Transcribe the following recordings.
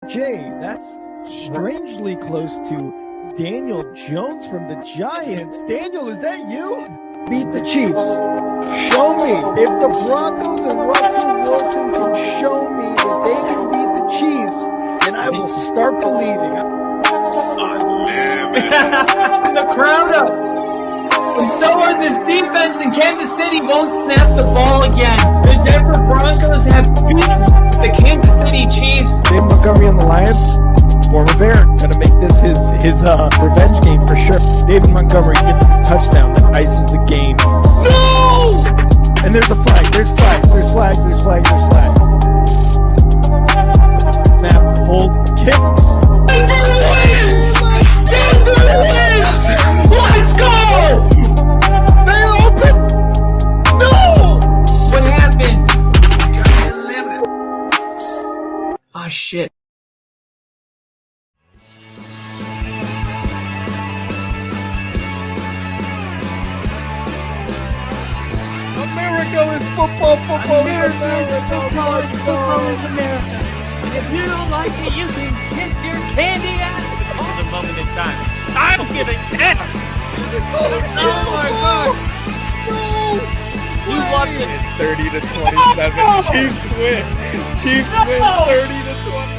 Jay, that's strangely close to Daniel Jones from the Giants. Daniel, is that you? Beat the Chiefs. Show me. If the Broncos and Russell Wilson can show me that they can beat the Chiefs, then I will start believing. And the crowd up. And so are this defense, and Kansas City won't snap the ball again. The Denver Broncos have beaten the Kansas City Chiefs. David Montgomery on the Lions, former Bear, gonna make this his revenge game for sure. David Montgomery gets the touchdown that ices the game. No! And there's a flag. There's flags. There's flags. There's flags. There's flags. Snap. Hold. Kick. Denver wins! Denver wins! Let's go! They open. No! What happened? Ah, shit. America is football. Football is America. Football is America. And if you don't like it, you can kiss your candy ass. This is a moment in time. I don't give a damn. Oh my God. You want this? 30 to 27. No! Chiefs win. Chiefs No! win 30 to 20.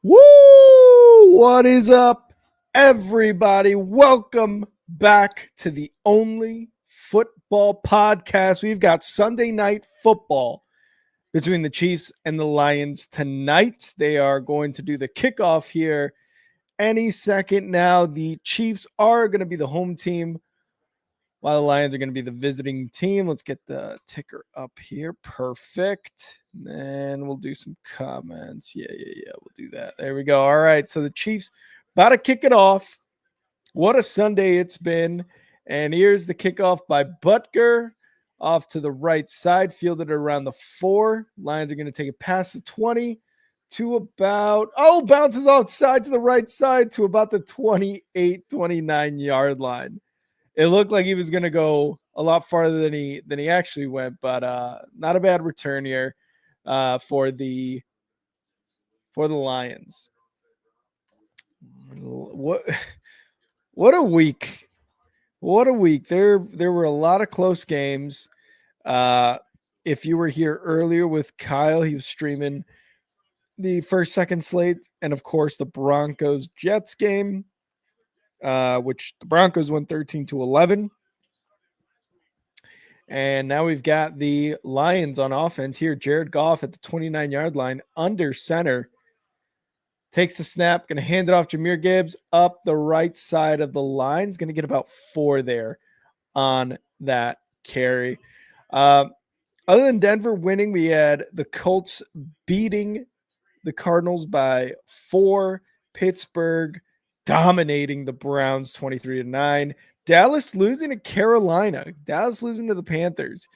Woo! What is up, everybody? Welcome back to the only football podcast. We've got Sunday night football between the Chiefs and the Lions tonight. They are going to do the kickoff here any second now. The Chiefs are going to be the home team, while the Lions are going to be the visiting team. Let's get the ticker up here. Perfect. And we'll do some comments. Yeah. We'll do that. There we go. All right. So the Chiefs about to kick it off. What a Sunday it's been. And here's the kickoff by Butker. Off to the right side, fielded around the 4. Lions are going to take it past the 20 to about, bounces outside to the right side to about the 28, 29 yard line. It looked like he was going to go a lot farther than he actually went, but not a bad return here for the Lions. What a week. What a week. There were a lot of close games. If you were here earlier with Kyle, he was streaming the first, second slate, and of course the Broncos-Jets game, which the Broncos won 13-11. And now we've got the Lions on offense here. Jared Goff at the 29-yard line under center. Takes the snap, going to hand it off to Jahmyr Gibbs up the right side of the line. He's going to get about 4 there on that carry. Other than Denver winning, we had the Colts beating the Cardinals by 4. Pittsburgh dominating the Browns 23-9. Dallas losing to Carolina. Dallas losing to the Panthers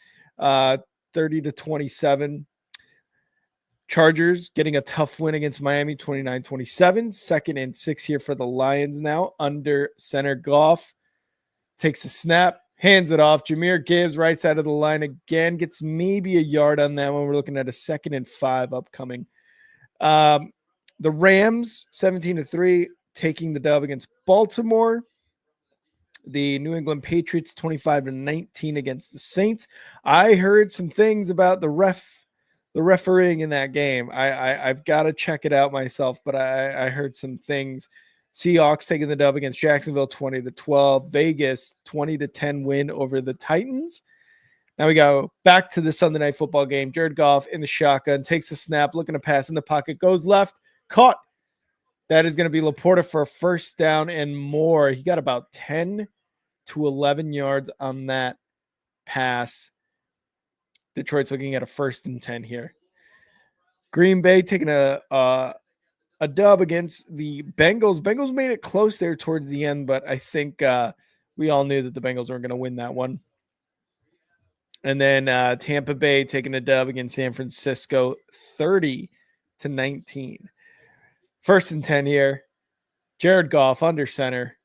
30-27. Chargers getting a tough win against Miami 29-27. 2nd and 6 here for the Lions now. Under center Goff takes a snap, hands it off. Jahmyr Gibbs right side of the line again. Gets maybe a yard on that one. We're looking at a 2nd and 5 upcoming. The Rams 17-3 taking the dub against Baltimore. The New England Patriots 25-19 against the Saints. I heard some things about the refereeing in that game. I've got to check it out myself, but I heard some things. Seahawks taking the dub against Jacksonville 20-12. Vegas 20-10 win over the Titans. Now we go back to the Sunday night football game. Jared Goff in the shotgun, takes a snap, looking to pass in the pocket, goes left, caught. That is going to be Laporta for a first down and more. He got about 10 to 11 yards on that pass. Detroit's looking at a 1st and 10 here. Green Bay taking a dub against the Bengals. Bengals made it close there towards the end, but I think we all knew that the Bengals weren't going to win that one. And then Tampa Bay taking a dub against San Francisco 30-19. 1st and 10 here. Jared Goff under center.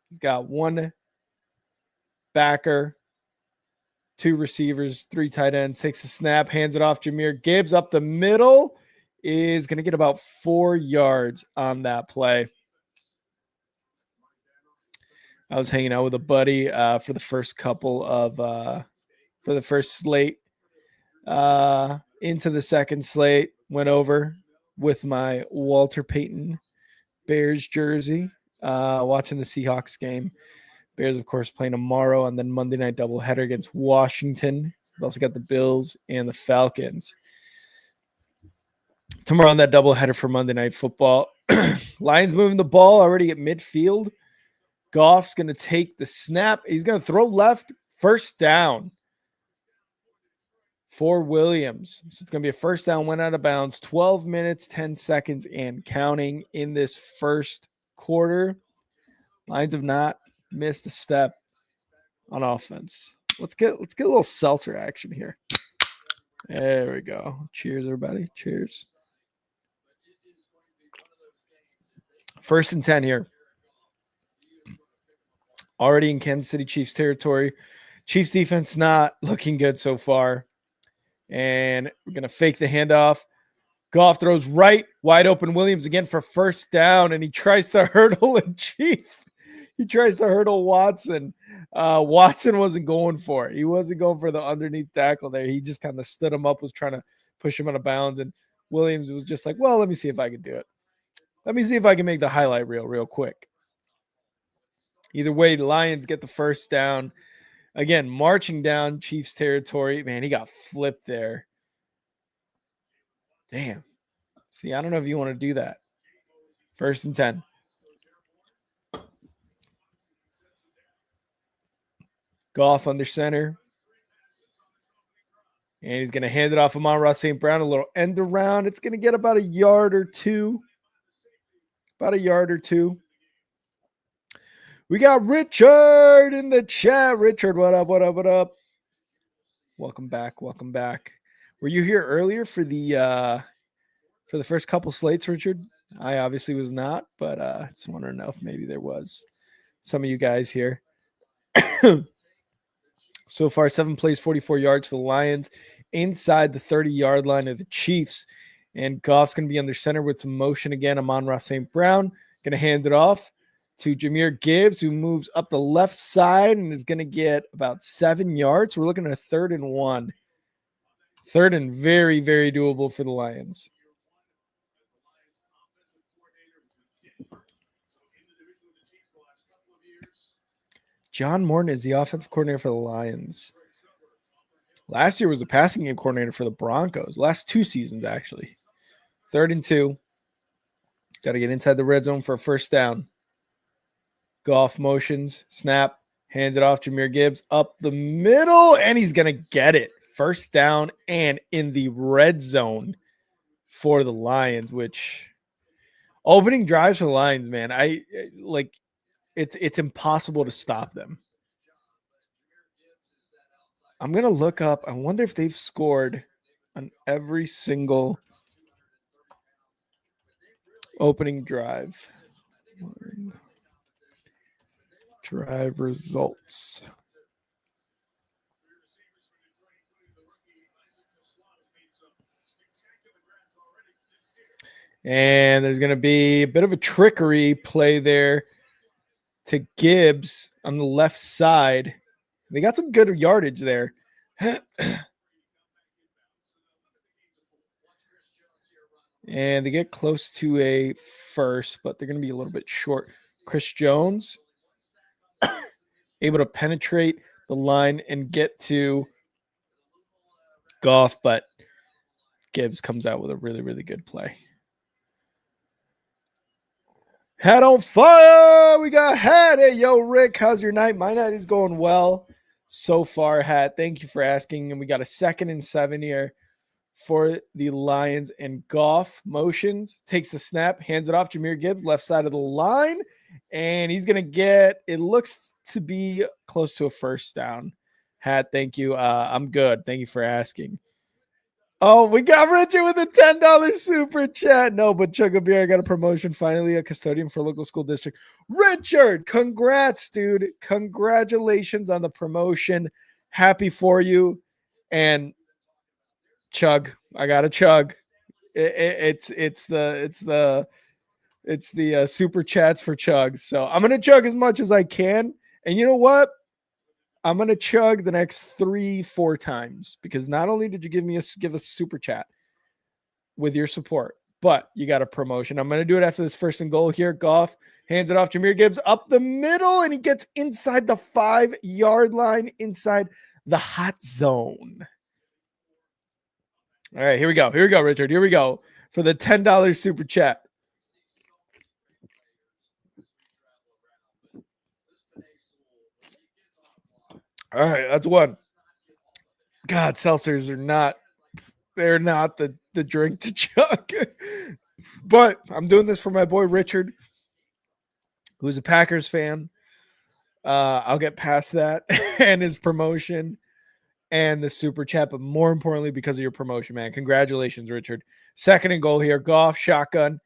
He's got one backer 2 receivers, 3 tight ends, takes a snap, hands it off. Jahmyr Gibbs up the middle is going to get about 4 yards on that play. I was hanging out with a buddy for the first couple of for the first slate into the second slate. Went over with my Walter Payton Bears jersey, watching the Seahawks game. Bears, of course, playing tomorrow, and then Monday night doubleheader against Washington. We've also got the Bills and the Falcons. Tomorrow on that doubleheader for Monday Night Football. Lions moving the ball already at midfield. Goff's going to take the snap. He's going to throw left, first down for Williams. So it's going to be a first down, went out of bounds. 12 minutes, 10 seconds, and counting in this first quarter. Lions have not missed a step on offense. Let's get a little seltzer action here. There we go. Cheers, everybody. Cheers. 1st and 10 here. Already in Kansas City Chiefs territory. Chiefs defense not looking good so far. And we're going to fake the handoff. Goff throws right, wide open. Williams again for first down, and he tries to hurdle a Chief. He tries to hurdle Watson. Watson wasn't going for it. He wasn't going for the underneath tackle there. He just kind of stood him up, was trying to push him out of bounds, and Williams was just like, well, let me see if I can do it. Let me see if I can make the highlight reel real quick. Either way, the Lions get the first down. Again, marching down Chiefs territory. Man, he got flipped there. Damn. See, I don't know if you want to do that. 1st and 10. Goff under center. And he's going to hand it off Amon-Ra St. Brown. A little end around. It's going to get about a yard or two. About a yard or two. We got Richard in the chat. Richard, what up, what up, what up? Welcome back, welcome back. Were you here earlier for the first couple slates, Richard? I obviously was not, but I just want to know if maybe there was some of you guys here. So far, 7 plays, 44 yards for the Lions inside the 30-yard line of the Chiefs. And Goff's going to be under center with some motion again. Amon-Ra St. Brown going to hand it off to Jahmyr Gibbs, who moves up the left side and is going to get about 7 yards. We're looking at a 3rd and 1. 3rd and very, very doable for the Lions. John Morton is the offensive coordinator for the Lions. Last year was a passing game coordinator for the Broncos. Last 2 seasons, actually. 3rd and 2. Got to get inside the red zone for a first down. Goff motions, snap, hands it off. Jahmyr Gibbs up the middle, and he's going to get it. First down and in the red zone for the Lions, which opening drives for the Lions, man. It's impossible to stop them. I'm going to look up. I wonder if they've scored on every single opening drive. Drive results. And there's going to be a bit of a trickery play there to Gibbs on the left side. They got some good yardage there. And they get close to a first, but they're going to be a little bit short. Chris Jones able to penetrate the line and get to Goff, but Gibbs comes out with a really, really good play. Hat on fire. We got Hat. Hey, yo, Rick, how's your night? My night is going well so far, Hat. Thank you for asking. And we got a 2nd and 7 here for the Lions, and Goff motions, takes a snap, hands it off. Jahmyr Gibbs, left side of the line, and he's going to get, it looks to be close to a first down. Hat, thank you. I'm good. Thank you for asking. Oh, we got Richard with a $10 super chat. No, but Chugga Beer, I got a promotion. Finally, a custodian for a local school district. Richard, congrats, dude. Congratulations on the promotion. Happy for you. And chug. I got to chug. It's the super chats for chugs. So I'm gonna chug as much as I can. And you know what? I'm gonna chug the next 3-4 times because not only did you give us a super chat with your support, but you got a promotion. I'm gonna do it after this first and goal here. Goff hands it off. Jameer Gibbs up the middle, and he gets inside the 5-yard line, inside the hot zone. All right, here we go. Here we go, Richard. Here we go for the $10 super chat. All right, that's one. God, seltzers are not, they're not the drink to chug. But I'm doing this for my boy Richard, who's a Packers fan. I'll get past that and his promotion and the super chat, but more importantly, because of your promotion, man. Congratulations, Richard. Second and goal here. Goff, shotgun.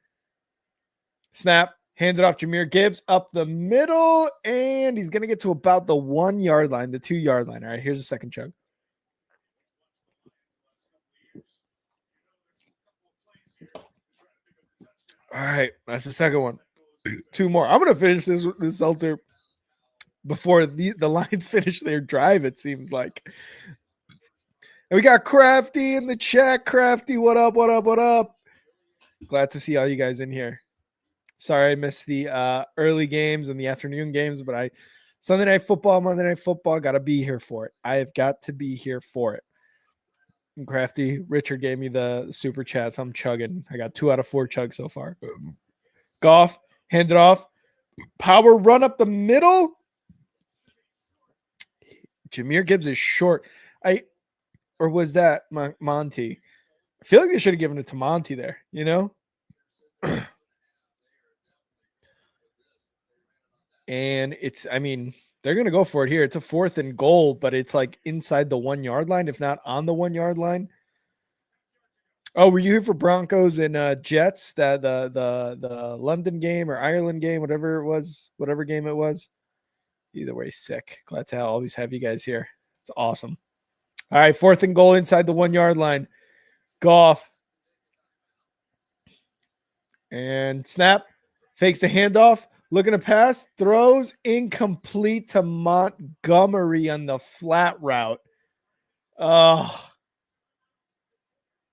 Snap. Hands it off Jameer Gibbs up the middle, and he's going to get to about the 1-yard line, the 2-yard line. All right, here's the second chug. All right, that's the second one. 2 more. I'm going to finish this seltzer before the Lions finish their drive, it seems like. And we got Crafty in the chat. Crafty, what up, what up, what up? Glad to see all you guys in here. Sorry I missed the early games and the afternoon games, but Sunday Night Football, Monday Night Football, got to be here for it. I have got to be here for it. And Crafty, Richard gave me the super chats. I'm chugging. I got 2 out of 4 chugs so far. Goff, hand it off. Power run up the middle. Jameer Gibbs is short. Or was that Monty? I feel like they should have given it to Monty there, you know? And they're going to go for it here. It's a 4th and goal, but it's like inside the 1-yard line, if not on the 1-yard line. Oh, were you here for Broncos and Jets, that the London game or Ireland game, whatever game it was? Either way, sick. Glad to always have you guys here. It's awesome. All right, 4th and goal inside the 1-yard line. Goff. And snap. Fakes the handoff. Looking to pass, throws incomplete to Montgomery on the flat route. Oh.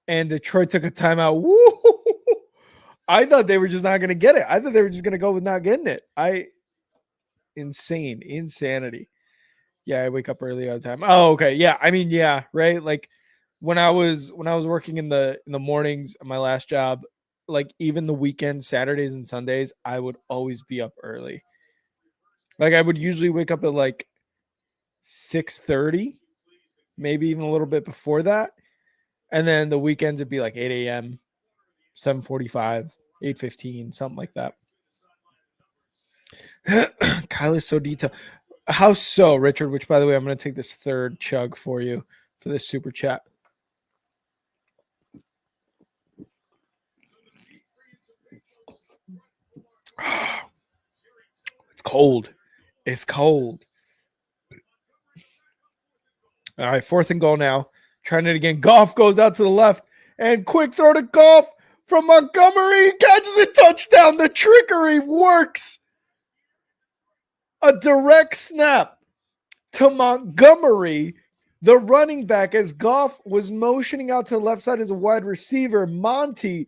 And Detroit took a timeout. Woo! I thought they were just not going to get it. I thought they were just going to go with not getting it. Insanity. Yeah, I wake up early all the time. Oh, okay. Yeah, yeah, right. Like when I was working in the mornings at my last job, like even the weekends, Saturdays and Sundays, I would always be up early. Like I would usually wake up at like 6:30, maybe even a little bit before that. And then the weekends it'd be like 8 a.m., 7:45, 8:15, something like that. Kyle is so detailed. How so, Richard? Which, by the way, I'm going to take this third chug for you for this super chat. It's cold. It's cold. All right, 4th and goal now. Trying it again. Goff goes out to the left. And quick throw to Goff from Montgomery. Catches a touchdown. The trickery works. A direct snap to Montgomery, the running back, as Goff was motioning out to the left side as a wide receiver. Monty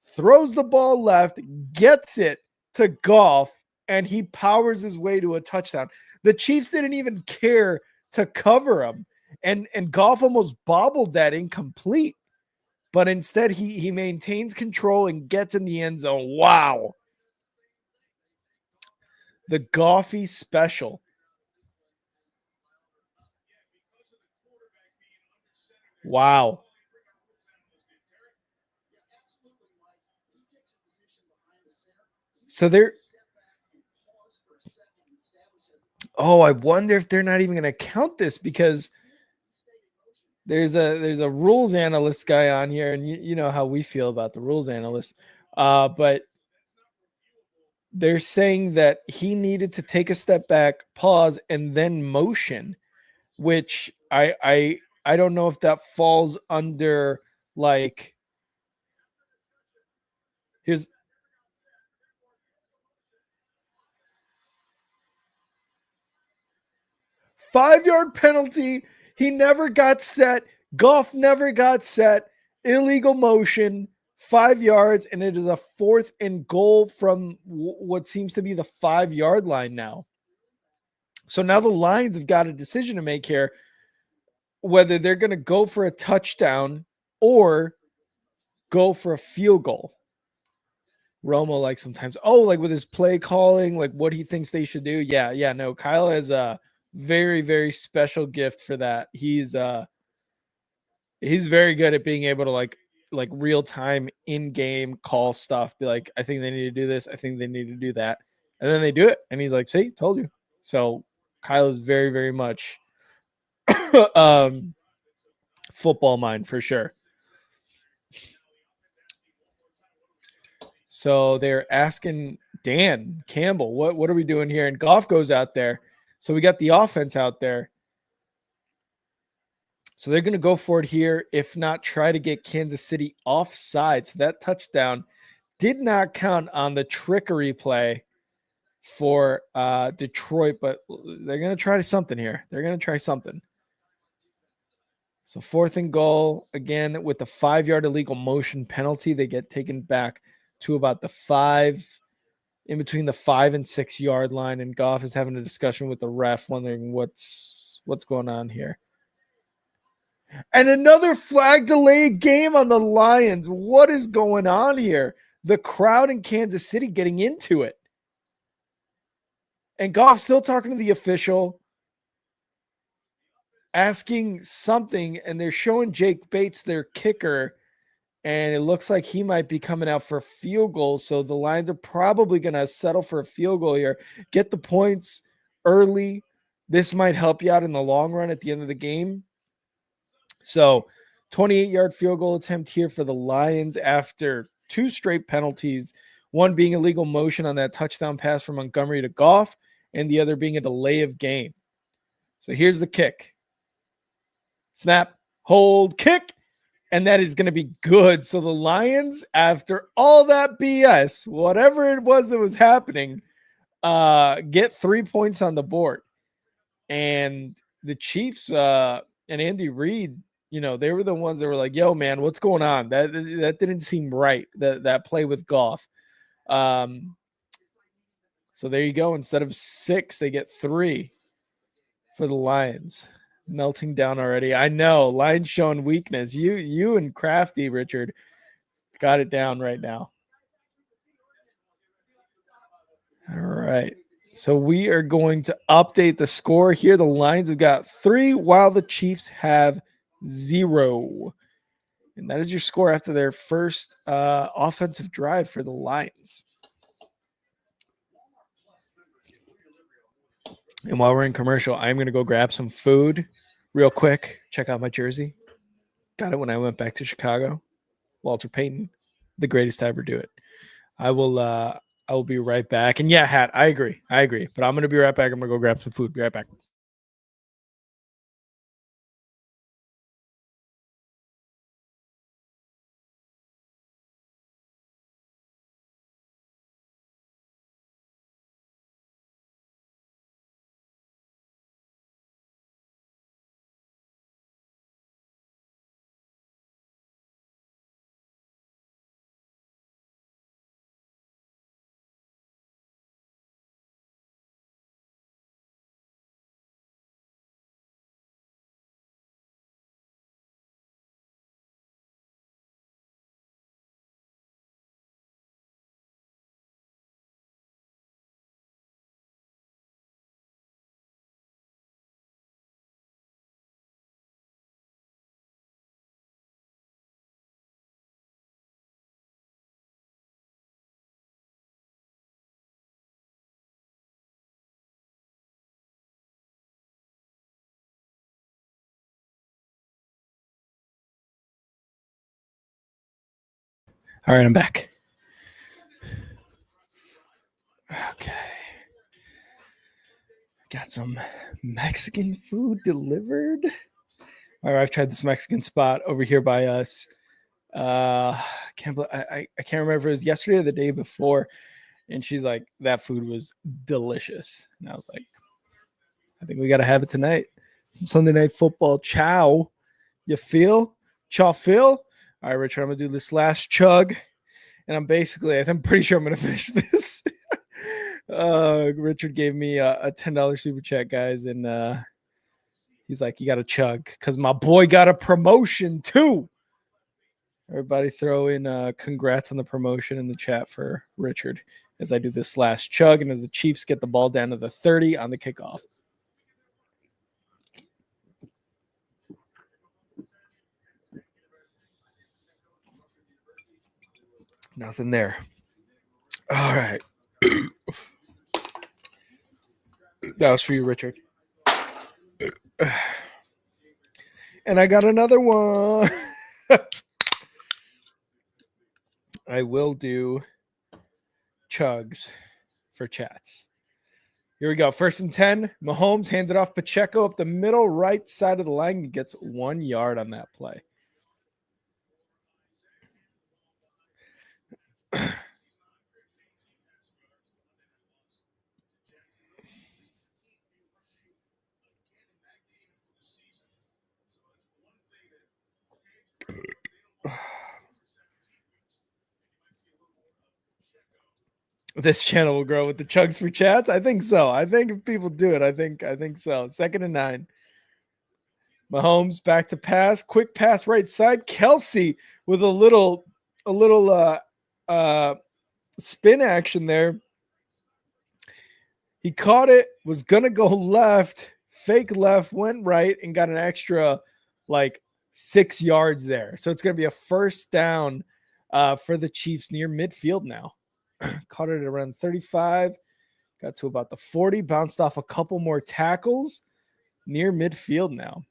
throws the ball left, gets it to Goff, and he powers his way to a touchdown. The Chiefs didn't even care to cover him, and Goff almost bobbled that incomplete, but instead he maintains control and gets in the end zone. Wow. The Goffy special. Wow. So I wonder if they're not even going to count this because there's a rules analyst guy on here, and you know how we feel about the rules analyst. But they're saying that he needed to take a step back, pause, and then motion which I don't know if that falls under like here's 5-yard penalty. He never got set. Goff never got set. Illegal motion, 5 yards, and it is a 4th and goal from what seems to be the 5-yard line now. So now the Lions have got a decision to make here, whether they're going to go for a touchdown or go for a field goal. Romo, like sometimes, like with his play calling, like what he thinks they should do. Yeah, no, Kyle has a very, very special gift for that. He's very good at being able to like real time in game call stuff. Be like, I think they need to do this. I think they need to do that, and then they do it. And he's like, "See, told you." So Kyle is very, very much football mind for sure. So they're asking Dan Campbell, what are we doing here? And Goff goes out there. So we got the offense out there. So they're going to go for it here. If not, try to get Kansas City offside. So that touchdown did not count on the trickery play for Detroit, but they're going to try something here. They're going to try something. So 4th and goal, again, with the 5-yard illegal motion penalty, they get taken back to about the 5, in between the 5 and 6 yard line. And Goff is having a discussion with the ref, wondering what's going on here. And another flag delay game on the Lions. What is going on here? The crowd in Kansas City getting into it. And Goff still talking to the official, asking something, and they're showing Jake Bates, their kicker, and it looks like he might be coming out for a field goal. So the Lions are probably going to settle for a field goal here, get the points early. This might help you out in the long run at the end of the game. So 28-yard field goal attempt here for the Lions after 2 straight penalties, one being illegal motion on that touchdown pass from Montgomery to Goff, and the other being a delay of game. So here's the kick. Snap, hold, kick, and that is going to be good. So the Lions, after all that BS, whatever it was that was happening, get 3 points on the board. And the Chiefs and Andy Reid, they were the ones that were like, yo, man, what's going on? That didn't seem right, that play with Goff. So there you go. Instead of 6, they get 3 for the Lions. Melting down already. I know. Lions showing weakness. You and Crafty, Richard, got it down right now. All right. So we are going to update the score here. The Lions have got 3 while the Chiefs have 0. And that is your score after their first offensive drive for the Lions. And while we're in commercial, I'm going to go grab some food real quick. Check out my jersey. Got it when I went back to Chicago. Walter Payton, the greatest to ever do it. I will be right back. And yeah, Hat, I agree. But I'm going to be right back. I'm going to go grab some food. Be right back. All right, I'm back. Okay. Got some Mexican food delivered. My wife tried this Mexican spot over here by us. I can't remember if it was yesterday or the day before. And she's like, that food was delicious. And I was like, I think we got to have it tonight. Some Sunday night football chow. You feel? Chow feel? All right, Richard, I'm going to do this last chug. And I'm pretty sure I'm going to finish this. Richard gave me a $10 super chat, guys. And he's like, you got to chug because my boy got a promotion too. Everybody throw in congrats on the promotion in the chat for Richard as I do this last chug and as the Chiefs get the ball down to the 30 on the kickoff. Nothing there. All right. That was for you, Richard. And I got another one. I will do chugs for chats. Here we go. 1st and 10. Mahomes hands it off Pacheco up the middle right side of the line and gets 1 yard on that play. This channel will grow with the chugs for chats. I think so. I think if people do it, I think so. 2nd and 9. Mahomes back to pass, quick pass right side. Kelsey with a little spin action there. He caught it, was gonna go left, fake left, went right, and got an extra 6 yards there. So it's gonna be a 1st down for the Chiefs near midfield now. Caught it at around 35, got to about the 40, bounced off a couple more tackles near midfield now.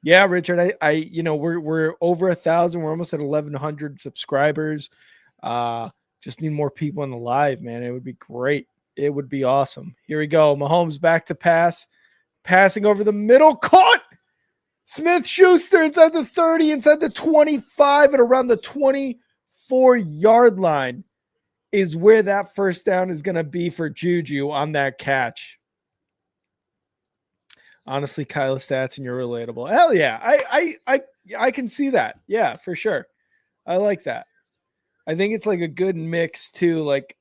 Yeah, Richard, I we're over 1,000. We're almost at 1,100 subscribers. Just need more people in the live, man. It would be great. It would be awesome. Here we go. Mahomes back to pass, passing over the middle, caught Smith-Schuster inside the 30, inside the 25, and around the 24-yard line is where that 1st down is going to be for Juju on that catch. Honestly, Kyle stats and you're relatable. Hell yeah. I can see that. Yeah, for sure. I like that. I think it's like a good mix too. Like,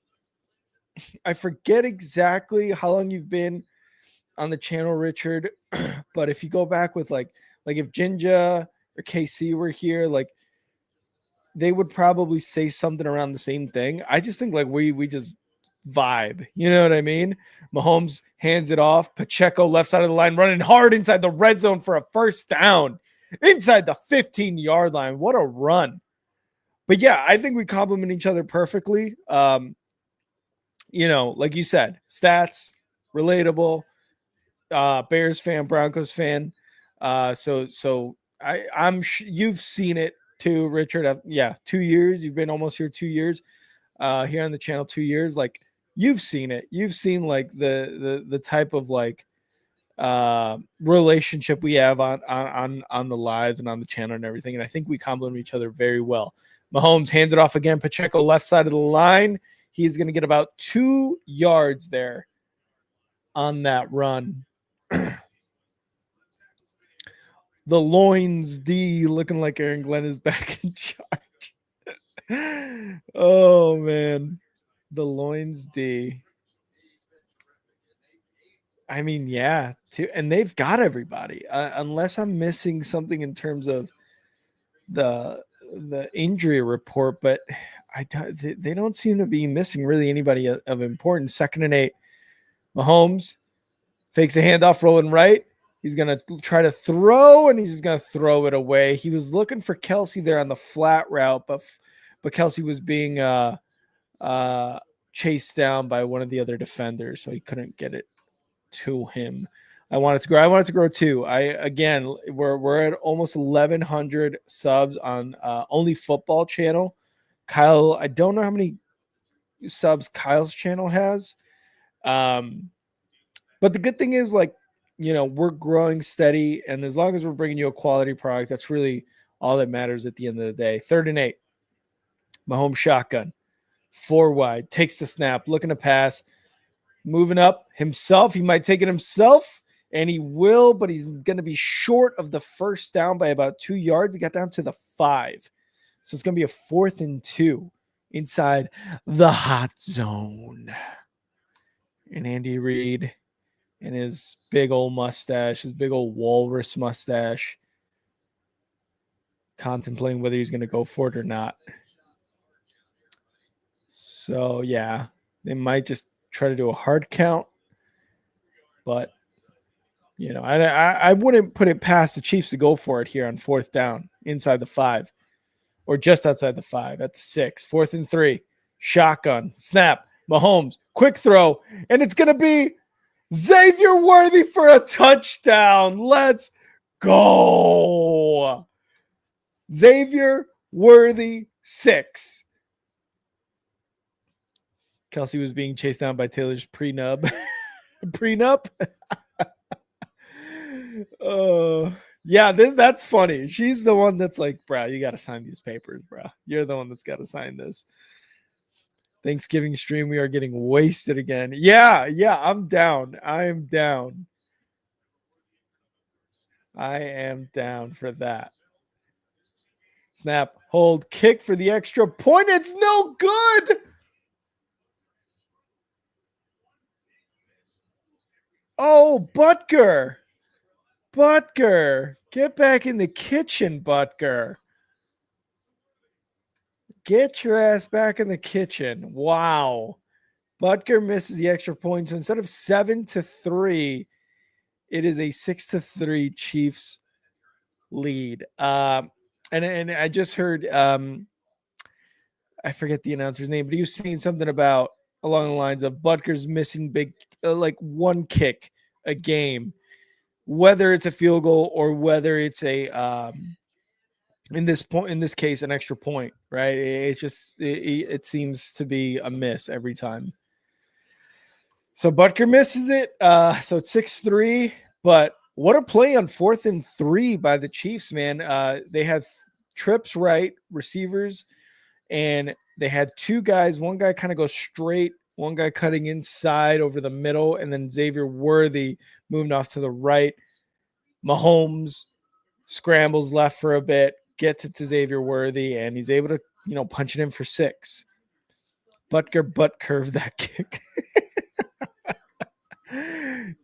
I forget exactly how long you've been on the channel, Richard, but if you go back with like if Jinja or KC were here, like they would probably say something around the same thing. I just think like we just vibe. You know what I mean? Mahomes hands it off. Pacheco left side of the line running hard inside the red zone for a 1st down inside the 15-yard line. What a run. But yeah, I think we complement each other perfectly. Like you said, stats, relatable, Bears fan, Broncos fan. So I'm you've seen it too, Richard. 2 years. You've been almost here 2 years. Here on the channel 2 years. Like you've seen it. You've seen like the type of like relationship we have on the lives and on the channel and everything. And I think we complement each other very well. Mahomes hands it off again. Pacheco left side of the line. He's going to get about 2 yards there on that run. The loins D looking like Aaron Glenn is back in charge. Oh man, the loins D. I mean, yeah, and they've got everybody. Unless I'm missing something in terms of the injury report, but they don't seem to be missing really anybody of importance. 2nd and 8. Mahomes fakes a handoff, rolling right. He's going to try to throw, and he's just going to throw it away. He was looking for Kelsey there on the flat route, but Kelsey was being chased down by one of the other defenders, so he couldn't get it to him. I wanted to grow too. We're at almost 1,100 subs on Only Football channel. Kyle, I don't know how many subs Kyle's channel has. But the good thing is, like, we're growing steady. And as long as we're bringing you a quality product, that's really all that matters at the end of the day. 3rd and 8. Mahomes shotgun. 4 wide. Takes the snap. Looking to pass. Moving up himself. He might take it himself. And he will, but he's going to be short of the first down by about 2 yards. He got down to the 5. So it's going to be a 4th and 2 inside the hot zone. And Andy Reid and his big old mustache, his big old walrus mustache, contemplating whether he's going to go for it or not. So, yeah, they might just try to do a hard count. But, I wouldn't put it past the Chiefs to go for it here on 4th down inside the 5 or just outside the 5 at the 6. 4th and 3. Shotgun. Snap. Mahomes. Quick throw. And it's going to be Xavier Worthy for a touchdown. Let's go. Xavier Worthy 6. Kelsey was being chased down by Taylor's prenup. Prenup? Yeah, that's funny. She's the one that's like, bro, you got to sign these papers, bro. You're the one that's got to sign this. Thanksgiving stream, we are getting wasted again. Yeah, I'm down. I am down. I am down for that. Snap, hold, kick for the extra point. It's no good. Oh, Butker. Get back in the kitchen, Butker. Get your ass back in the kitchen. Wow. Butker misses the extra point. So instead of 7-3, it is a 6-3 Chiefs lead. And I just heard, I forget the announcer's name, but he was saying something about along the lines of Butker's missing big, like one kick a game, whether it's a field goal or whether it's a, in this case, an extra point, right? It's just, it seems to be a miss every time. So Butker misses it. So it's 6-3, but what a play on 4th and 3 by the Chiefs, man. They had trips right, receivers, and they had 2 guys. One guy kind of goes straight, one guy cutting inside over the middle, and then Xavier Worthy moving off to the right. Mahomes scrambles left for a bit, gets it to Xavier Worthy, and he's able to, punch it in for 6. Butker butt curved that kick.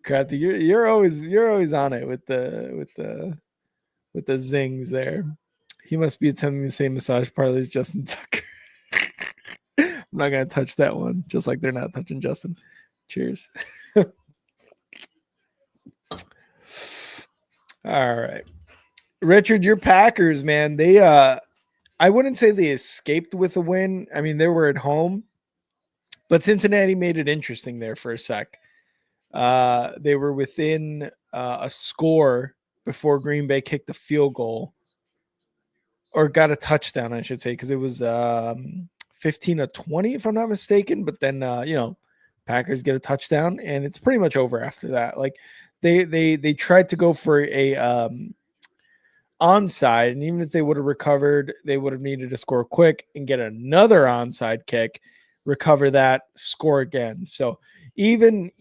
Crafty, you're always on it with the zings there. He must be attending the same massage parlor as Justin Tucker. I'm not gonna touch that one, just like they're not touching Justin. Cheers. All right. Richard, your Packers, man, they I wouldn't say they escaped with a win. I mean, they were at home, but Cincinnati made it interesting there for a sec. They were within a score before Green Bay kicked the field goal or got a touchdown, I should say, because it was 15-20, if I'm not mistaken. But then, Packers get a touchdown, and it's pretty much over after that. Like they tried to go for a onside, and even if they would have recovered, they would have needed to score quick and get another onside kick, recover that, score again. So even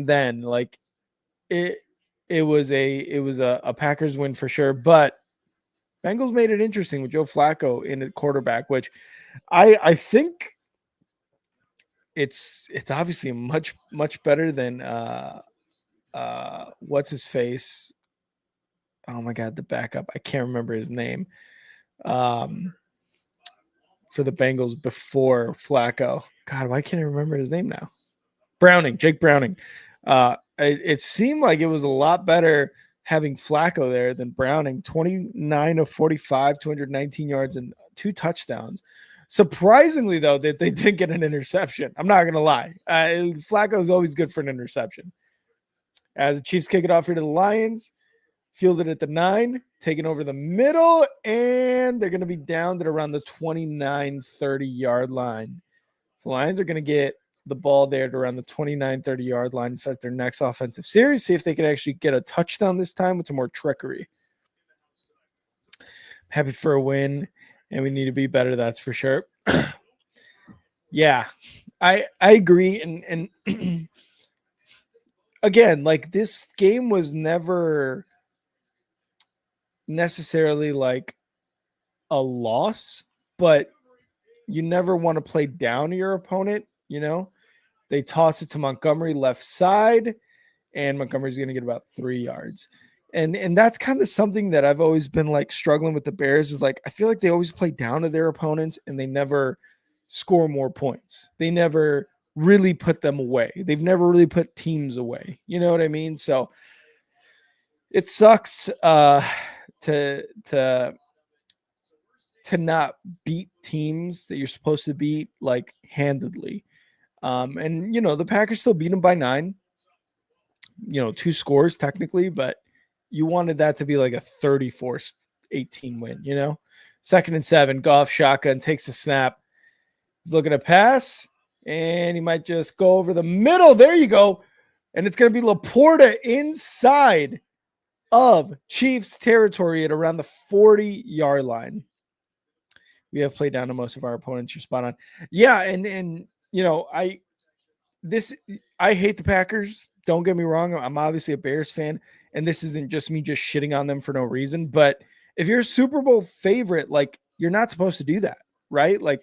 then, like it was a Packers win for sure. But Bengals made it interesting with Joe Flacco in at quarterback, which I think it's obviously much better than what's his face. Oh my God, the backup. I can't remember his name. For the Bengals before Flacco. God, why can't I remember his name now? Jake Browning. It seemed like it was a lot better having Flacco there than Browning. 29 of 45, 219 yards and 2 touchdowns. Surprisingly, though, that they didn't get an interception. I'm not going to lie. Flacco is always good for an interception. As the Chiefs kick it off here to the Lions, fielded at the 9, taking over the middle, and they're going to be down to around the 29-30 yard line. So Lions are going to get the ball there at around the 29, 30-yard line to start their next offensive series. See if they can actually get a touchdown this time with some more trickery. Happy for a win, and we need to be better, that's for sure. Yeah, I agree. And again, like, this game was never necessarily like a loss, but you never want to play down your opponent. They toss it to Montgomery left side, and Montgomery's going to get about 3 yards. And that's kind of something that I've always been like struggling with the Bears, is like, I feel like they always play down to their opponents and they never score more points. They never really put them away. They've never really put teams away. You know what I mean? So it sucks to not beat teams that you're supposed to beat, like, handedly. And the Packers still beat them by 9. 2 scores technically, but you wanted that to be like a 34-18 win. 2nd and 7, Goff shotgun, takes a snap. He's looking to pass, and he might just go over the middle. There you go. And it's going to be Laporta inside of Chiefs territory at around the 40-yard line. We have played down to most of our opponents. You're spot on. Yeah, and I hate the Packers. Don't get me wrong. I'm obviously a Bears fan, and this isn't just me just shitting on them for no reason. But if you're a Super Bowl favorite, like, you're not supposed to do that, right? Like,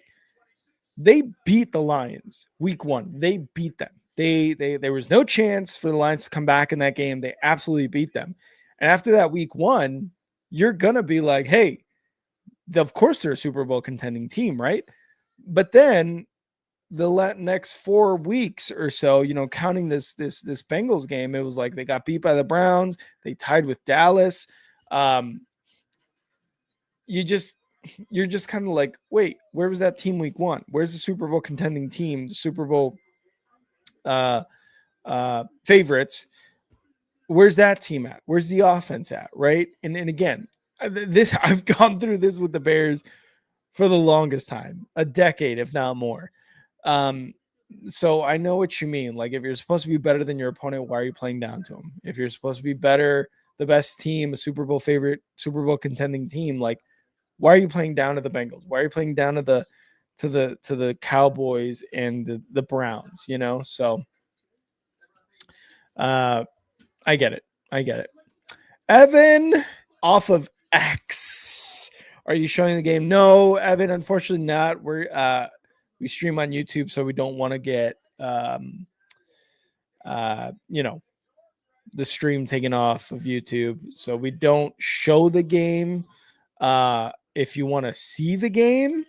they beat the Lions week 1. They beat them. There was no chance for the Lions to come back in that game. They absolutely beat them. And after that week 1, you're gonna be like, hey, of course they're a Super Bowl contending team, right? But then the next 4 weeks or so, counting this Bengals game, it was like they got beat by the Browns. They tied with Dallas. You're just kind of like, wait, where was that team week 1? Where's the Super Bowl contending team, the Super Bowl favorites? Where's that team at? Where's the offense at? Right. And again, I've gone through this with the Bears for the longest time, a decade, if not more. So I know what you mean. Like, if you're supposed to be better than your opponent, why are you playing down to them? If you're supposed to be better, the best team, a Super Bowl favorite, Super Bowl contending team, like, why are you playing down to the Bengals? Why are you playing down to the Cowboys and the Browns? So I get it. Evan off of X. Are you showing the game? No, Evan, unfortunately not. We stream on YouTube, so we don't want to get the stream taken off of YouTube. So we don't show the game. If you want to see the game,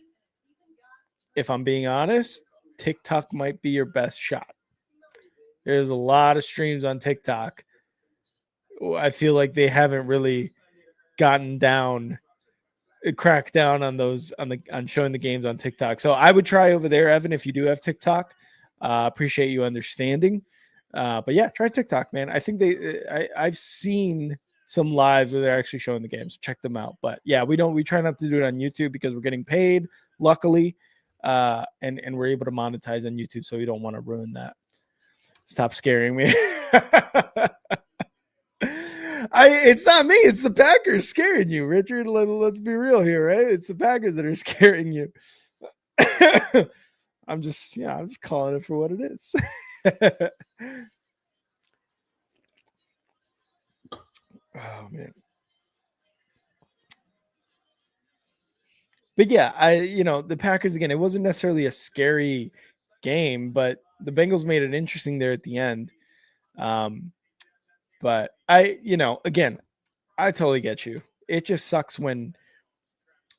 if I'm being honest, TikTok might be your best shot. There's a lot of streams on TikTok. I feel like they haven't really cracked down on those on showing the games on TikTok. So I would try over there, Evan, if you do have TikTok. Appreciate you understanding. But yeah, try TikTok, man. I think I've seen some lives where they're actually showing the games. Check them out. But yeah, we try not to do it on YouTube because we're getting paid, luckily. And we're able to monetize on YouTube, so we don't want to ruin that. Stop scaring me. It's not me. It's the Packers scaring you, Richard. Let's be real here, right? It's the Packers that are scaring you. I'm just calling it for what it is. Oh man. But yeah, the Packers, again, it wasn't necessarily a scary game, but the Bengals made it interesting there at the end. But again, I totally get you. It just sucks when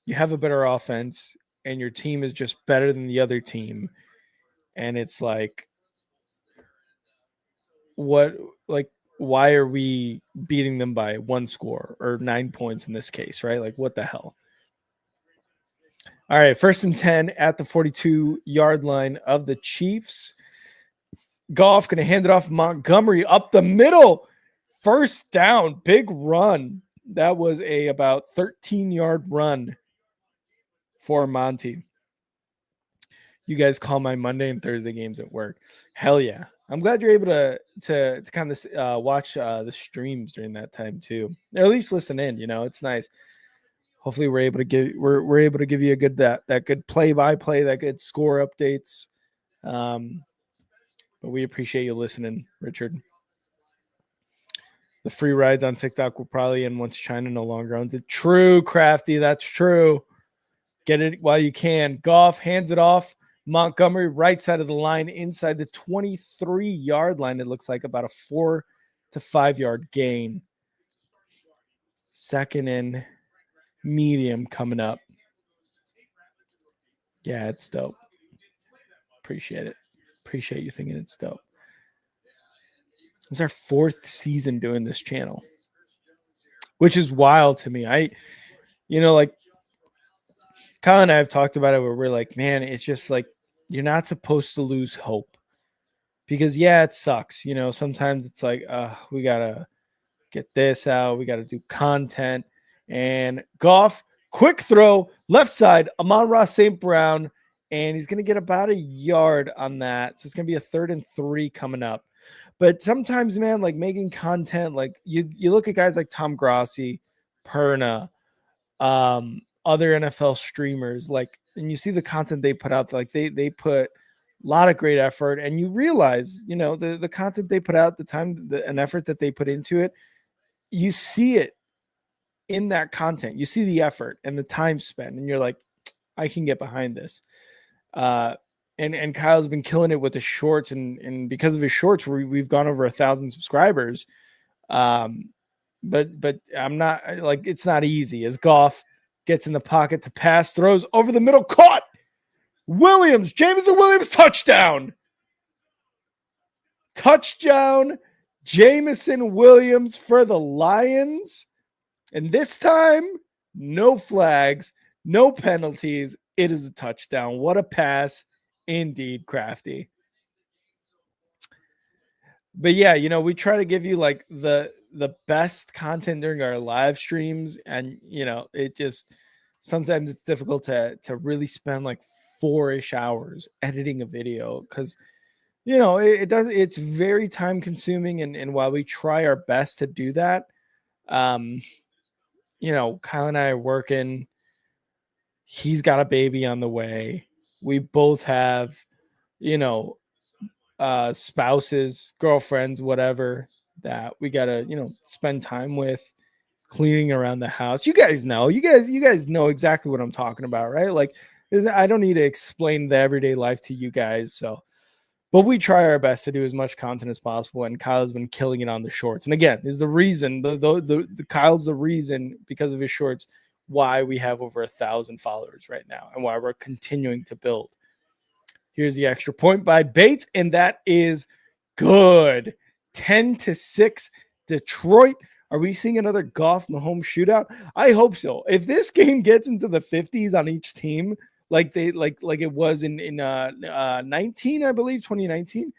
you have a better offense and your team is just better than the other team. And it's like, why are we beating them by 1 score or 9 points in this case, right? Like, what the hell? All right, 1st and 10 at the 42-yard line of the Chiefs. Goff going to hand it off Montgomery up the middle. 1st down, big run. That was about 13-yard run for Monty. you guys call my Monday and Thursday games at work. Hell yeah. I'm glad you're able to kind of watch the streams during that time too, or at least listen in. It's nice. Hopefully we're able to give you a good that good play-by-play, that good score updates. But we appreciate you listening, Richard. The free rides on TikTok will probably end once China no longer owns it. True, Crafty. That's true. Get it while you can. Goff hands it off. Montgomery, right side of the line, inside the 23-yard line. It looks like about a 4 to 5 yard gain. Second and medium coming up. Yeah, it's dope. Appreciate it. Appreciate you thinking it's dope. It's our 4th season doing this channel, which is wild to me. Like Kyle and I have talked about it where we're like, man, it's just like, you're not supposed to lose hope because yeah, it sucks. Sometimes it's like, we got to get this out. We got to do content. And Goff, quick throw, left side, Amon-Ra St. Brown, and he's going to get about a yard on that. So it's going to be a 3rd and 3 coming up. But sometimes, man, like making content, like you look at guys like Tom Grossi, Perna, other NFL streamers, like, and you see the content they put out, like they put a lot of great effort, and you realize, the content they put out, the time, and effort that they put into it, you see it in that content. You see the effort and the time spent, and you're like, I can get behind this. And Kyle's been killing it with the shorts, and because of his shorts, we've gone over 1,000 subscribers. But I'm not like, it's not easy as Goff gets in the pocket to pass, throws over the middle, caught. Jameson Williams, touchdown. Touchdown, Jameson Williams for the Lions. And this time, no flags, no penalties. It is a touchdown. What a pass. Indeed, Crafty. But yeah, we try to give you like the best content during our live streams, and it just sometimes it's difficult to really spend like 4-ish hours editing a video because it's very time consuming, and while we try our best to do that, Kyle and I are working. He's got a baby on the way. We both have, spouses, girlfriends, whatever, that we got to, spend time with, cleaning around the house. You guys know exactly what I'm talking about, right? Like, I don't need to explain the everyday life to you guys. So, but we try our best to do as much content as possible. And Kyle's been killing it on the shorts. And again, is the reason, the Kyle's the reason, because of his shorts, why we have over 1,000 followers right now and why we're continuing to build. Here's the extra point by Bates, and that is good. 10-6 Detroit. Are we seeing another Goff Mahomes shootout? I hope so. If this game gets into the 50s on each team, like it was in 19, I believe, 2019,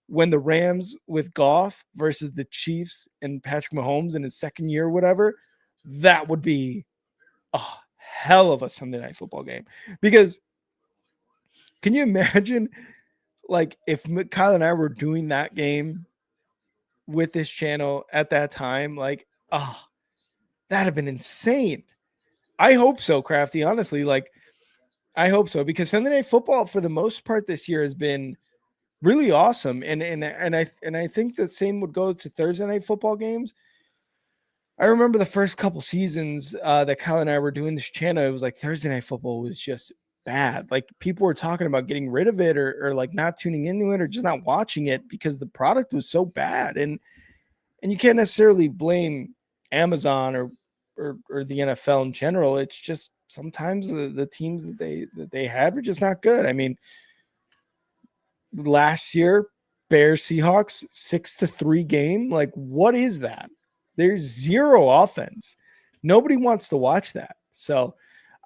when the Rams with Goff versus the Chiefs and Patrick Mahomes in his second year or whatever, that would be a hell of a Sunday Night Football game. Because can you imagine, like, if Kyle and I were doing that game with this channel at that time? Like, that'd have been insane. I hope so, Crafty. Honestly, like, I hope so, because Sunday Night Football for the most part this year has been really awesome, and I think the same would go to Thursday Night Football games. I remember the first couple seasons that Kyle and I were doing this channel, it was like Thursday Night Football was just bad. Like, people were talking about getting rid of it, or like not tuning into it, or just not watching it because the product was so bad. And you can't necessarily blame Amazon or the NFL in general. It's just sometimes the teams that they had were just not good. I mean, last year, Bears Seahawks 6-3 game. Like, what is that? There's zero offense. Nobody wants to watch that. So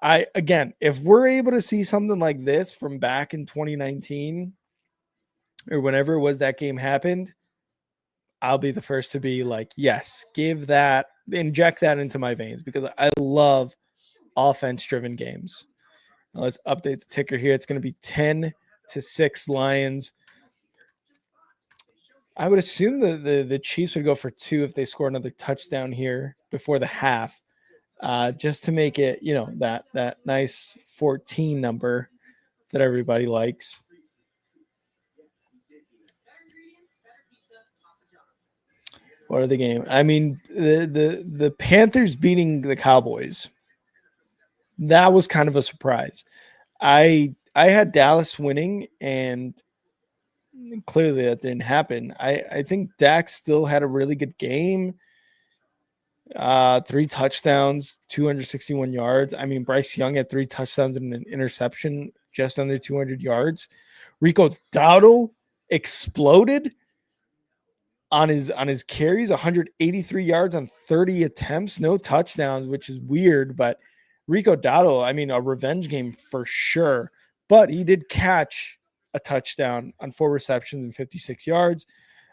again, if we're able to see something like this from back in 2019 or whenever it was that game happened, I'll be the first to be like, yes, inject that into my veins, because I love offense-driven games. Now let's update the ticker here. It's going to be 10 8-6 Lions. I would assume the Chiefs would go for 2 if they score another touchdown here before the half, just to make it, that nice 14 number that everybody likes. What are the game? I mean, the Panthers beating the Cowboys. That was kind of a surprise. I had Dallas winning, and clearly that didn't happen. I think Dak still had a really good game. 3 touchdowns, 261 yards. I mean, Bryce Young had 3 touchdowns and an interception, just under 200 yards. Rico Dowdle exploded on his carries, 183 yards on 30 attempts, no touchdowns, which is weird. But Rico Dowdle, I mean, a revenge game for sure. But he did catch a touchdown on 4 receptions and 56 yards.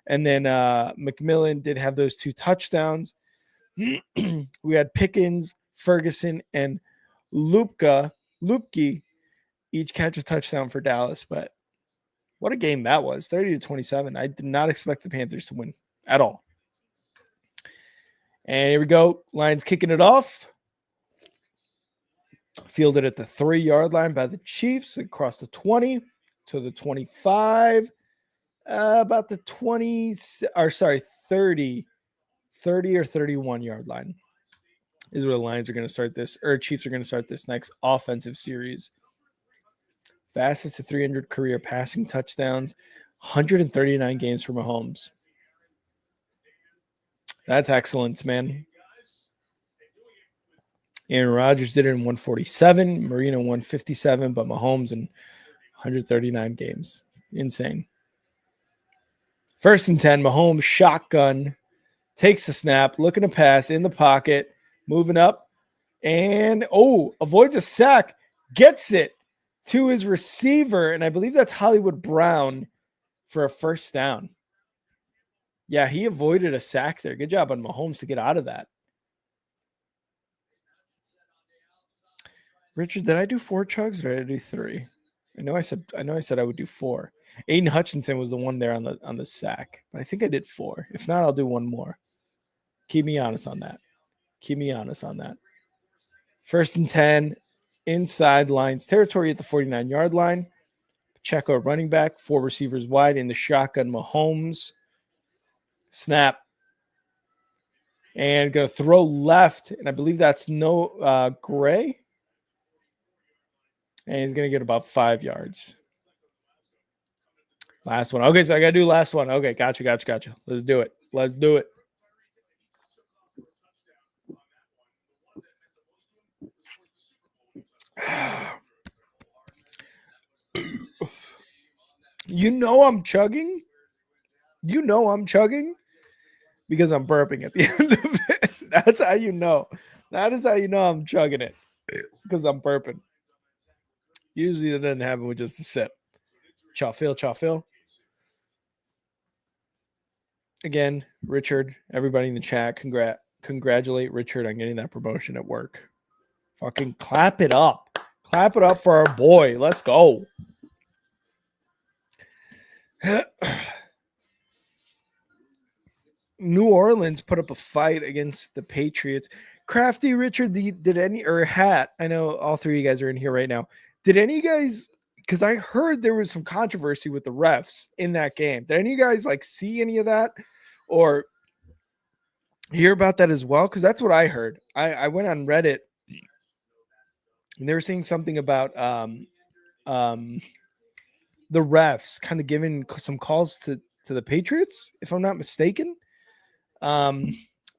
And then McMillan did have those 2 touchdowns. We had Pickens, Ferguson, and Lupke each catch a touchdown for Dallas. But what a game that was, 30-27. I did not expect the Panthers to win at all. And here we go. Lions kicking it off. Fielded at the 3-yard line by the Chiefs, across the 20 to the 25, about the 30 or 31-yard line is where the Lions are going to start this, or Chiefs are going to start this next offensive series. Fastest to 300 career passing touchdowns, 139 games for Mahomes. That's excellent, man. Aaron Rodgers did it in 147, Marino 157, but Mahomes in 139 games. Insane. 1st and 10, Mahomes shotgun, takes the snap, looking to pass in the pocket, moving up, and avoids a sack, gets it to his receiver, and I believe that's Hollywood Brown for a 1st down. Yeah, he avoided a sack there. Good job on Mahomes to get out of that. Richard, did I do 4 chugs or did I do 3? I know I said I would do 4. Aiden Hutchinson was the one there on the sack, but I think I did 4. If not, I'll do 1 more. Keep me honest on that. 1st and 10, inside Lions territory at the 49-yard line. Pacheco running back, 4 receivers wide in the shotgun. Mahomes snap and going to throw left, and I believe that's Gray. And he's going to get about 5 yards. Last one. Okay, so I got to do last one. Okay, gotcha. Let's do it. You know I'm chugging because I'm burping at the end of it. That's how you know. That is how you know I'm chugging it, because I'm burping. Usually that doesn't happen with just a sip. Chaw Phil. Again, Richard, everybody in the chat, congratulate Richard on getting that promotion at work. Fucking clap it up. Clap it up for our boy. Let's go. New Orleans put up a fight against the Patriots. Crafty, Richard, did any, or Hat, I know all 3 of you guys are in here right now. Did any of you guys, because I heard there was some controversy with the refs in that game. Did any of you guys see any of that or hear about that as well? Because that's what I heard. I went on Reddit and they were saying something about the refs kind of giving some calls to the Patriots, if I'm not mistaken. I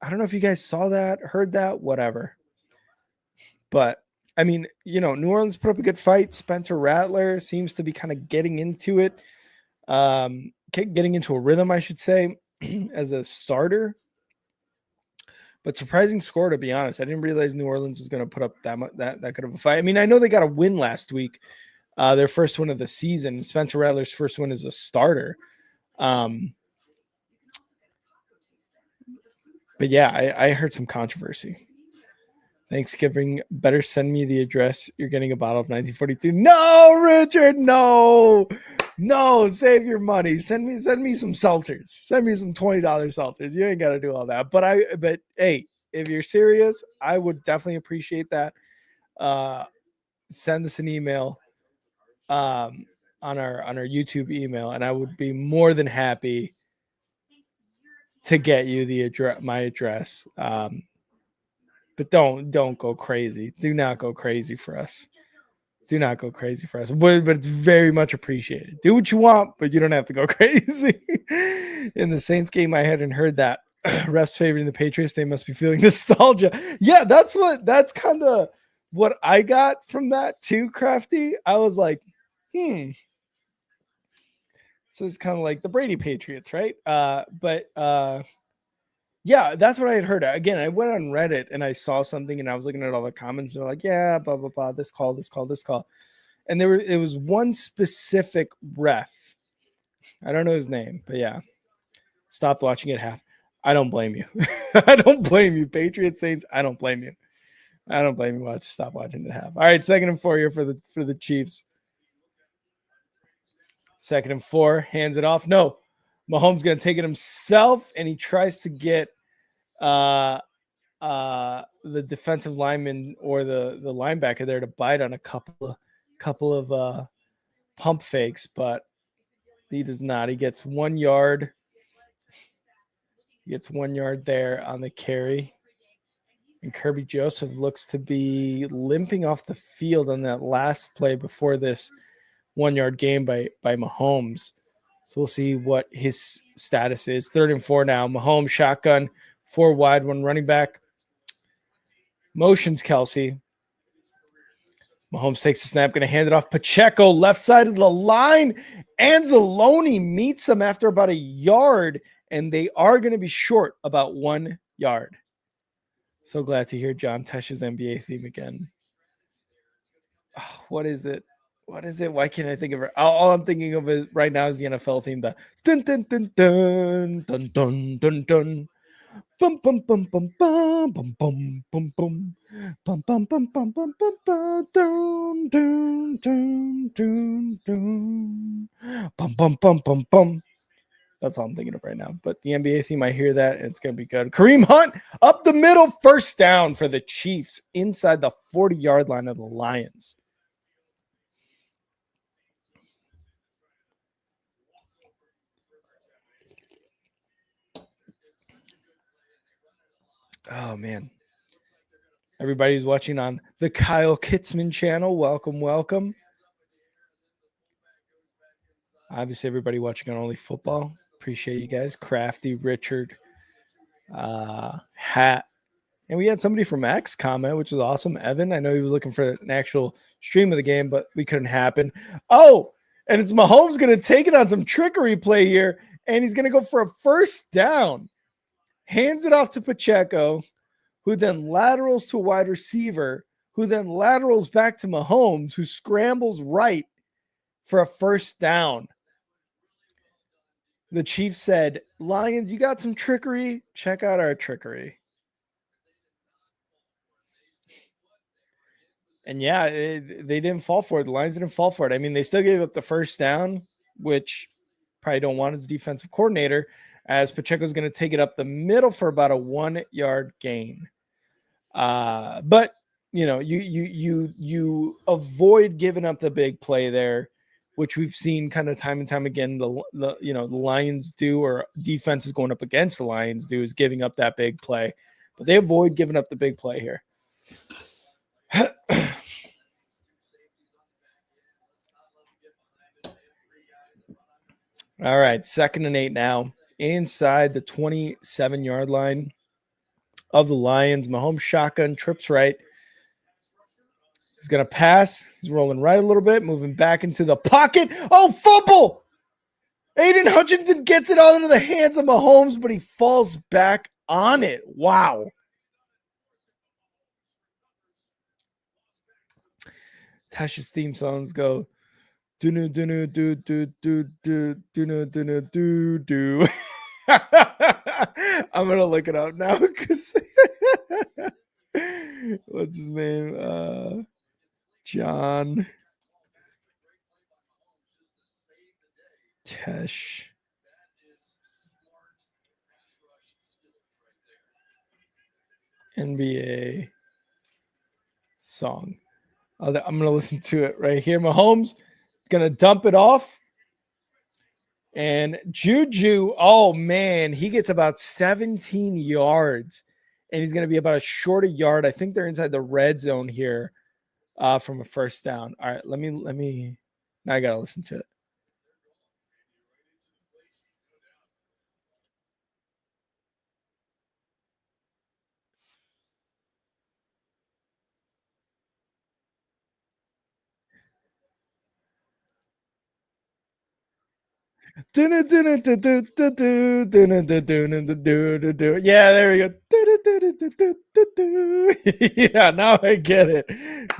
don't know if you guys saw that, heard that, whatever. But I mean, New Orleans put up a good fight. Spencer Rattler seems to be kind of getting into it, getting into a rhythm, I should say, as a starter. But surprising score, to be honest. I didn't realize New Orleans was going to put up that good of a fight. I mean, I know they got a win last week, their first win of the season. Spencer Rattler's first win as a starter. But yeah, I heard some controversy. Thanksgiving, better send me the address. You're getting a bottle of 1942. No, Richard, no, save your money. Send me some seltzers. Send me some $20 seltzers. You ain't got to do all that. But hey, if you're serious, I would definitely appreciate that. Send us an email on our YouTube email, and I would be more than happy to get you my address. But don't go crazy. Do not go crazy for us. Do not go crazy for us. But it's very much appreciated. Do what you want, but you don't have to go crazy. In the Saints game, I hadn't heard that. Refs favoring the Patriots. They must be feeling nostalgia. Yeah, that's kind of what I got from that too, Crafty. I was like, So it's kind of like the Brady Patriots, right? Yeah, that's what I had heard. Again, I went on Reddit and I saw something and I was looking at all the comments. They're like, yeah, blah, blah, blah, this call. And it was one specific ref. I don't know his name, but yeah. Stopped watching at half. I don't blame you. I don't blame you. Patriots, Saints, I don't blame you. I don't blame you. Stop watching at half. All right, 2nd and 4 here for the Chiefs. 2nd and 4, hands it off. No, Mahomes going to take it himself, and he tries to get the defensive lineman or the linebacker there to bite on a couple of pump fakes, but he does not. He gets 1 yard. He gets 1 yard there on the carry. And Kirby Joseph looks to be limping off the field on that last play before this 1 yard gain by Mahomes. So we'll see what his status is. 3rd and 4 now. Mahomes shotgun, 4 wide, 1 running back. Motions Kelsey. Mahomes takes the snap, going to hand it off. Pacheco, left side of the line. Anzalone meets him after about a yard, and they are going to be short about 1 yard. So glad to hear John Tesh's NBA theme again. Oh, what is it? Why can't I think of it? All I'm thinking of it right now is the NFL theme. The dun dun dun dun dun dun dun dun. Bum bum bum bum bum bum bum bum bum bum bum bum bum bum bum bum dun dun dun dun dun bum bum bum bum bum. That's all I'm thinking of right now. But the NBA theme, I hear that, and it's going to be good. Kareem Hunt up the middle, 1st down for the Chiefs inside the 40-yard line of the Lions. Oh, man. Everybody's watching on the Kyle Kitzman channel. Welcome. Obviously, everybody watching on Only Football. Appreciate you guys. Crafty, Richard, Hat. And we had somebody from X comment, which is awesome. Evan, I know he was looking for an actual stream of the game, but we couldn't happen. Oh, and it's Mahomes going to take it on some trickery play here, and he's going to go for a 1st down. Hands it off to Pacheco, who then laterals to a wide receiver, who then laterals back to Mahomes, who scrambles right for a 1st down. The Chiefs said, Lions, you got some trickery? Check out our trickery. And yeah, they didn't fall for it. The Lions didn't fall for it. I mean, they still gave up the 1st down, which probably don't want as a defensive coordinator, as Pacheco's going to take it up the middle for about a 1 yard gain. But you know, you avoid giving up the big play there, which we've seen kind of time and time again. The Lions do, or defenses going up against the Lions do, is giving up that big play, but they avoid giving up the big play here. All right, 2nd and 8 now, inside the 27-yard line of the Lions. Mahomes shotgun, trips right. He's going to pass. He's rolling right a little bit, moving back into the pocket. Oh, fumble! Aiden Hutchinson gets it out into the hands of Mahomes, but he falls back on it. Wow. Tasha's theme songs go do do do do do do do do do do do. I'm gonna look it up now because What's his name? John Tesh. NBA song. I'm going to listen to it right here. Mahomes is going to dump it off. And Juju, oh man, he gets about 17 yards. And he's going to be about a short a yard. I think they're inside the red zone here from a first down. All right, let me. Now I got to listen to it. Yeah, there we go. Yeah, now I get it.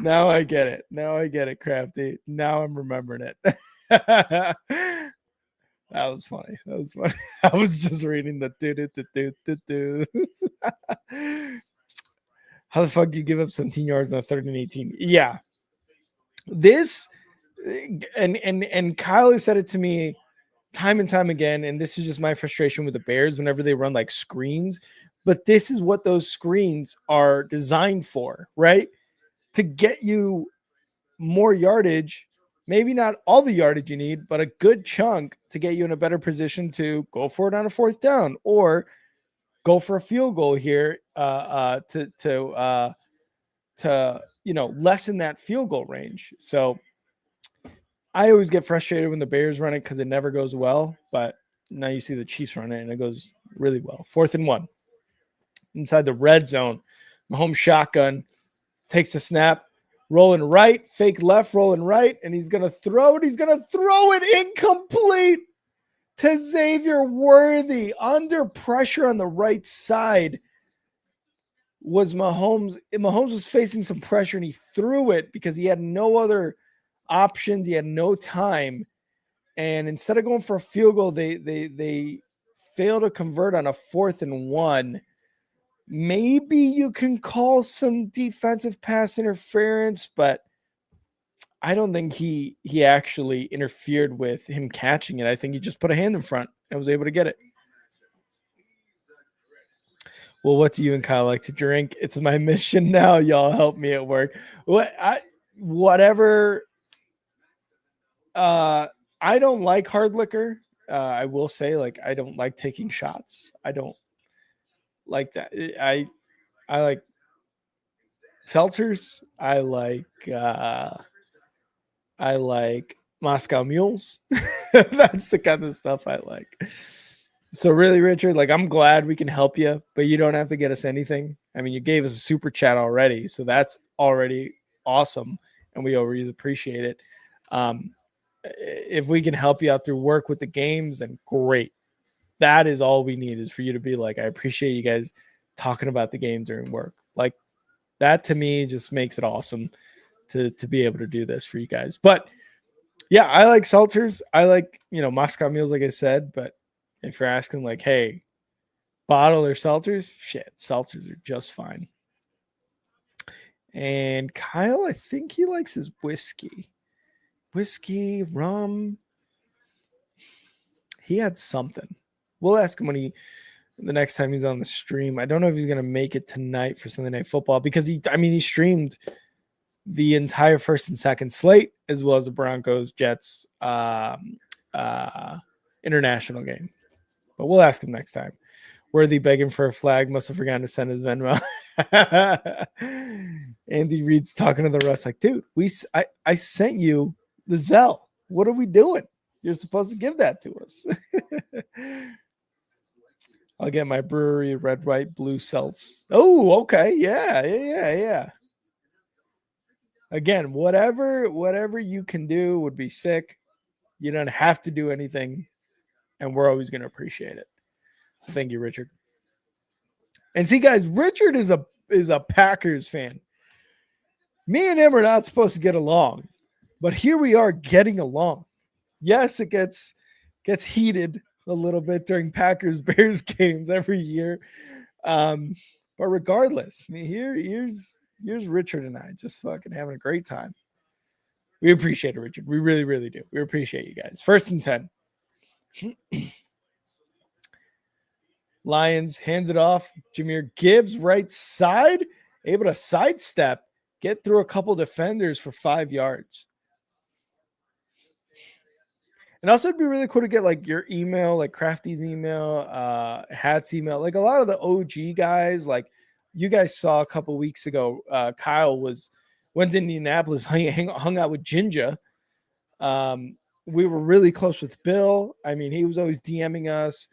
Now I get it. Now I get it, Crafty. Now I'm remembering it. That was funny. That was funny. I was just reading the How the fuck do you give up 17 yards on a 3rd and 18? Yeah. This and Kyle has said it to me time and time again, and this is just my frustration with the Bears whenever they run like screens, but this is what those screens are designed for, right? To get you more yardage, maybe not all the yardage you need, but a good chunk to get you in a better position to go for it on a 4th down or go for a field goal here to lessen that field goal range. So I always get frustrated when the Bears run it because it never goes well, but now you see the Chiefs run it and it goes really well. 4th and 1 inside the red zone. Mahomes shotgun takes a snap, rolling right, fake left, rolling right, and he's going to throw it. He's going to throw it incomplete to Xavier Worthy under pressure on the right side. Was Mahomes was facing some pressure and he threw it because he had no other options. He had no time. And instead of going for a field goal, they fail to convert on a 4th and 1. Maybe you can call some defensive pass interference, but I don't think he actually interfered with him catching it. I think he just put a hand in front and was able to get it. Well, what do you and Kyle like to drink? It's my mission now. Y'all help me at work. Whatever. I don't like hard liquor. I will say, like, I don't like taking shots. I don't like that. I like seltzers. I like Moscow mules. That's the kind of stuff I like. So really, Richard, like, I'm glad we can help you, but you don't have to get us anything. I mean, you gave us a super chat already, so that's already awesome, and we always appreciate it. If we can help you out through work with the games, then great. That is all we need, is for you to be like, I appreciate you guys talking about the game during work. Like, that to me just makes it awesome to be able to do this for you guys. But yeah, I like seltzers. I like, Moscow mules, like I said, but if you're asking like, hey, bottle or seltzers, shit, seltzers are just fine. And Kyle, I think he likes his whiskey, rum. He had something. We'll ask him the next time he's on the stream. I don't know if he's going to make it tonight for Sunday Night Football because he streamed the entire first and second slate as well as the Broncos Jets international game. But we'll ask him next time. Worthy begging for a flag. Must have forgotten to send his Venmo. Andy Reid's talking to the rest like, dude, I sent you the Zelle. What are we doing? You're supposed to give that to us. I'll get my brewery red, white, blue seltz. Oh, okay. Yeah. Again, whatever you can do would be sick. You don't have to do anything, and we're always going to appreciate it. So thank you, Richard. And see, guys, Richard is a Packers fan. Me and him are not supposed to get along, but here we are getting along. Yes, it gets heated a little bit during Packers-Bears games every year. But regardless, I mean, here's Here's Richard and I just fucking having a great time. We appreciate it, Richard. We really, really do. We appreciate you guys. 1st and 10. Lions hands it off. Jahmyr Gibbs, right side, able to sidestep, get through a couple defenders for 5 yards. And also, it'd be really cool to get like your email, like Crafty's email, Hat's email, like a lot of the OG guys. Like you guys saw a couple weeks ago, Kyle went to Indianapolis, hung out with Ginger. We were really close with Bill. I mean, he was always DMing us.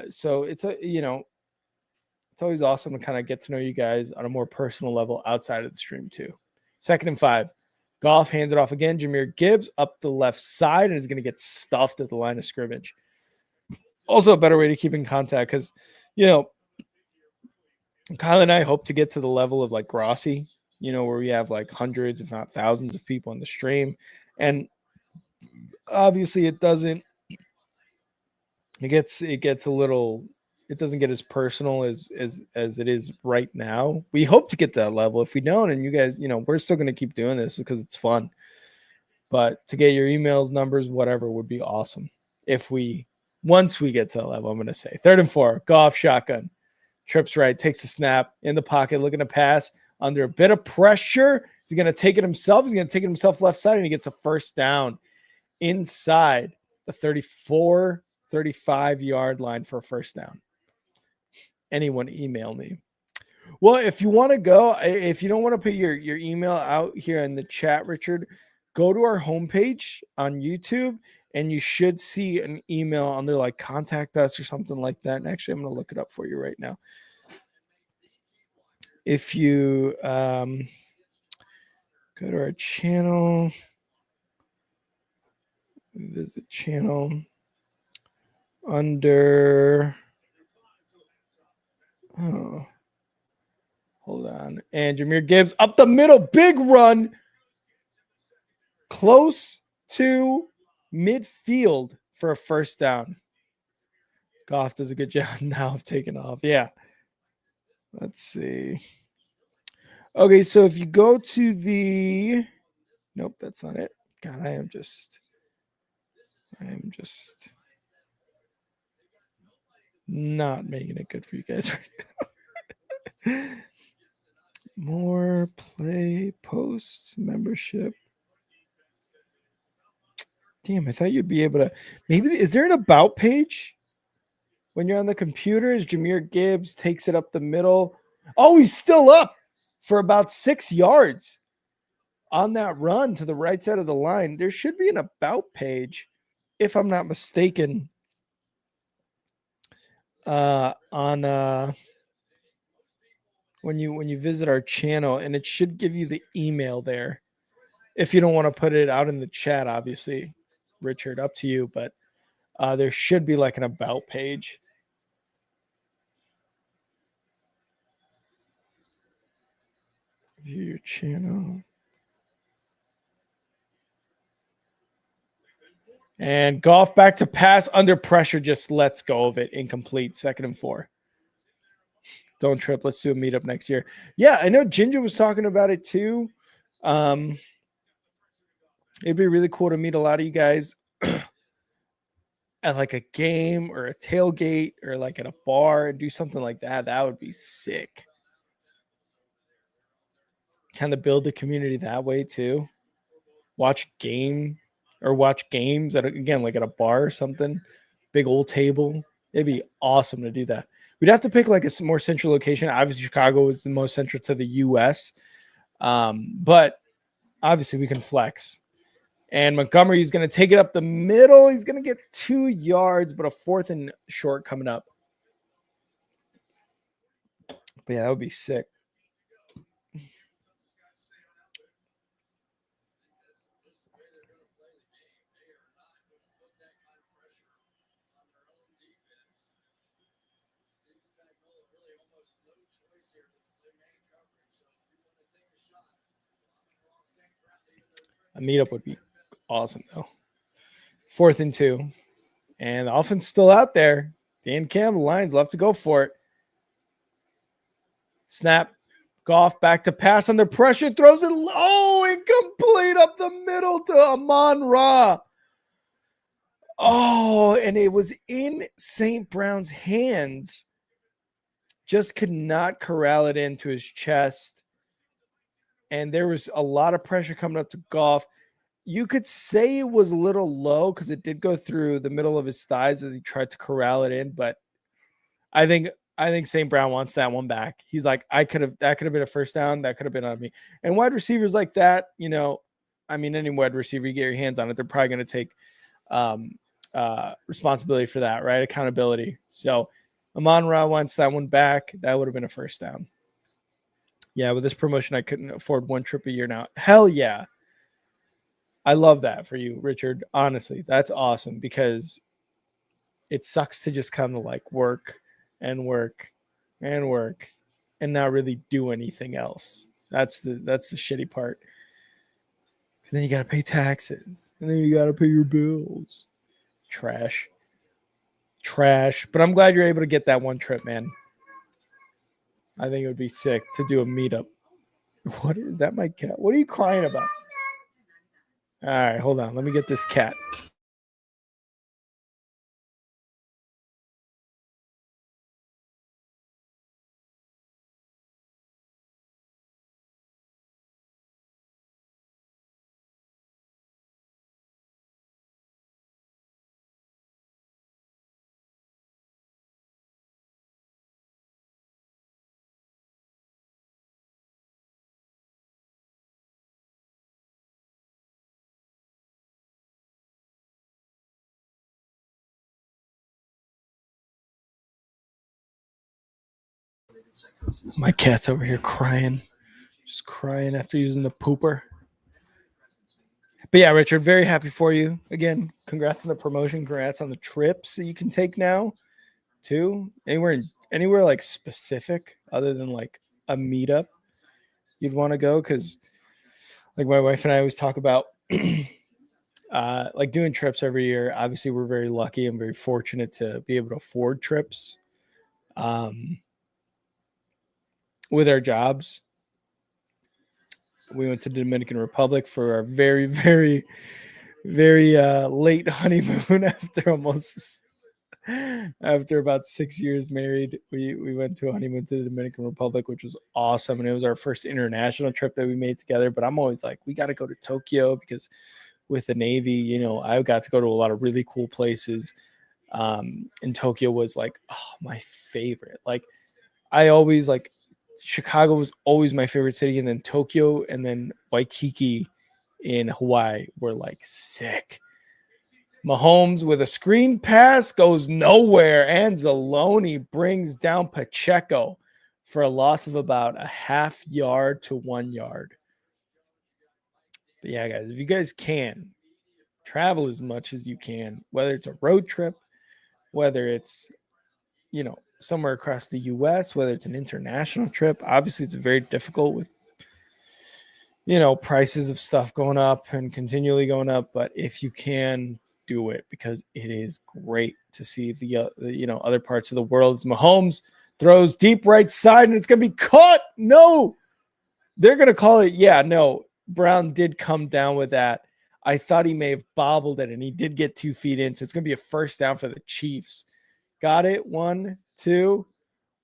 So it's it's always awesome to kind of get to know you guys on a more personal level outside of the stream too. 2nd and 5. Goff hands it off again. Jahmyr Gibbs up the left side and is going to get stuffed at the line of scrimmage. Also a better way to keep in contact because, Kyle and I hope to get to the level of like Grossi, where we have like hundreds, if not thousands of people on the stream. And obviously it doesn't, it gets a little, it doesn't get as personal as it is right now. We hope to get to that level. If we don't, and you guys, we're still going to keep doing this because it's fun. But to get your emails, numbers, whatever would be awesome. Once we get to that level, I'm going to say 3rd and 4, Goff shotgun, trips right, takes a snap in the pocket, looking to pass under a bit of pressure. He's going to take it himself. He's going to take it himself left side, and he gets a 1st down inside the 34, 35-yard line for a 1st down. Anyone email me. Well, if you want to go, if you don't want to put your email out here in the chat, Richard, go to our homepage on YouTube and you should see an email under like contact us or something like that. And actually, I'm going to look it up for you right now. If you go to our channel, visit channel under... Oh, hold on. And Jahmyr Gibbs up the middle, big run, close to midfield for a 1st down. Goff does a good job now of taking off. Yeah. Let's see. Okay, so if you go to the... Nope, that's not it. God, I am just not making it good for you guys right now. More play, posts, membership. Damn, I thought you'd be able to. Maybe, is there an about page when you're on the computers? Jahmyr Gibbs takes it up the middle. Oh, he's still up for about 6 yards on that run to the right side of the line. There should be an about page, if I'm not mistaken. When you visit our channel, and it should give you the email there. If you don't want to put it out in the chat, obviously, Richard, up to you, but there should be like an about page. View your channel. And Goff back to pass under pressure, just lets go of it. Incomplete. 2nd and 4. Don't trip. Let's do a meetup next year. Yeah, I know Ginger was talking about it too. It'd be really cool to meet a lot of you guys at like a game or a tailgate or like at a bar and do something like that. That would be sick. Kind of build the community that way too. Watch games at, again, like at a bar or something, big old table. It'd be awesome to do that. We'd have to pick like a more central location. Obviously, Chicago is the most central to the U.S., but obviously we can flex. And Montgomery is going to take it up the middle. He's going to get 2 yards, but a 4th and short coming up. But yeah, that would be sick. A meetup would be awesome, though. 4th and 2. And the offense still out there. Dan Campbell, Lions love to go for it. Snap. Goff back to pass under pressure, throws it. Oh, incomplete up the middle to Amon-Ra. Oh, and it was in St. Brown's hands. Just could not corral it into his chest. And there was a lot of pressure coming up to Goff. You could say it was a little low because it did go through the middle of his thighs as he tried to corral it in. But I think St. Brown wants that one back. He's like, that could have been a first down. That could have been on me. And wide receivers like that, any wide receiver, you get your hands on it, they're probably going to take responsibility for that, right? Accountability. So Amon-Ra wants that one back. That would have been a first down. Yeah, with this promotion, I couldn't afford one trip a year now. Hell yeah. I love that for you, Richard. Honestly, that's awesome because it sucks to just kind of like work and work and work and not really do anything else. That's the shitty part. Because then you got to pay taxes and then you got to pay your bills. Trash. But I'm glad you're able to get that one trip, man. I think it would be sick to do a meetup. What is that, my cat? What are you crying about? All right, hold on. Let me get this cat. My cat's over here crying. Just crying after using the pooper. But yeah, Richard, very happy for you. Again, congrats on the promotion. Congrats on the trips that you can take now, too. Anywhere like specific other than like a meetup you'd want to go? Because like my wife and I always talk about like doing trips every year. Obviously, we're very lucky and very fortunate to be able to afford trips with our jobs. We went to the Dominican Republic for our very, very, very late honeymoon after about 6 years married. We went to a honeymoon to the Dominican Republic, which was awesome. And it was our first international trip that we made together. But I'm always like, we got to go to Tokyo because with the Navy, I got to go to a lot of really cool places. And Tokyo was like, my favorite. Like I always like, Chicago was always my favorite city, and then Tokyo and then Waikiki in Hawaii were like sick. Mahomes with a screen pass goes nowhere, and Zaloni brings down Pacheco for a loss of about a half yard to 1 yard. But yeah, guys, if you guys can travel as much as you can, whether it's a road trip, whether it's somewhere across the U.S., whether it's an international trip. Obviously, it's very difficult with, prices of stuff going up and continually going up. But if you can, do it because it is great to see the other parts of the world. Mahomes throws deep right side and it's going to be caught. No, they're going to call it. Yeah, no, Brown did come down with that. I thought he may have bobbled it and he did get 2 feet in. So it's going to be a first down for the Chiefs. Got it. 1, 2.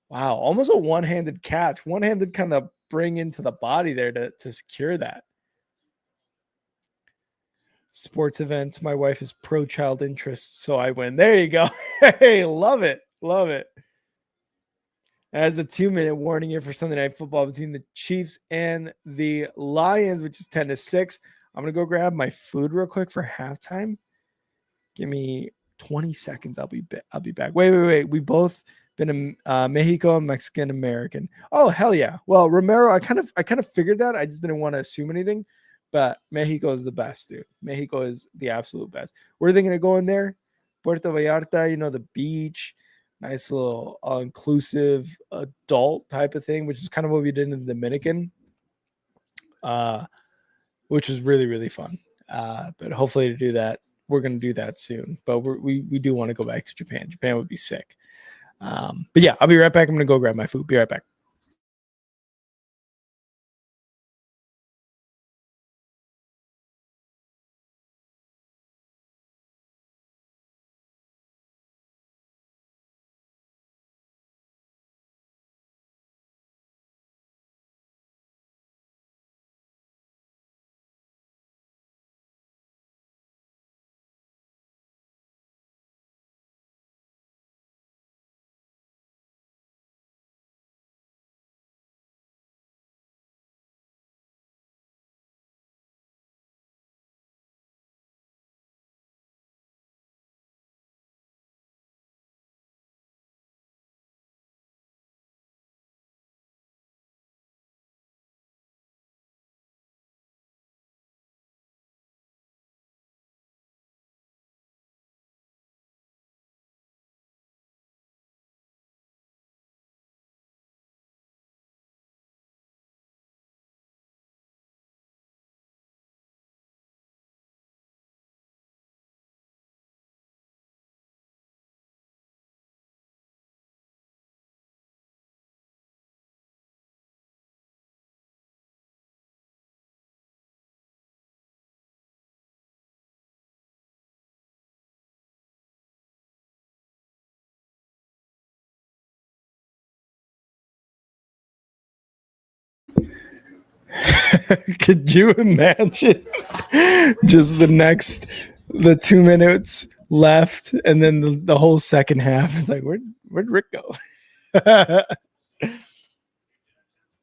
Wow. Almost a one-handed catch. One-handed kind of bring into the body there to secure that. Sports events. My wife is pro child interest, so I win. There you go. Hey, love it. Love it. As a 2-minute warning here for Sunday Night Football between the Chiefs and the Lions, which is 10-6. I'm going to go grab my food real quick for halftime. Give me 20 seconds. I'll be back. Wait. We both been a Mexico and Mexican American. Oh, hell yeah. Well, Romero, I kind of figured that. I just didn't want to assume anything, but Mexico is the best, dude. Mexico is the absolute best. We're thinking of going there. Puerto Vallarta, the beach, nice little all-inclusive adult type of thing, which is kind of what we did in the Dominican, which was really, really fun. But hopefully to do that, we're going to do that soon. But we do want to go back to Japan. Japan would be sick. But yeah, I'll be right back. I'm going to go grab my food. Be right back. Could you imagine just the 2 minutes left and then the whole second half? It's like, where'd Rick go?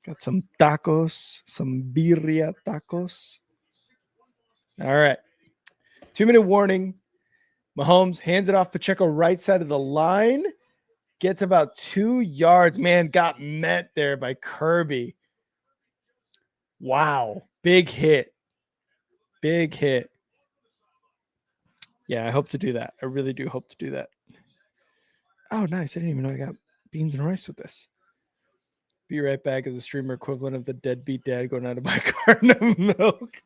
Got some tacos, some birria tacos. All right. 2-minute warning. Mahomes hands it off Pacheco right side of the line. Gets about 2 yards. Man, got met there by Kirby. Wow. Big hit. Big hit. Yeah, I hope to do that. I really do hope to do that. Oh, nice. I didn't even know I got beans and rice with this. Be right back as a streamer equivalent of the deadbeat dad going out to buy a carton of milk.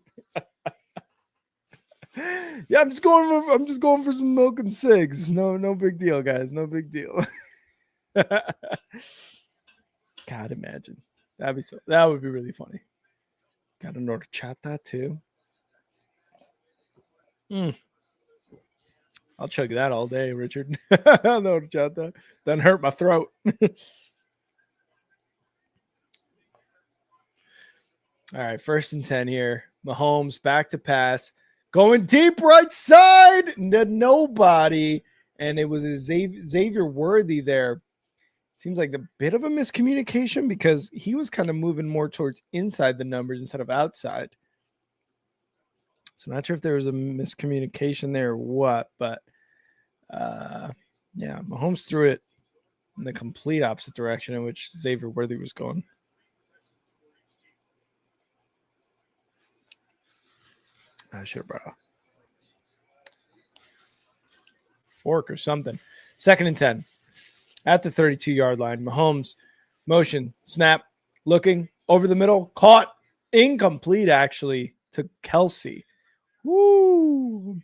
Yeah, I'm just going for some milk and cigs. No big deal, guys. No big deal. God, imagine. That would be really funny. Got an horchata too. I'll chug that all day, Richard. No horchata. Doesn't hurt my throat. All right, 1st and 10 here. Mahomes back to pass. Going deep right side to nobody. And it was a Xavier Worthy there. Seems like a bit of a miscommunication because he was kind of moving more towards inside the numbers instead of outside. So not sure if there was a miscommunication there or what, but yeah, Mahomes threw it in the complete opposite direction in which Xavier Worthy was going. I should have brought a fork or something. 2nd and 10 at the 32-yard line. Mahomes motion, snap, looking over the middle, caught, incomplete actually to Kelsey. Woo!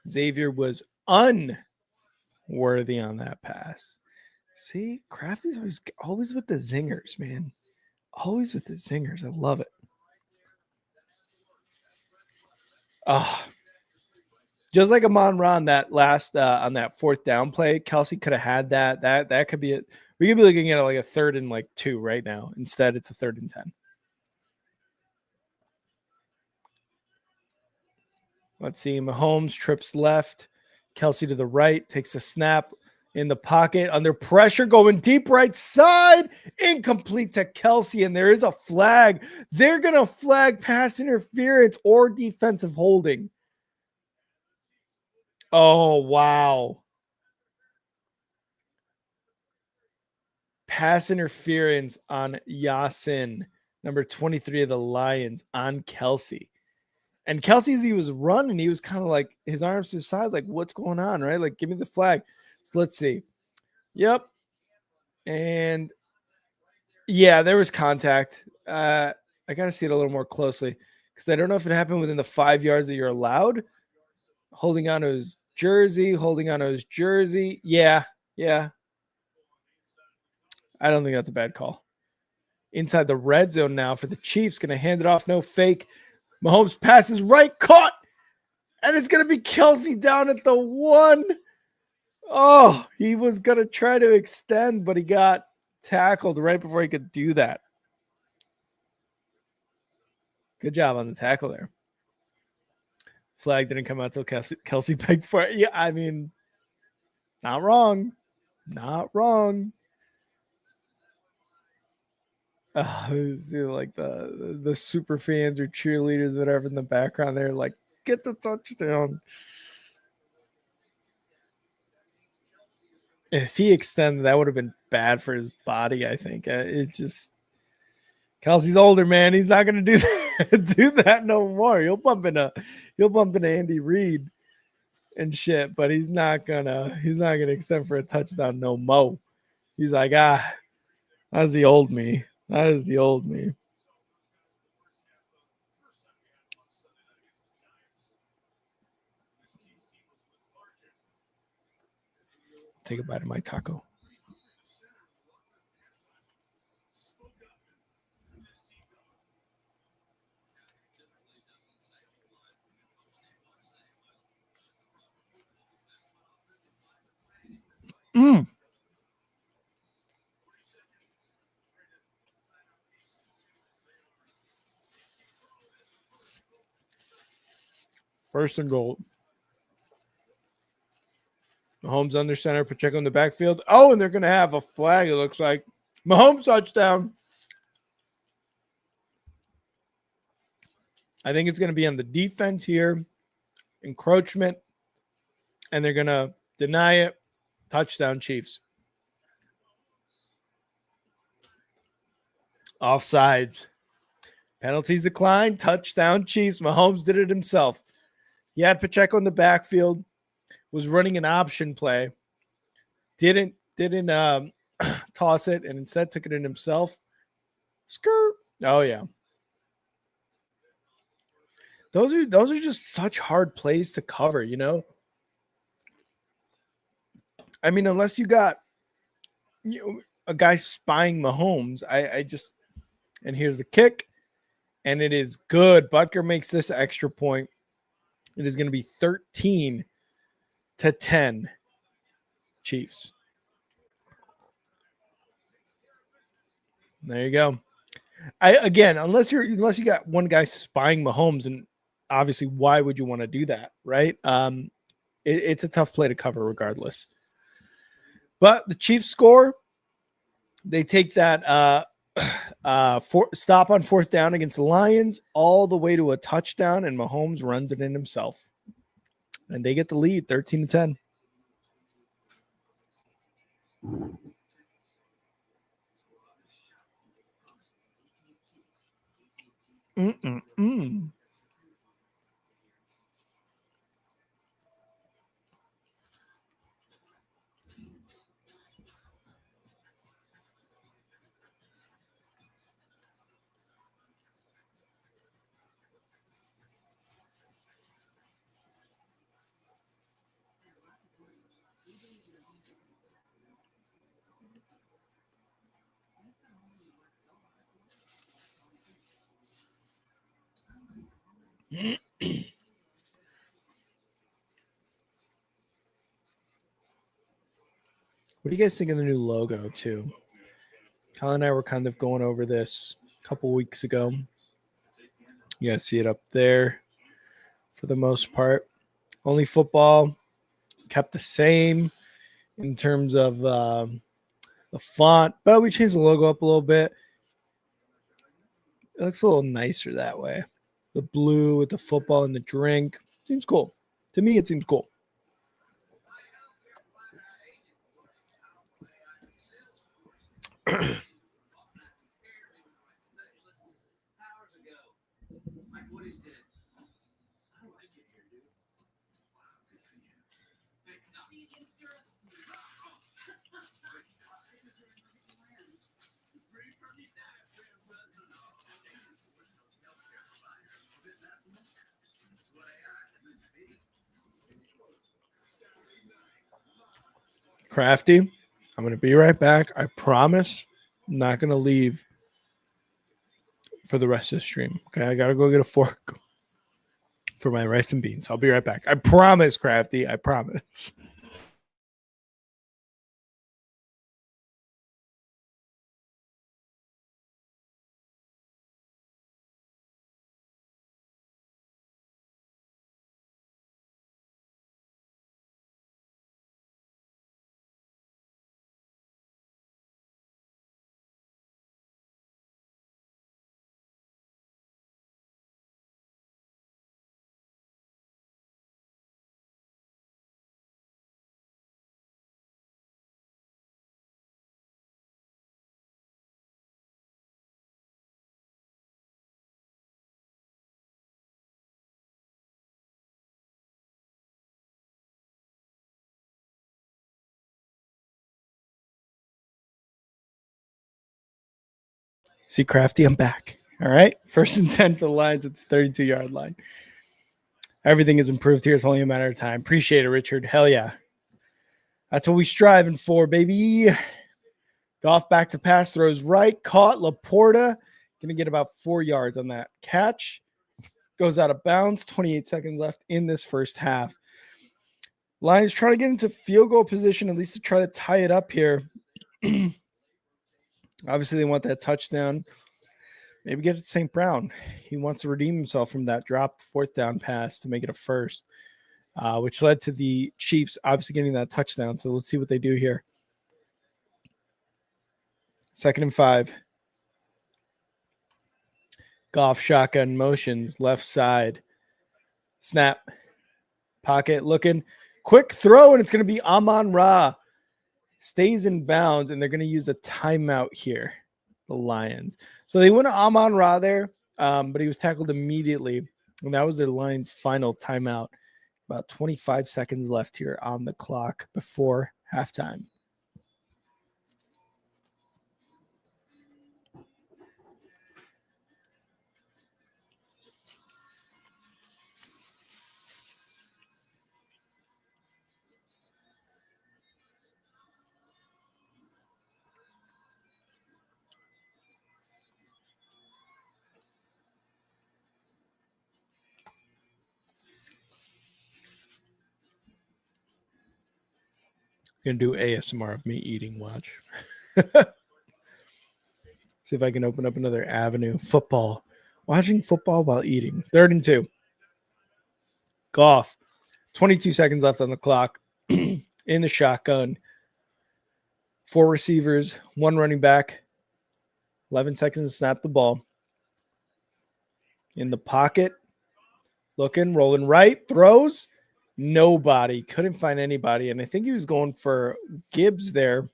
Xavier was unworthy on that pass. See, Crafty's always with the zingers, man. Always with the zingers. I love it. Oh, just like Amon Ra on that last on that 4th down play, Kelsey could have had that. That could be it. We could be looking at like a 3rd and 2 right now. Instead, it's a 3rd and 10. Let's see. Mahomes trips left. Kelsey to the right, takes a snap in the pocket under pressure, going deep right side, incomplete to Kelsey, and there is a flag. They're going to flag pass interference or defensive holding. Oh, wow. Pass interference on Yasin, number 23 of the Lions, on Kelsey. And Kelsey, as he was running, he was kind of like his arms to his side, like, what's going on, right? Like, give me the flag. So let's see. Yep. And yeah, there was contact. I got to see it a little more closely because I don't know if it happened within the 5 yards that you're allowed. Holding on to his jersey. Yeah. I don't think that's a bad call. Inside the red zone now for the Chiefs. Going to hand it off. No fake. Mahomes passes right. Caught. And it's going to be Kelsey down at the 1. Oh, he was going to try to extend, but he got tackled right before he could do that. Good job on the tackle there. Flag didn't come out till Kelsey begged for it. Yeah, I mean, not wrong. Not wrong. Like the super fans or cheerleaders, whatever, in the background, they're like, get the touchdown. If he extended, that would have been bad for his body, I think. It's just Kelsey's older, man. He's not gonna do that no more. He'll bump into Andy Reid and shit, but he's not gonna extend for a touchdown no mo. He's like, that's the old me. That is the old me. Take a bite of my taco. First and goal. Mahomes under center, Pacheco in the backfield. Oh, and they're going to have a flag, it looks like. Mahomes touchdown. I think it's going to be on the defense here. Encroachment. And they're going to deny it. Touchdown, Chiefs. Offsides. Penalties declined. Touchdown, Chiefs. Mahomes did it himself. He had Pacheco in the backfield. Was running an option play. Didn't toss it, and instead took it in himself. Skirt. Oh, yeah. Those are just such hard plays to cover, you know? I mean, unless you got a guy spying Mahomes, I just – and here's the kick, and it is good. Butker makes this extra point. It is going to be 13-10 Chiefs. There you go. Unless you got one guy spying Mahomes, and obviously why would you want to do that, right? It's a tough play to cover regardless. But the Chiefs score. They take that stop on fourth down against the Lions all the way to a touchdown, and Mahomes runs it in himself. And they get the lead, 13-10. What do you guys think of the new logo, too? Colin and I were kind of going over this a couple weeks ago. You guys see it up there for the most part. Only football kept the same in terms of the font, but we changed the logo up a little bit. It looks a little nicer that way. The blue with the football and the drink. Seems cool. To me, it seems cool. Crafty, I'm going to be right back. I promise I'm not going to leave for the rest of the stream. Okay, I got to go get a fork for my rice and beans. I'll be right back. I promise, Crafty. I promise. See, Crafty, I'm back. All right. 1st and 10 for the Lions at the 32-yard line. Everything is improved here. It's only a matter of time. Appreciate it, Richard. Hell yeah. That's what we're striving for, baby. Goff back to pass, throws right. Caught. Laporta. Going to get about 4 yards on that catch. Goes out of bounds. 28 seconds left in this first half. Lions trying to get into field goal position, at least to try to tie it up here. Obviously, they want that touchdown. Maybe get it to St. Brown. He wants to redeem himself from that dropped fourth down pass to make it a first, which led to the Chiefs obviously getting that touchdown. So let's see what they do here. 2nd and 5. Goff shotgun motions, left side. Snap. Pocket looking. Quick throw, and it's going to be Amon-Ra. Stays in bounds, and they're going to use a timeout here, the Lions. So they went to Amon-Ra there, but he was tackled immediately, and that was their Lions' final timeout. About 25 seconds left here on the clock before halftime. Gonna do ASMR of me eating. Watch. See if I can open up another avenue. Football. Watching football while eating. 3rd and 2. Goff. 22 seconds left on the clock. In the shotgun. 4 receivers. 1 running back. 11 seconds to snap the ball. In the pocket. Looking. Rolling right. Throws. Nobody. Couldn't find anybody. And I think he was going for Gibbs there,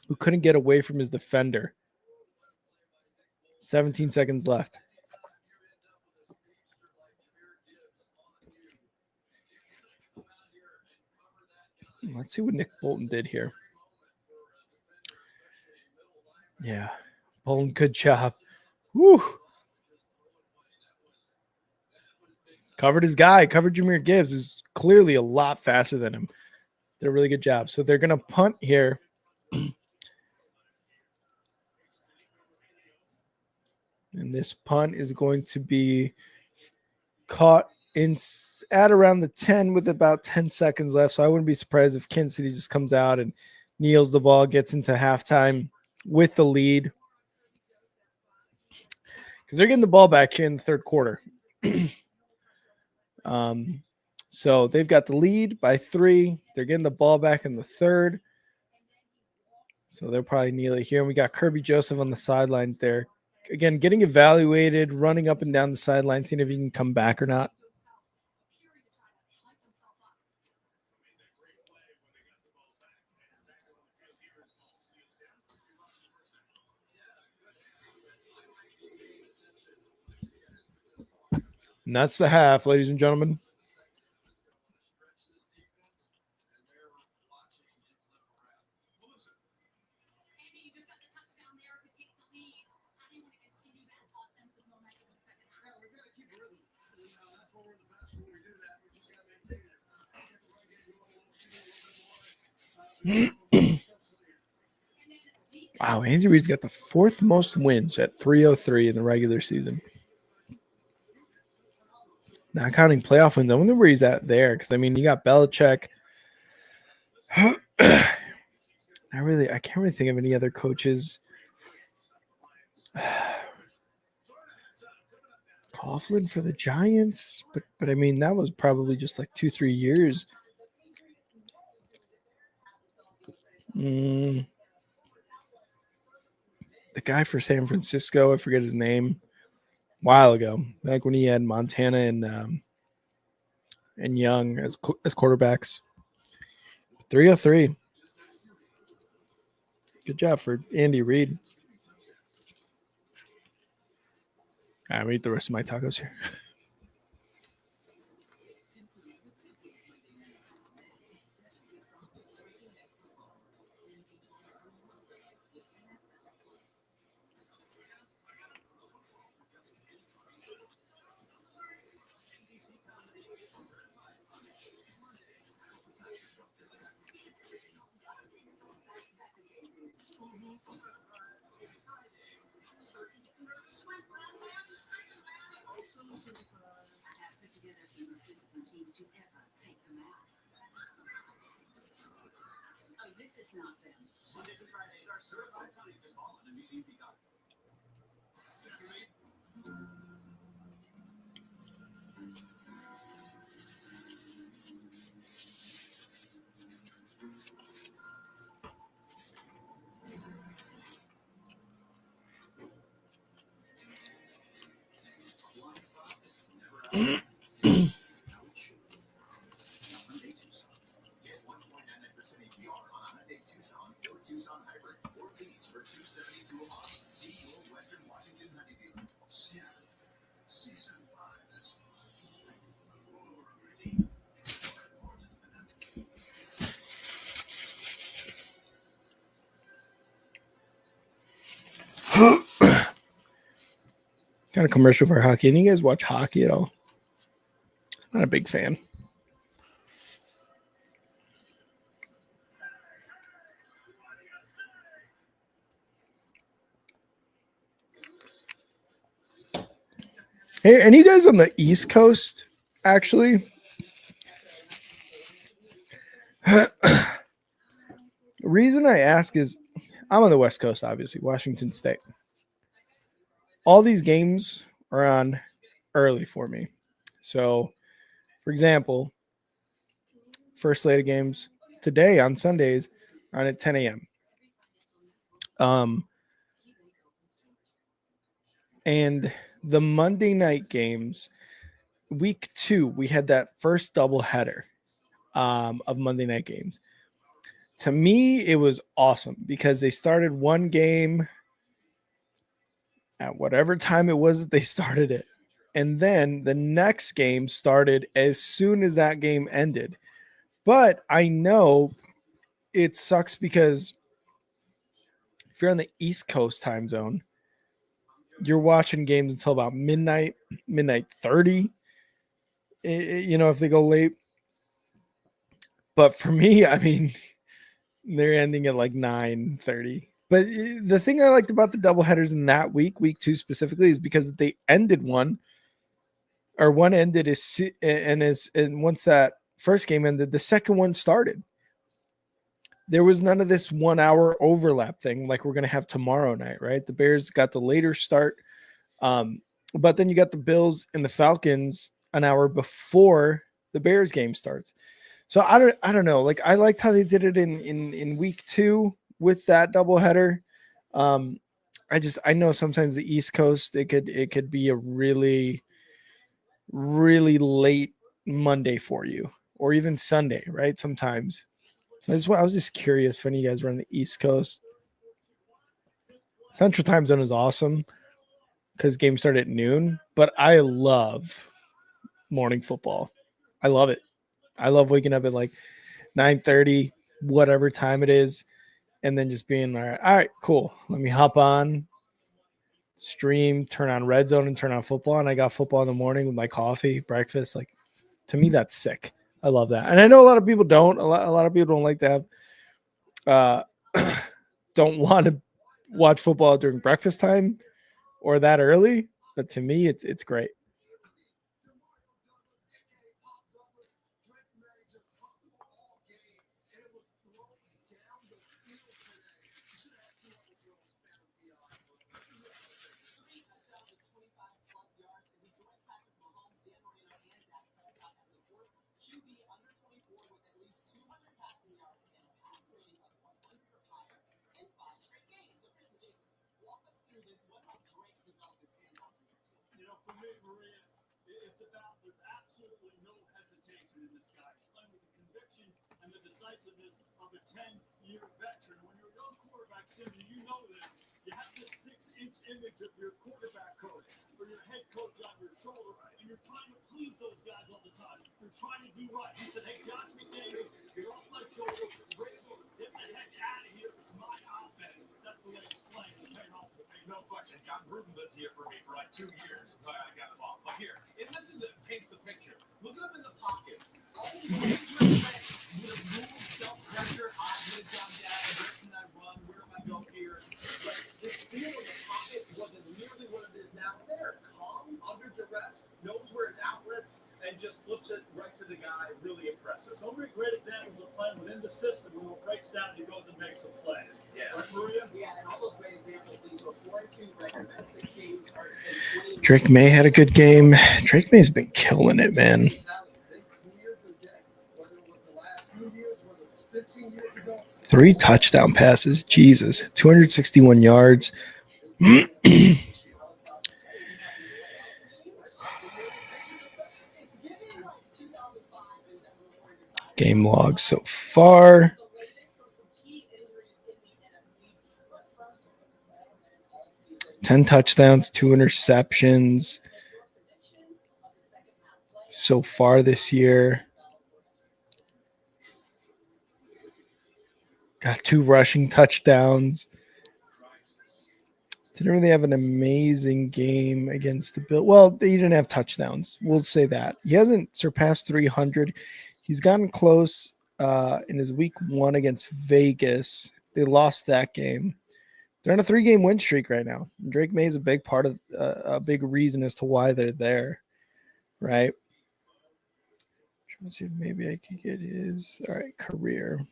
who couldn't get away from his defender. 17 seconds left. Let's see what Nick Bolton did here. Yeah. Bolton, good job. Woo. Covered his guy. Covered Jahmyr Gibbs. Is clearly a lot faster than him. Did a really good job. So they're going to punt here. And this punt is going to be caught at around the 10 with about 10 seconds left. So I wouldn't be surprised if Kansas City just comes out and kneels the ball, gets into halftime with the lead. Because they're getting the ball back here in the 3rd quarter. So they've got the lead by 3. They're getting the ball back in the 3rd. So they'll probably kneel it here. And we got Kirby Joseph on the sidelines there. Again, getting evaluated, running up and down the sideline, seeing if he can come back or not. And that's the half, ladies and gentlemen. Wow, Andy Reid's got the 4th most wins at 303 in the regular season. Not counting playoff wins. I wonder where he's at there. Because, I mean, you got Belichick. I can't really think of any other coaches. Coughlin for the Giants. But I mean, that was probably just like 2-3 years. The guy for San Francisco, I forget his name, a while ago, like when he had Montana and Young as quarterbacks. 303. Good job for Andy Reid. I'm gonna eat the rest of my tacos here. Kind of commercial for hockey. And you guys watch hockey at all? Not a big fan. Hey, any of you guys on the East Coast, actually? The reason I ask is I'm on the West Coast, obviously, Washington State. All these games are on early for me. So, for example, first slate of games today on Sundays are on at 10 a.m. And the Monday night games, week 2, we had that first doubleheader of Monday night games. To me, it was awesome because they started one game at whatever time it was that they started it. And then the next game started as soon as that game ended. But I know it sucks because if you're on the East Coast time zone, you're watching games until about midnight 30. You know, if they go late. But for me, I mean, they're ending at like 9:30. But the thing I liked about the doubleheaders in that week 2 specifically, is because they ended one ended and once that first game ended, the second one started. There was none of this 1 hour overlap thing like we're going to have tomorrow night, right? The Bears got the later start. But then you got the Bills and the Falcons an hour before the Bears game starts. So I don't know. Like I liked how they did it in week 2 with that doubleheader. I know sometimes the East Coast, it could be a really, really late Monday for you, or even Sunday, right? Sometimes. So I was just curious if any of you guys were on the East Coast. Central time zone is awesome because games start at noon, but I love morning football. I love it. I love waking up at like 9:30, whatever time it is, and then just being like, all right, cool. Let me hop on, stream, turn on Red Zone, and turn on football. And I got football in the morning with my coffee, breakfast. Like, to me, that's sick. I love that. And I know a lot of people don't. A lot of people don't like to have, don't want to watch football during breakfast time or that early. But to me, it's great. just flips it right to the guy. Really impressive. So many great examples of playing within the system where it breaks down and he goes and makes a play. Yeah. Right, Maria? Yeah, and all those great examples lead to a 4-2 record. That's 6 games start since 20. Drake May had a good game. Drake May's been killing it, man. They cleared the deck, whether it was the last few years, whether it was 15 years ago. 3 touchdown passes. Jesus. 261 yards. Game log so far. 10 touchdowns, 2 interceptions so far this year. Got 2 rushing touchdowns. Didn't really have an amazing game against the Bills. Well, he didn't have touchdowns. We'll say that. He hasn't surpassed 300. He's gotten close in his week 1 against Vegas. They lost that game. They're on a 3-game win streak right now. Drake May is a big part of a big reason as to why they're there, right? Trying to see if maybe I could get his career.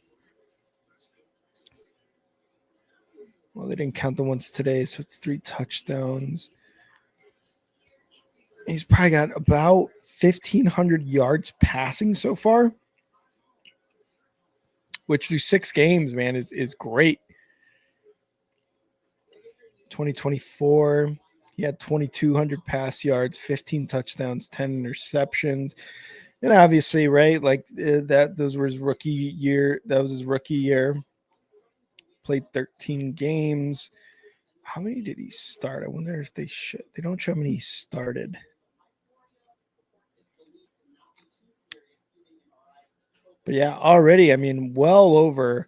Well, they didn't count the ones today, so it's 3 touchdowns. He's probably got about 1,500 yards passing so far, which through 6 games, man, is great. 2024, he had 2,200 pass yards, 15 touchdowns, 10 interceptions. And obviously, right, like those were his rookie year. That was his rookie year. Played 13 games. How many did he start? I wonder if they don't show how many he started. But yeah, already, I mean, well over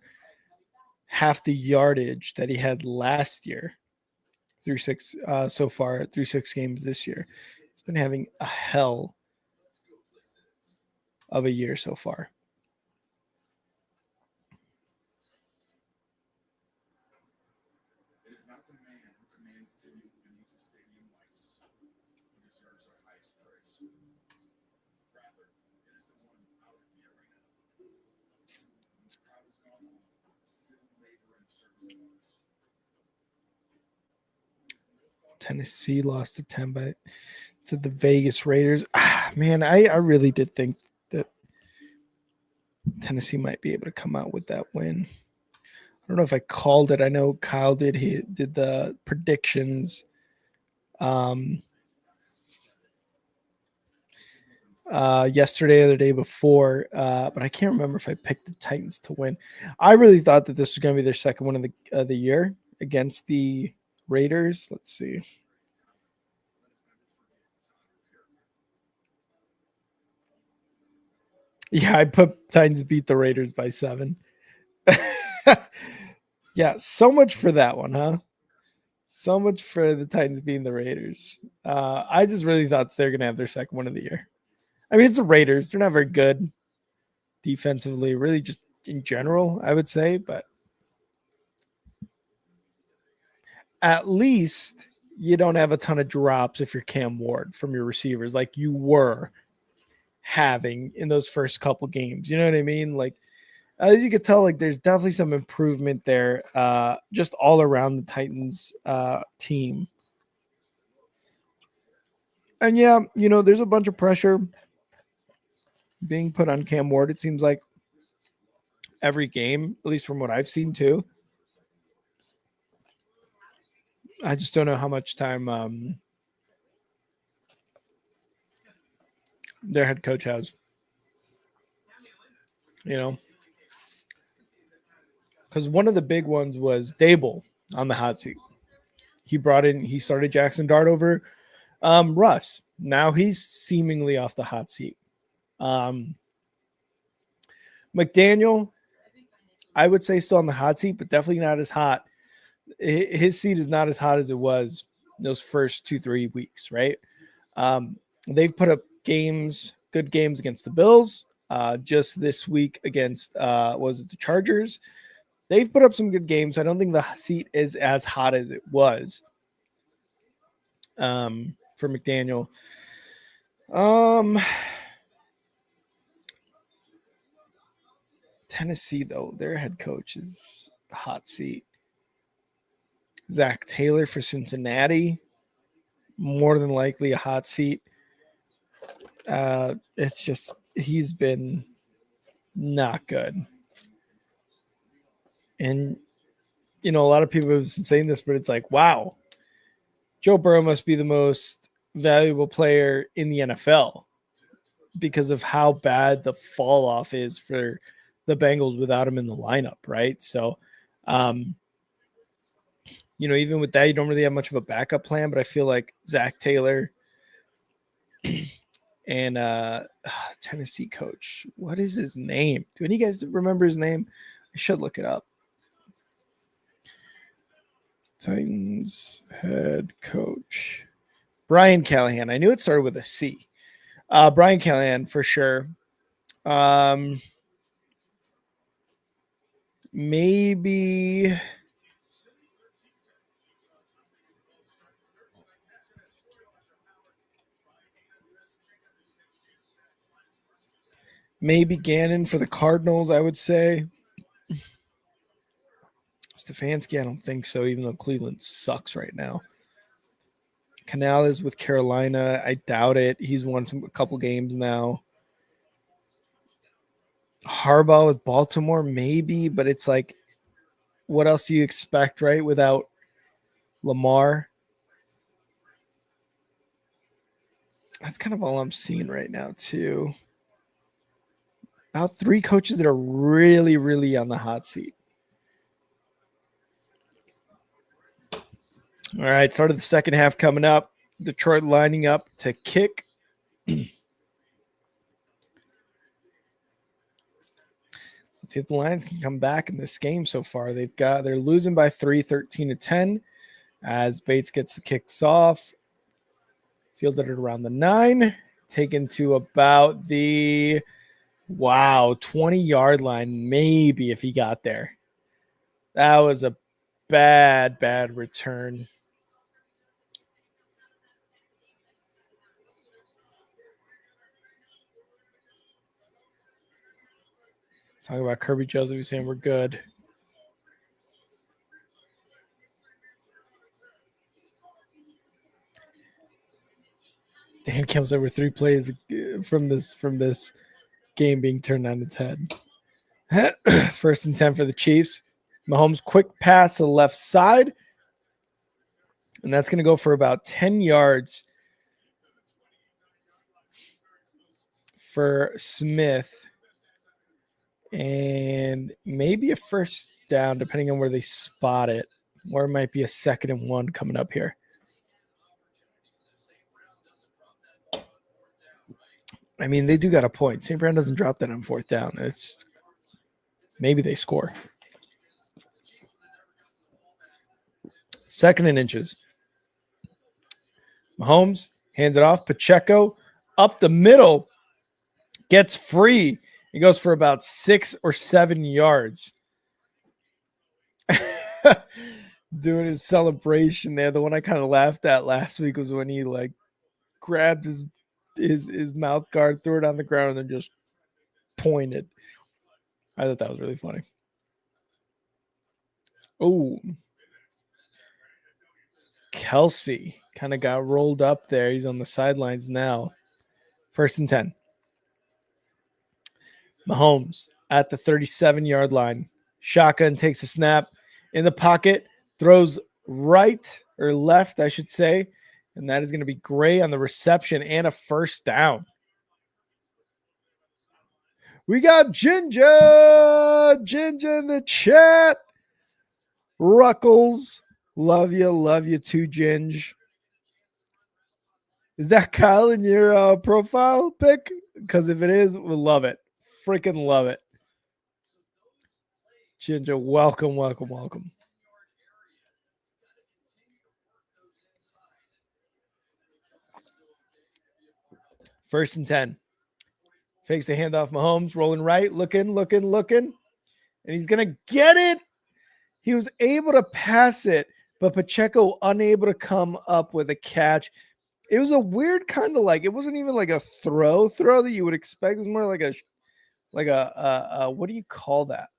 half the yardage that he had last year through 6 so far through 6 games this year. He's been having a hell of a year so far. It is not the man who commands the view beneath the stadium lights who deserves our highest praise. Rather, it is the one out of the arena. The crowd has gone home, still labor in service of others. Tennessee lost to 10 to the Vegas Raiders. Man, I really did think that Tennessee might be able to come out with that win. I don't know if I called it. I know Kyle did. He did the predictions yesterday or the day before, but I can't remember if I picked the Titans to win. I really thought that this was going to be their second win of the year against the Raiders. Let's see. Yeah, I put Titans beat the Raiders by 7. Yeah, so much for that one, huh? So much for the Titans beating the Raiders. I just really thought they're going to have their second one of the year. I mean, it's the Raiders. They're not very good defensively, really just in general, I would say. But at least you don't have a ton of drops if you're Cam Ward from your receivers like you were having in those first couple games. You know what I mean? Like, as you can tell, like there's definitely some improvement there just all around the Titans team. And yeah, you know, there's a bunch of pressure being put on Cam Ward, it seems like every game, at least from what I've seen too. I just don't know how much time their head coach has. You know, because one of the big ones was Dable on the hot seat. He started Jackson Dart over Russ. Now he's seemingly off the hot seat. McDaniel, I would say still on the hot seat, but definitely not as hot. His seat is not as hot as it was those first 2-3 weeks, right? They've put up good games against the Bills. Just this week against was it the Chargers? They've put up some good games. I don't think the seat is as hot as it was for McDaniel. Tennessee, though, their head coach is a hot seat. Zach Taylor for Cincinnati, more than likely a hot seat. It's just he's been not good. And, a lot of people have been saying this, but it's like, wow, Joe Burrow must be the most valuable player in the NFL because of how bad the fall off is for the Bengals without him in the lineup, right? So, even with that, you don't really have much of a backup plan, but I feel like Zach Taylor and Tennessee coach, what is his name? Do any of you guys remember his name? I should look it up. Titans head coach Brian Callahan. I knew it started with a C. Brian Callahan for sure. Maybe Gannon for the Cardinals, I would say. Stefanski, I don't think so, even though Cleveland sucks right now. Canales with Carolina, I doubt it. He's won a couple games now. Harbaugh with Baltimore, maybe, but it's like, what else do you expect, right, without Lamar? That's kind of all I'm seeing right now, too. About 3 coaches that are really, really on the hot seat. All right, start of the second half coming up. Detroit lining up to kick. Let's see if the Lions can come back in this game so far. They're losing by 3, 13-10, as Bates gets the kicks off. Fielded it around the 9, taken to about the 20-yard line, maybe if he got there. That was a bad return. Talking about Kirby Joseph, he's saying we're good. Dan comes over 3 plays from this game being turned on its head. 1st and 10 for the Chiefs. Mahomes quick pass to the left side. And that's going to go for about 10 yards for Smith. And maybe a first down, depending on where they spot it. Or it might be a 2nd and 1 coming up here. I mean, they do got a point. St. Brown doesn't drop that on 4th down. It's maybe they score. 2nd and inches. Mahomes hands it off. Pacheco up the middle. Gets free. He goes for about 6 or 7 yards. Doing his celebration there. The one I kind of laughed at last week was when he grabbed his mouth guard, threw it on the ground, and then just pointed. I thought that was really funny. Oh, Kelsey kind of got rolled up there. He's on the sidelines now. 1st and 10. Mahomes at the 37-yard line. Shotgun takes a snap in the pocket, throws right or left, I should say. And that is going to be Gray on the reception and a 1st down. We got Ginger in the chat. Ruckles, love you too, Ginge. Is that Kyle in your profile pic? Because if it is, we'll love it. Freaking love it. Ginger, welcome. 1st and 10. Fakes the handoff. Mahomes rolling right, looking. And he's going to get it. He was able to pass it, but Pacheco unable to come up with a catch. It was a weird kind of it wasn't even like a throw that you would expect. It was more like a like a what do you call that?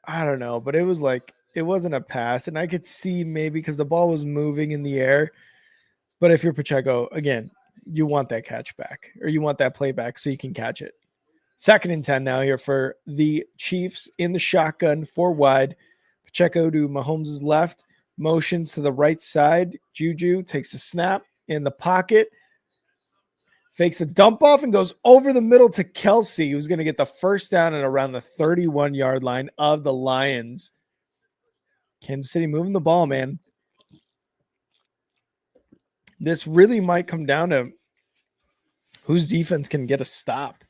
I don't know, but it was like it wasn't a pass, and I could see maybe because the ball was moving in the air. But if you're Pacheco, again, you want that catch back or you want that play back so you can catch it. 2nd and 10 now here for the Chiefs in the shotgun, 4 wide. Pacheco to Mahomes' left, motions to the right side. Juju takes a snap in the pocket, fakes a dump off and goes over the middle to Kelsey, who's going to get the first down at around the 31-yard line of the Lions. Kansas City moving the ball, man. This really might come down to whose defense can get a stop.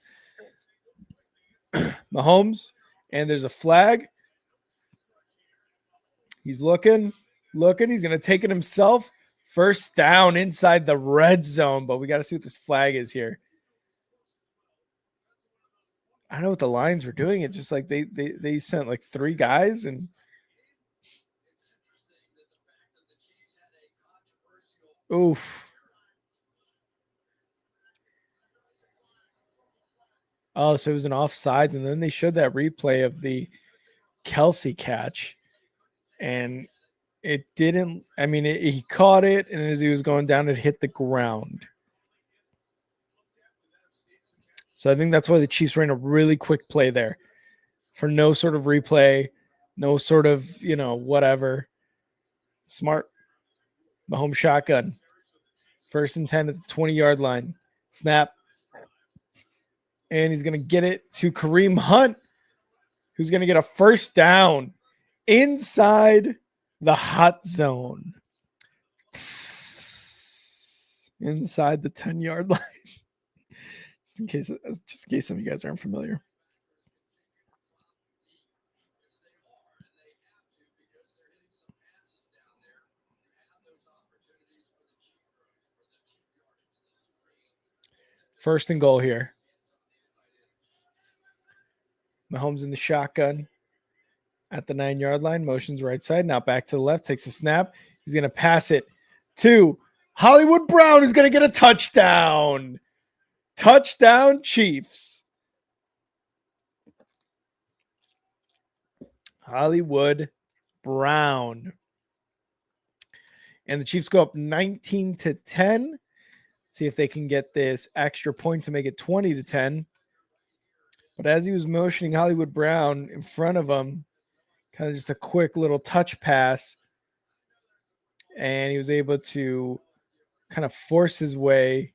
Mahomes, and there's a flag. He's looking. He's going to take it himself. First down inside the red zone, but we got to see what this flag is here. I don't know what the Lions were doing. It's just like they sent like 3 guys and oof. Oh, so it was an offsides, and then they showed that replay of the Kelsey catch, and it didn't. I mean, he caught it, and as he was going down, it hit the ground. So I think that's why the Chiefs ran a really quick play there for no sort of replay, no sort of, whatever. Smart. Mahomes shotgun. 1st and 10 at the 20-yard line. Snap. And he's going to get it to Kareem Hunt, who's going to get a first down inside the hot zone. Inside the 10-yard line. Just in case some of you guys aren't familiar. First and goal here. Mahomes in the shotgun at the 9-yard line. Motions right side. Now back to the left. Takes a snap. He's going to pass it to Hollywood Brown, who's going to get a touchdown. Touchdown, Chiefs. Hollywood Brown. And the Chiefs go up 19-10. See if they can get this extra point to make it 20-10. But as he was motioning Hollywood Brown in front of him, kind of just a quick little touch pass, and he was able to kind of force his way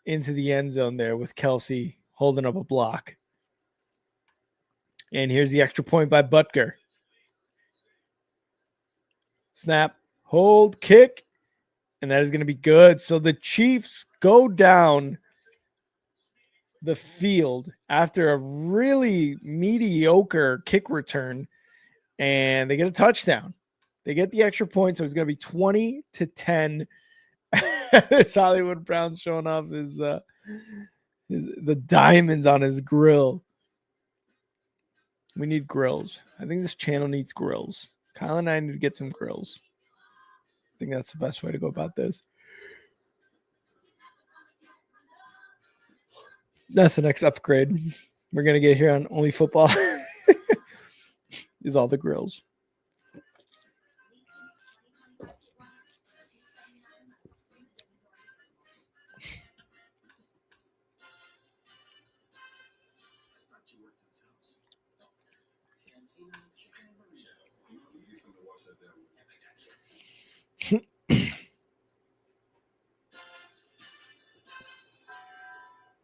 into the end zone there with Kelsey holding up a block. And here's the extra point by Butker. Snap, hold, kick, and that is going to be good. So the Chiefs go down the field after a really mediocre kick return, and they get a touchdown. They get the extra point, so it's going to be 20-10. It's Hollywood Brown showing off his the diamonds on his grill. We need grills. I think this channel needs grills. Kyle and I need to get some grills. I think that's the best way to go about this. That's the next upgrade we're going to get here on Only Football is all the grills.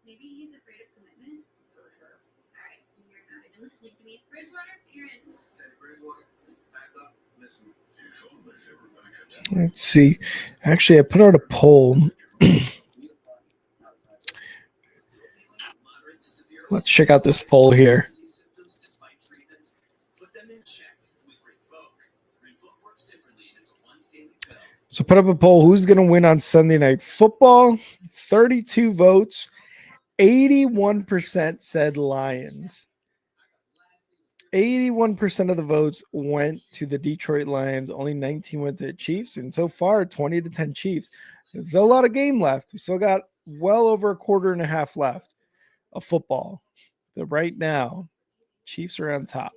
Maybe he's afraid of commitment. For sure. All right, you're not even listening to me. Bridgewater, you're in. Let's see. Actually, I put out a poll. Let's check out this poll here. So put up a poll. Who's going to win on Sunday Night Football? 32 votes. 81% said Lions. 81% of the votes went to the Detroit Lions. Only 19 went to the Chiefs. And so far, 20-10 Chiefs. There's still a lot of game left. We still got well over a quarter and a half left of football. But right now, Chiefs are on top.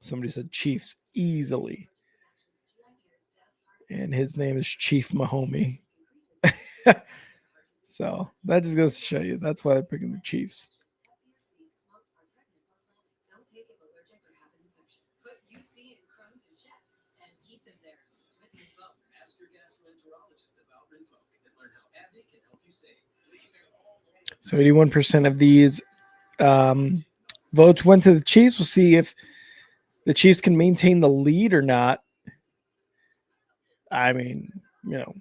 Somebody said Chiefs easily. And his name is Chief Mahomey. So that just goes to show you. That's why I'm picking the Chiefs. Ask your gastroenterologist about Rinvoq and learn how AbbVie can help you save. So 81% of these votes went to the Chiefs. We'll see if the Chiefs can maintain the lead or not. I mean, you know,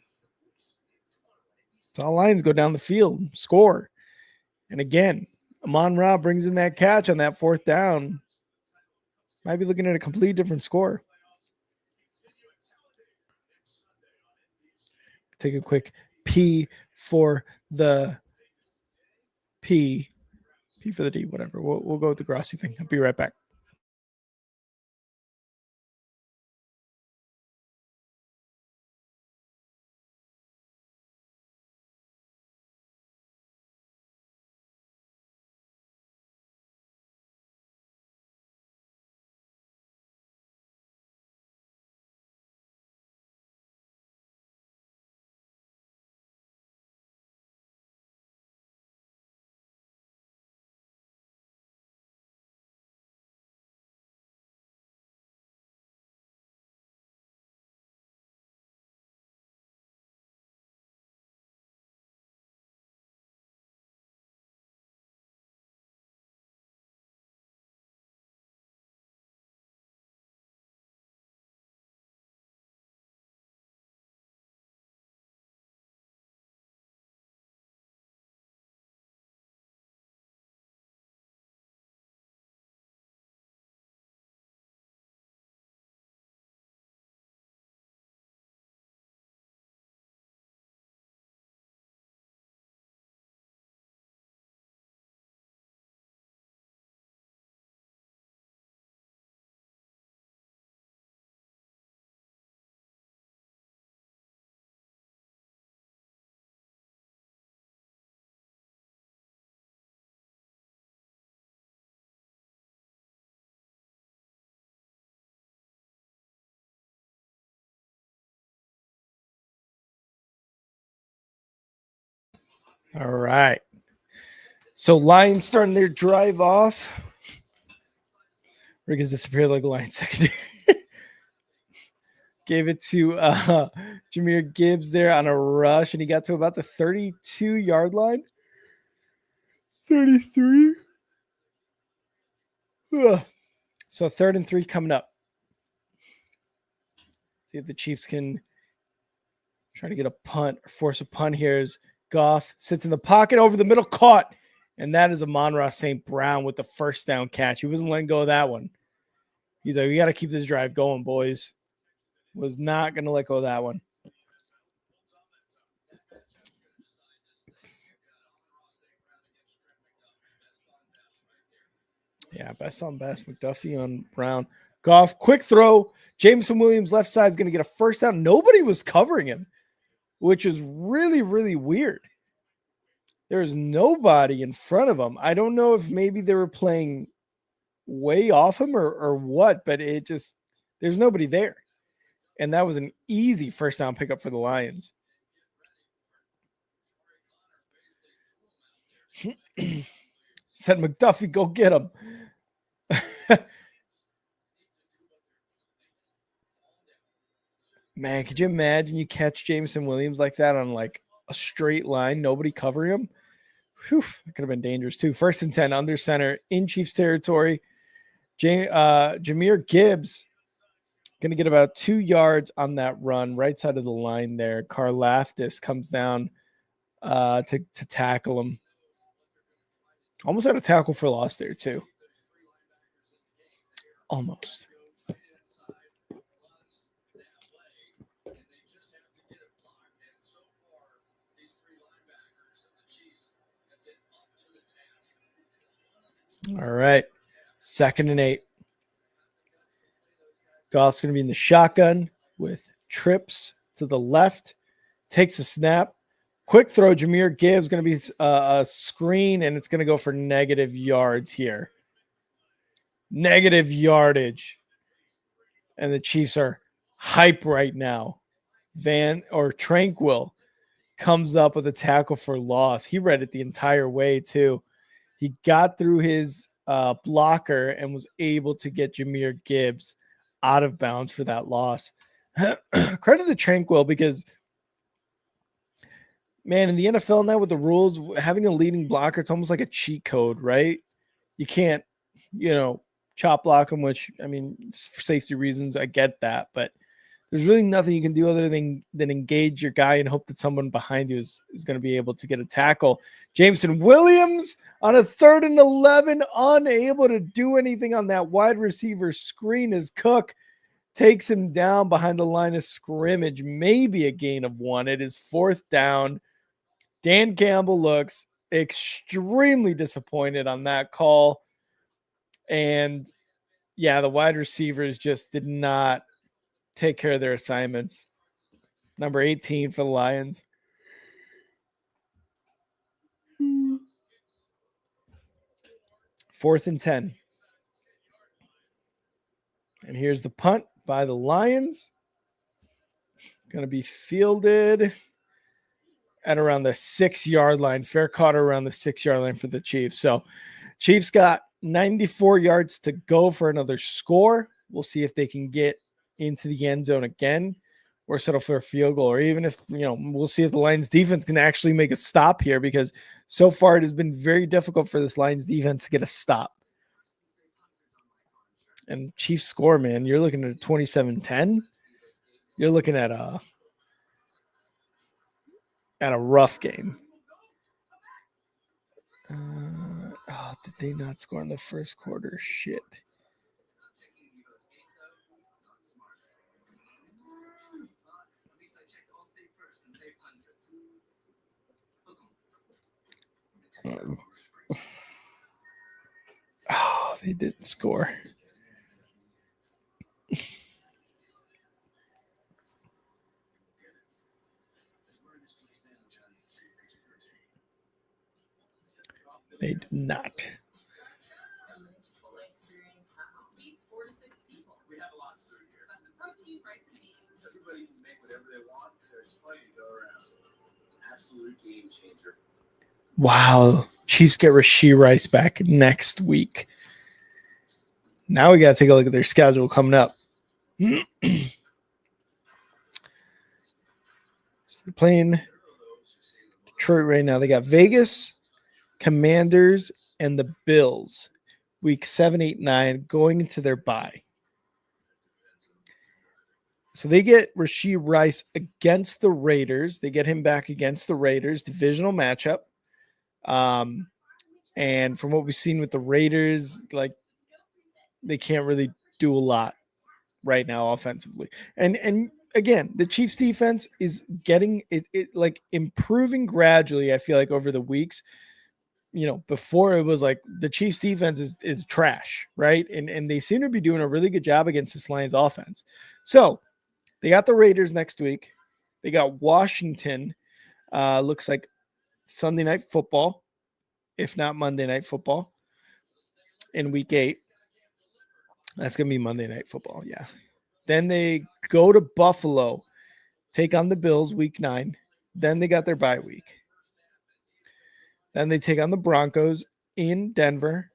it's all lines go down the field, score. And again, Amon-Ra brings in that catch on that fourth down. Might be looking at a completely different score. Take a quick P for the P for the D, whatever. We'll go with the Grossi thing. I'll be right back. All right. So Lions starting their drive off. Rick has disappeared like a Lions secondary. Gave it to Jahmyr Gibbs there on a rush, and he got to about the 32-yard line. 33. Ugh. So 3rd and 3 coming up. See if the Chiefs can try to get a punt or force a punt here as Goff sits in the pocket over the middle, caught. And that is Amon-Ra St. Brown with the first down catch. He wasn't letting go of that one. He's like, we got to keep this drive going, boys. Was not going to let go of that one. Yeah, best on best. McDuffie on Brown. Goff, quick throw. Jameson Williams left side is going to get a first down. Nobody was covering him, which is really, really weird. There's nobody in front of him. I don't know if maybe they were playing way off him or what, but it just, there's nobody there. And that was an easy first down pickup for the Lions. Said McDuffie, go get him. Man, could you imagine you catch Jameson Williams like that on like a straight line, nobody covering him? Whew, that could have been dangerous too. 1st and 10 under center in Chiefs territory. Jahmyr Gibbs going to get about 2 yards on that run, right side of the line there. Karlaftis comes down to tackle him. Almost had a tackle for loss there too. Almost. All right. 2nd and 8. Goff's going to be in the shotgun with trips to the left, takes a snap. Quick throw, Jahmyr Gibbs going to be a screen, and it's going to go for negative yards here. Negative yardage. And the Chiefs are hype right now. Tranquil comes up with a tackle for loss. He read it the entire way, too. He got through his blocker and was able to get Jahmyr Gibbs out of bounds for that loss. Credit to Tranquil because, man, in the NFL now with the rules, having a leading blocker, it's almost like a cheat code, right? You can't, chop block them, which, I mean, for safety reasons, I get that. But there's really nothing you can do other than engage your guy and hope that someone behind you is going to be able to get a tackle. Jameson Williams on a 3rd and 11, unable to do anything on that wide receiver screen as Cook takes him down behind the line of scrimmage, maybe a gain of 1. It is 4th down. Dan Campbell looks extremely disappointed on that call. And, yeah, the wide receivers just did not take care of their assignments. Number 18 for the Lions. Fourth and 10. And here's the punt by the Lions. Going to be fielded at around the 6-yard line. Fair caught around the 6-yard line for the Chiefs. So Chiefs got 94 yards to go for another score. We'll see if they can get into the end zone again or settle for a field goal, or even if, we'll see if the Lions defense can actually make a stop here, because so far it has been very difficult for this Lions defense to get a stop. And Chiefs score, man, you're looking at 27-10. You're looking at a rough game. Did they not score in the first quarter? Shit. They didn't score. They did not. Everybody can make whatever they want. There's plenty to go around. Absolute game changer. Wow. Chiefs get Rashee Rice back next week. Now we got to take a look at their schedule coming up. So they're playing Detroit right now. They got Vegas, Commanders, and the Bills. Week 7, 8, 9 going into their bye. So they get Rashee Rice against the Raiders. They get him back against the Raiders, divisional matchup. And from what we've seen with the Raiders, they can't really do a lot right now offensively. And again, the Chiefs defense is getting it improving gradually, I feel like, over the weeks. Before it was like the Chiefs defense is trash, right? And they seem to be doing a really good job against this Lions offense. So they got the Raiders next week. They got Washington, looks like Sunday Night Football, if not Monday Night Football, in week 8. That's going to be Monday Night Football, yeah. Then they go to Buffalo, take on the Bills week 9. Then they got their bye week. Then they take on the Broncos in Denver,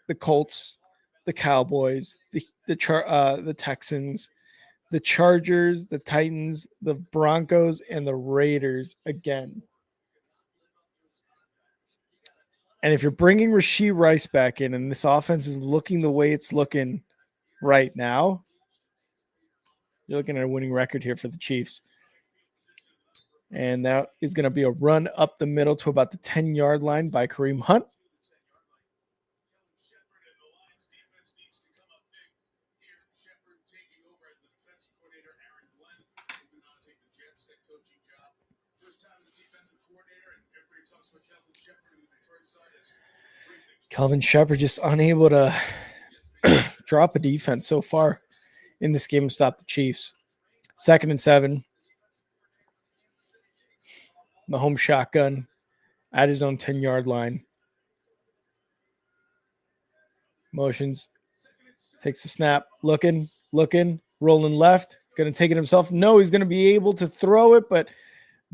the Colts, the Cowboys, the Texans, the Chargers, the Titans, the Broncos, and the Raiders again. And if you're bringing Rashee Rice back in and this offense is looking the way it's looking right now, you're looking at a winning record here for the Chiefs. And that is going to be a run up the middle to about the 10-yard line by Kareem Hunt. Kelvin Shepard just unable to drop a defense so far in this game and stop the Chiefs. 2nd and 7. Mahomes shotgun at his own 10-yard line. Motions. Takes the snap. Looking, rolling left. Going to take it himself. No, he's going to be able to throw it, but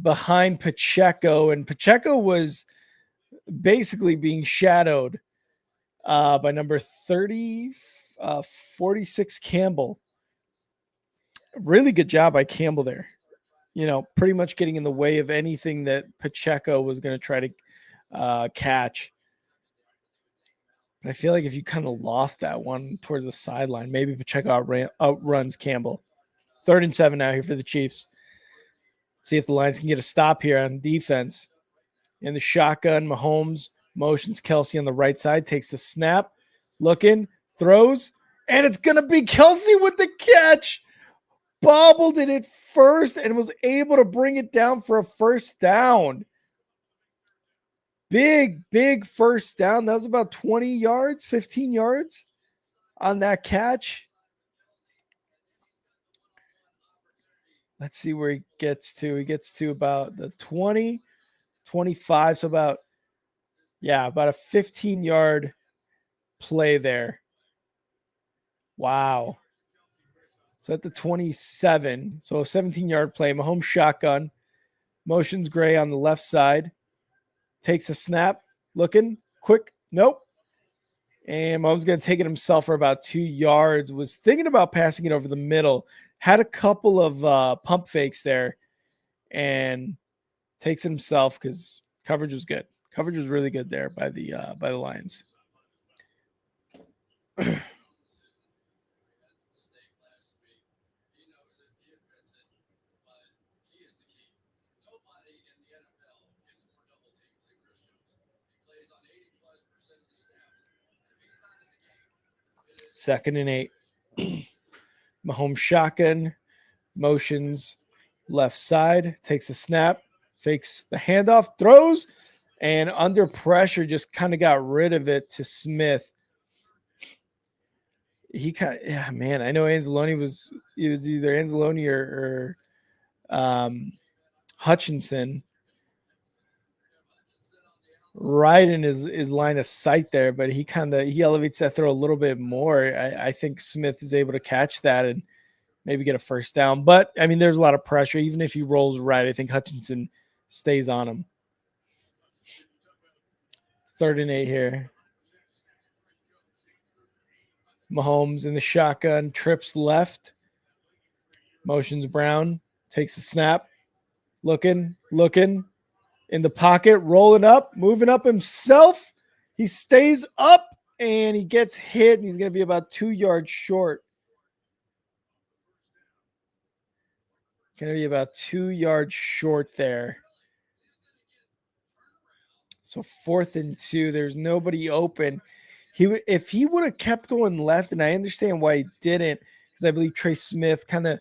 behind Pacheco. And Pacheco was basically being shadowed by number 46 Campbell. Really good job by Campbell there. Pretty much getting in the way of anything that Pacheco was going to try to catch. But I feel like if you kind of loft that one towards the sideline, maybe Pacheco outruns Campbell. 3rd and 7 now here for the Chiefs. See if the Lions can get a stop here on defense. In the shotgun, Mahomes motions Kelsey on the right side, takes the snap, looking, throws, and it's going to be Kelsey with the catch. Bobbled it at first and was able to bring it down for a first down. Big first down. That was about 20 yards, 15 yards on that catch. Let's see where he gets to. He gets to about the 20, 25. So about a 15-yard play there. Wow. So at the 27. So a 17-yard play. Mahomes shotgun. Motions Gray on the left side. Takes a snap. Looking. Quick. Nope. And Mahomes going to take it himself for about 2 yards. Was thinking about passing it over the middle. Had a couple of pump fakes there. And takes it himself because coverage was good. Coverage was really good there by the Lions. Second and 8. Mahomes shotgun, motions left side, takes a snap, fakes the handoff, throws, and under pressure just kind of got rid of it to Smith. He kind of, I know Anzalone was either Anzalone or Hutchinson right in his line of sight there, but he elevates that throw a little bit more. I think Smith is able to catch that and maybe get a first down. But, there's a lot of pressure. Even if he rolls right, I think Hutchinson stays on him. 3rd and 8 here. Mahomes in the shotgun, trips left. Motions Brown, takes the snap. Looking. In the pocket, rolling up, moving up himself. He stays up, and he gets hit, and he's going to be about 2 yards short. Going to be about 2 yards short there. So 4th and 2, there's nobody open. If he would have kept going left, and I understand why he didn't, because I believe Trey Smith kind of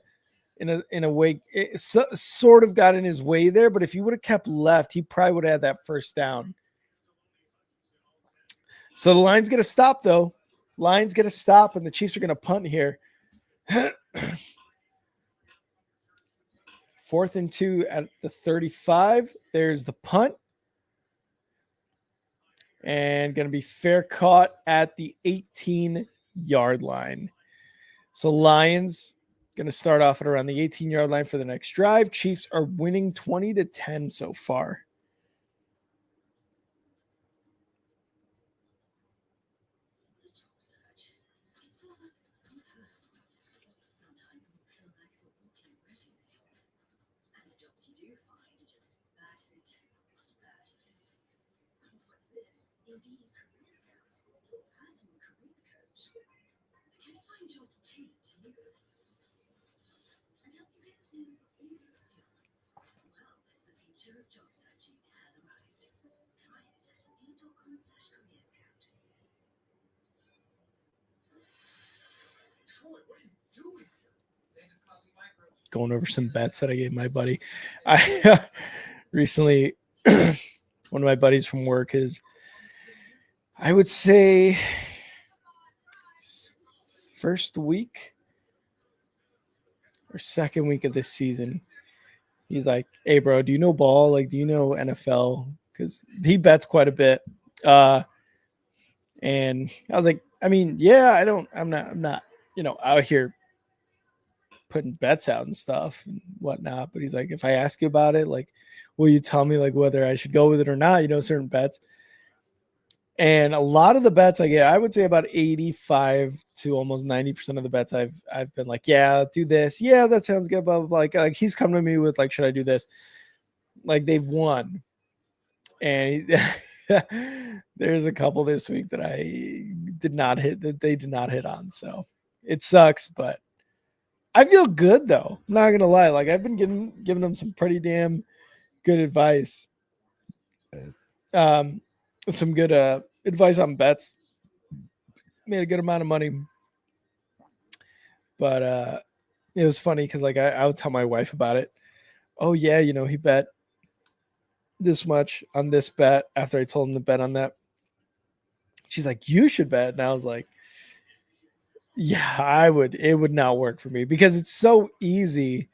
in a way sort of got in his way there, but if he would have kept left, he probably would have had that first down. So the Lions get a stop, though. Lions get a stop, and the Chiefs are going to punt here. 4th and 2 at the 35. There's the punt. And going to be fair caught at the 18-yard line. So Lions going to start off at around the 18-yard line for the next drive. Chiefs are winning 20-10 so far. Going over some bets that I gave my buddy. I recently, one of my buddies from work is, I would say, first week or second week of this season. He's like, "Hey, bro, do you know ball? Like, do you know NFL?" Because he bets quite a bit. And I was like, I mean, yeah, I'm not, out here putting bets out and stuff and whatnot. But he's like, if I ask you about it, like, will you tell me like whether I should go with it or not? Certain bets. And a lot of the bets I get, I would say about 85 to almost 90% of the bets I've been like, yeah, do this. Yeah, that sounds good. Blah, blah, blah. Like he's come to me with like, should I do this? Like they've won. And there's a couple this week that I did not hit, that they did not hit on. So it sucks, but I feel good though. I'm not gonna lie. Like I've been giving them some pretty damn good advice. Some good advice on bets. Made a good amount of money. But it was funny because like I would tell my wife about it. Oh yeah, he bet this much on this bet after I told him to bet on that. She's like, you should bet. And I was like, yeah, I would. It would not work for me because it's so easy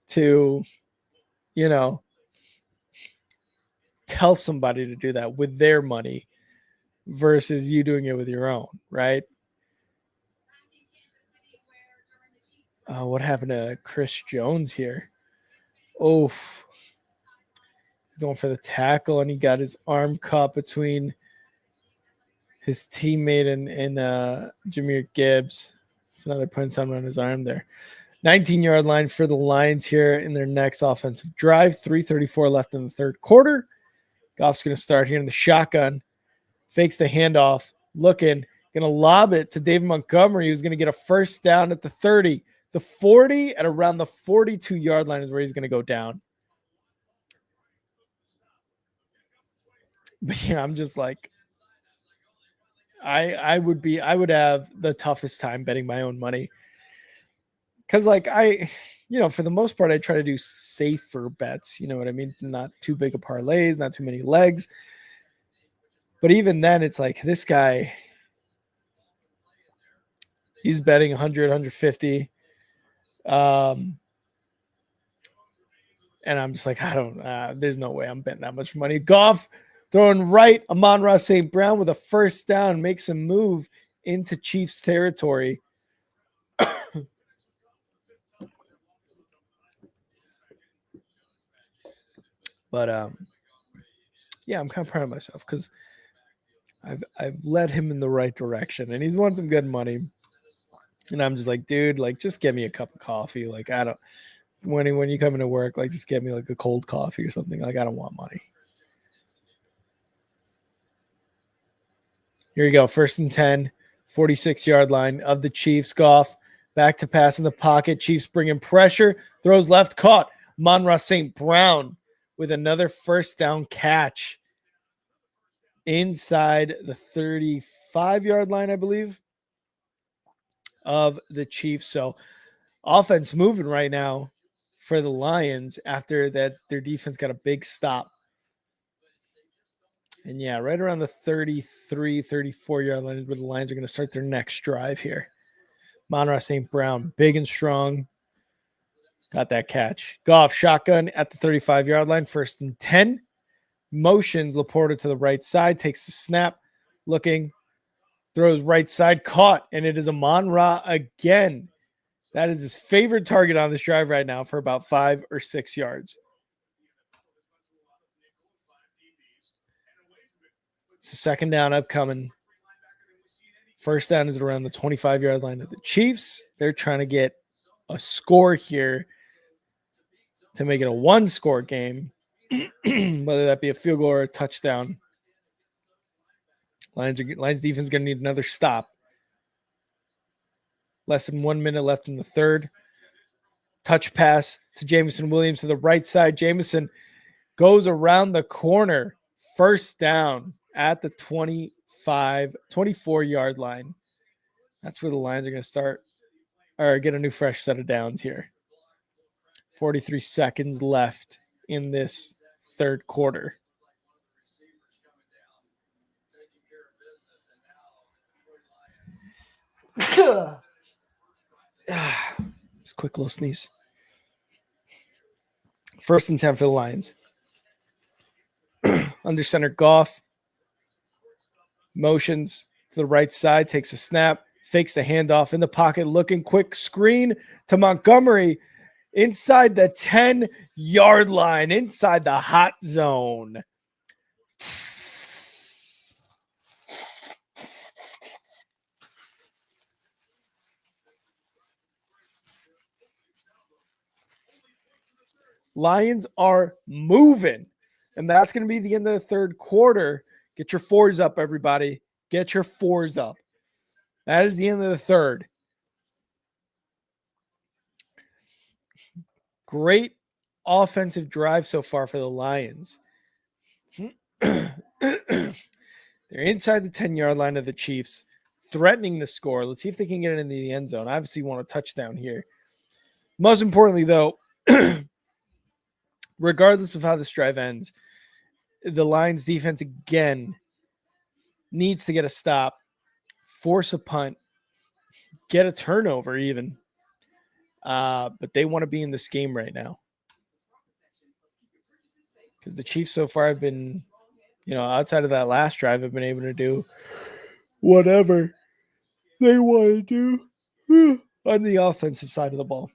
to, tell somebody to do that with their money versus you doing it with your own, right? What happened to Chris Jones here? Oof. He's going for the tackle and he got his arm caught between his teammate and Jahmyr Gibbs. So now they're putting something on his arm there. 19-yard line for the Lions here in their next offensive drive. 3:34 left in the third quarter. Goff's going to start here in the shotgun. Fakes the handoff. Looking. Going to lob it to David Montgomery, who's going to get a first down at the 30. The 40 at around the 42-yard line is where he's going to go down. But yeah, I'm just like, I would have the toughest time betting my own money. Because like for the most part, I try to do safer bets. You know what I mean? Not too big of parlays, not too many legs. But even then, it's like this guy, he's betting 100, 150. And I'm just like, there's no way I'm betting that much money. Goff throwing right. Amon-Ra St. Brown with a first down makes a move into Chiefs territory. But yeah, I'm kind of proud of myself because I've led him in the right direction, and he's won some good money. And I'm just like, dude, like, just get me a cup of coffee. Like, I don't. When you come into work, like, just get me like a cold coffee or something. Like, I don't want money. Here you go. 1st and 10, 46-yard line of the Chiefs. Goff back to pass in the pocket. Chiefs bringing pressure. Throws left, caught. Amon-Ra St. Brown with another first down catch inside the 35-yard line, I believe, of the Chiefs. So offense moving right now for the Lions after that their defense got a big stop. And yeah, right around the 33, 34-yard line is where the Lions are going to start their next drive here. Amon-Ra St. Brown, big and strong. Got that catch. Goff, shotgun at the 35-yard line, 1st and 10. Motions Laporta to the right side, takes the snap, looking, throws right side, caught, and it is Amon-Ra again. That is his favorite target on this drive right now for about 5 or 6 yards. So 2nd down upcoming. 1st down is around the 25-yard line of the Chiefs. They're trying to get a score here to make it a 1-score game, whether that be a field goal or a touchdown. Lions defense is going to need another stop. Less than 1 minute left in the third. Touch pass to Jameson Williams to the right side. Jameson goes around the corner. 1st down at the 24-yard line. That's where the Lions are going to start or get a new fresh set of downs here. 43 seconds left in this third quarter. Just quick little sneeze. First and 10 for the Lions. Under center, Goff. Motions to the right side, takes a snap, fakes the handoff in the pocket, looking quick screen to Montgomery inside the 10-yard line, inside the hot zone. Lions are moving, and that's going to be the end of the third quarter. Get your fours up, everybody. Get your fours up. That is the end of the third. Great offensive drive so far for the Lions. They're inside the 10-yard line of the Chiefs, threatening to score. Let's see if they can get it into the end zone. Obviously, you want a touchdown here. Most importantly, though, regardless of how this drive ends, the Lions defense again needs to get a stop, force a punt, get a turnover even. But they want to be in this game right now. Because the Chiefs so far have been, outside of that last drive, have been able to do whatever they want to do on the offensive side of the ball.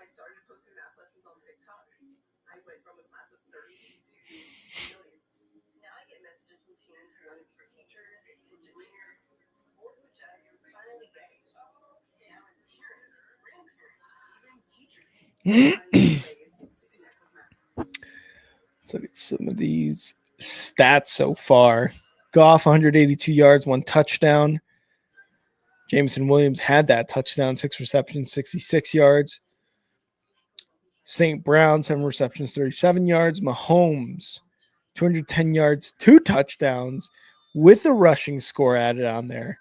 I started posting math lessons on TikTok. I went from a class of 30 to millions. Now I get messages from teens who want to be teachers, engineers, or who just finally get it. Now it's parents, grandparents, even teachers. Ways to connect with math. Let's look at some of these stats so far. Goff, 182 yards, 1 touchdown. Jameson Williams had that touchdown, 6 receptions, 66 yards. St. Brown, 7 receptions, 37 yards. Mahomes, 210 yards, 2 touchdowns with a rushing score added on there.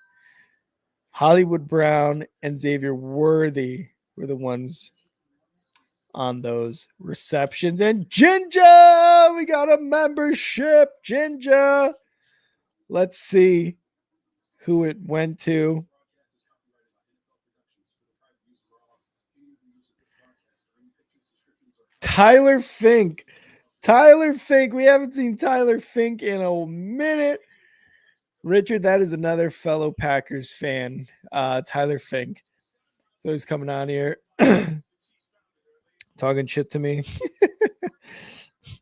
Hollywood Brown and Xavier Worthy were the ones on those receptions. And Ginger, we got a membership. Ginger. Let's see who it went to. Tyler Fink. Tyler Fink. We haven't seen Tyler Fink in a minute. Richard, that is another fellow Packers fan. Tyler Fink. So he's coming on here talking shit to me.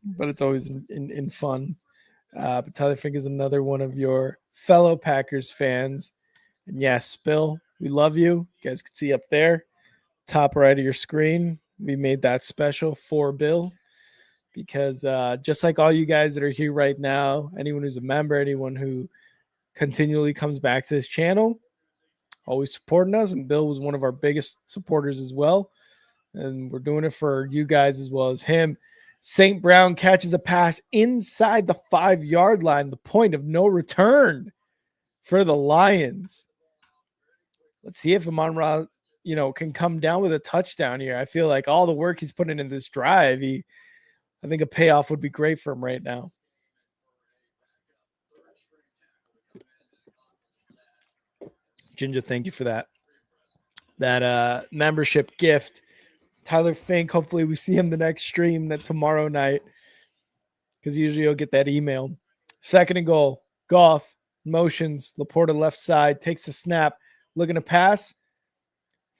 But it's always in fun. But Tyler Fink is another one of your fellow Packers fans. And yes, Bill, we love you. You guys can see up there, top right of your screen. We made that special for Bill because just like all you guys that are here right now, anyone who's a member, anyone who continually comes back to this channel, always supporting us. And Bill was one of our biggest supporters as well. And we're doing it for you guys as well as him. St. Brown catches a pass inside the 5-yard line, the point of no return for the Lions. Let's see if Amon-Ra, can come down with a touchdown here. I feel like all the work he's putting in this drive, I think a payoff would be great for him right now. Ginger, thank you for that membership gift. Tyler Fink, hopefully we see him the next stream tomorrow night because usually you'll get that email. 2nd and goal. Goff motions. Laporta left side. Takes a snap. Looking to pass.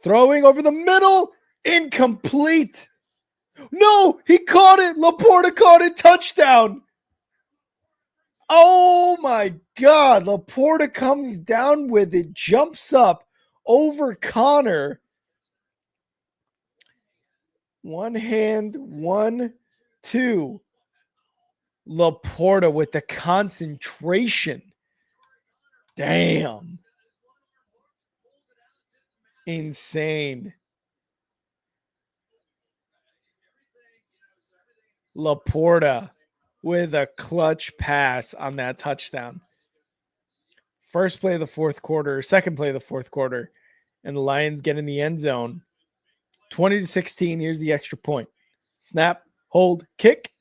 Throwing over the middle. Incomplete. No, he caught it. Laporta caught it. Touchdown. Oh, my God. Laporta comes down with it. Jumps up over Connor. One hand, 1, 2. Laporta with the concentration. Damn. Insane. Laporta with a clutch pass on that touchdown. First play of the fourth quarter, or second play of the fourth quarter, and the Lions get in the end zone. 20-16. Here's the extra point. Snap, hold, kick,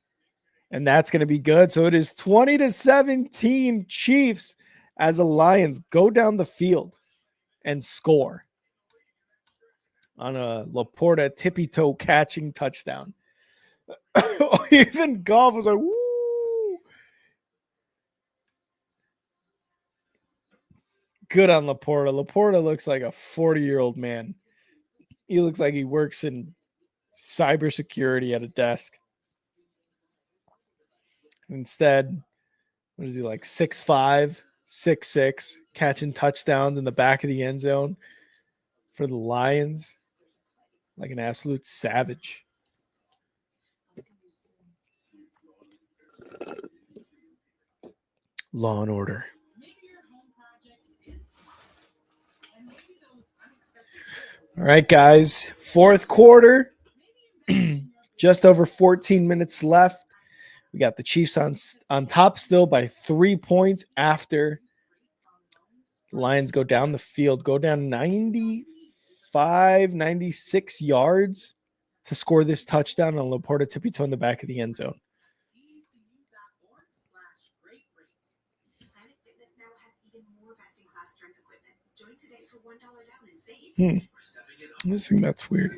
and that's going to be good. So it is 20-17 Chiefs as the Lions go down the field and score on a Laporta tippy toe catching touchdown. Even Goff was like, woo. Good on Laporta. Laporta looks like a 40-year-old man. He looks like he works in cybersecurity at a desk. Instead, what is he like? 6'5", 6'6", catching touchdowns in the back of the end zone for the Lions. Like an absolute savage. Law and Order. All right, guys. Fourth quarter. Just over 14 minutes left. We got the Chiefs on top still by 3 points after the Lions go down the field, go down 95, 96 yards to score this touchdown on Laporta tippy toe in the back of the end zone. Planet Fitness now has even more best-in-class strength equipment. Join today for $1 down and save. I just think that's weird.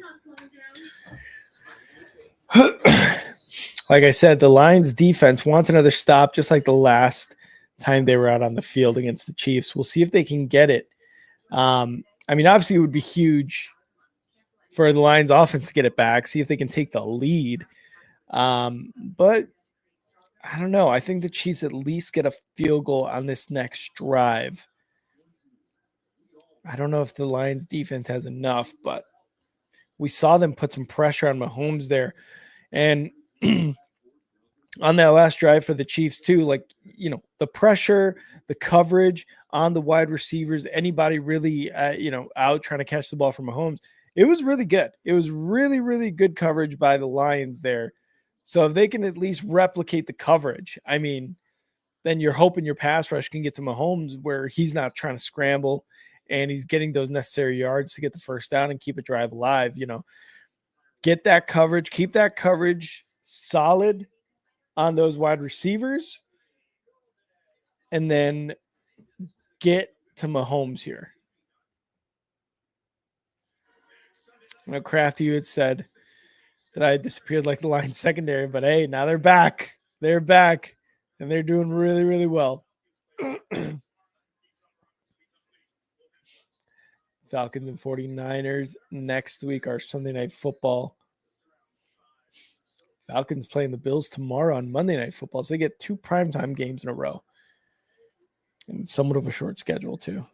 Like I said, the Lions defense wants another stop, just like the last time they were out on the field against the Chiefs. We'll see if they can get it. I mean, obviously, it would be huge for the Lions offense to get it back, see if they can take the lead. But I don't know. I think the Chiefs at least get a field goal on this next drive. I don't know if the Lions defense has enough, but we saw them put some pressure on Mahomes there. And on that last drive for the Chiefs too, like, you know, the pressure, the coverage on the wide receivers, anybody really, out trying to catch the ball from Mahomes, it was really good. It was really, really good coverage by the Lions there. So if they can at least replicate the coverage, I mean, then you're hoping your pass rush can get to Mahomes where he's not trying to scramble and he's getting those necessary yards to get the first down and keep a drive alive. You know, get that coverage, keep that coverage solid on those wide receivers, and then get to Mahomes here. I know Crafty, you had said that I had disappeared like the Lions secondary, but hey, now they're back. They're back, and they're doing really, really well. Falcons and 49ers next week are Sunday Night Football. Falcons playing the Bills tomorrow on Monday Night Football, so they get 2 primetime games in a row. And somewhat of a short schedule, too.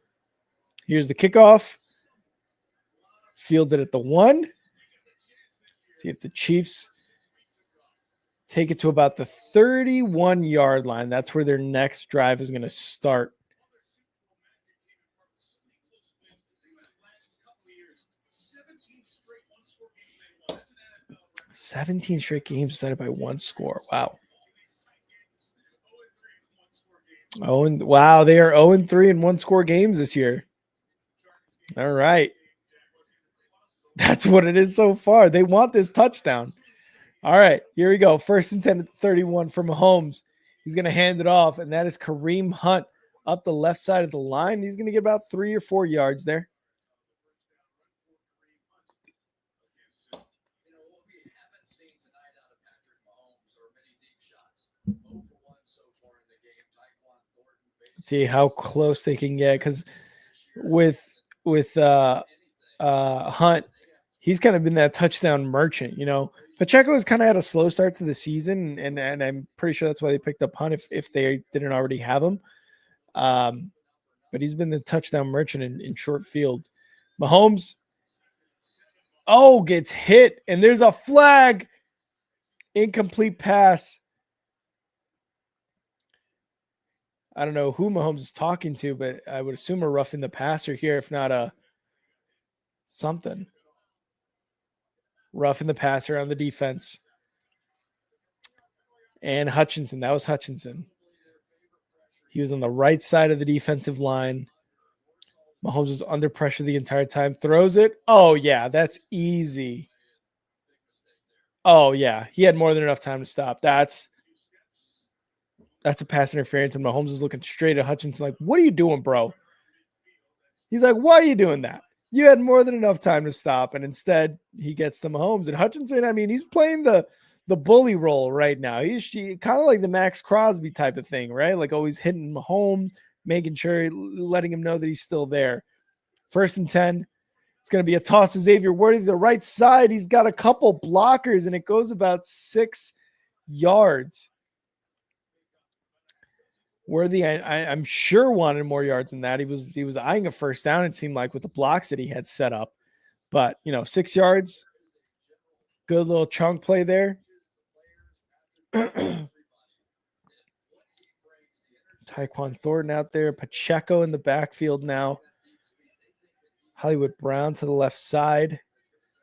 Here's the kickoff. Fielded at the 1. See if the Chiefs take it to about the 31-yard line. That's where their next drive is going to start. 17 straight games decided by 1 score. Wow. Oh, and wow, they are 0-3 in 1-score games this year. All right. That's what it is so far. They want this touchdown. All right, here we go. First and 10 at 31 for Mahomes. He's going to hand it off, and that is Kareem Hunt up the left side of the line. He's going to get about 3 or 4 yards there. Let's see how close they can get, because with Hunt, he's kind of been that touchdown merchant. You know, Pacheco has kind of had a slow start to the season, and I'm pretty sure that's why they picked up Hunt if they didn't already have him. But he's been the touchdown merchant in short field. Mahomes, gets hit, and there's a flag. Incomplete pass. I don't know who Mahomes is talking to, but I would assume a roughing the passer here, if not a something. Roughing the passer on the defense. And Hutchinson. That was Hutchinson. He was on the right side of the defensive line. Mahomes was under pressure the entire time. Throws it. Oh, yeah, that's easy. Oh, yeah. He had more than enough time to stop. That's a pass interference, and Mahomes is looking straight at Hutchinson like, what are you doing, bro? He's like, why are you doing that? You had more than enough time to stop, and instead he gets to Mahomes. And Hutchinson, I mean, he's playing the bully role right now. He's kind of like the Max Crosby type of thing, right? Like always hitting Mahomes, making sure, letting him know that he's still there. 1st and 10. It's going to be a toss to Xavier Worthy to the right side. He's got a couple blockers, and it goes about 6 yards. Worthy, I'm sure wanted more yards than that. He was eyeing a first down, it seemed like, with the blocks that he had set up. But, 6 yards, good little chunk play there. Tyquan Thornton out there. Pacheco in the backfield now. Hollywood Brown to the left side.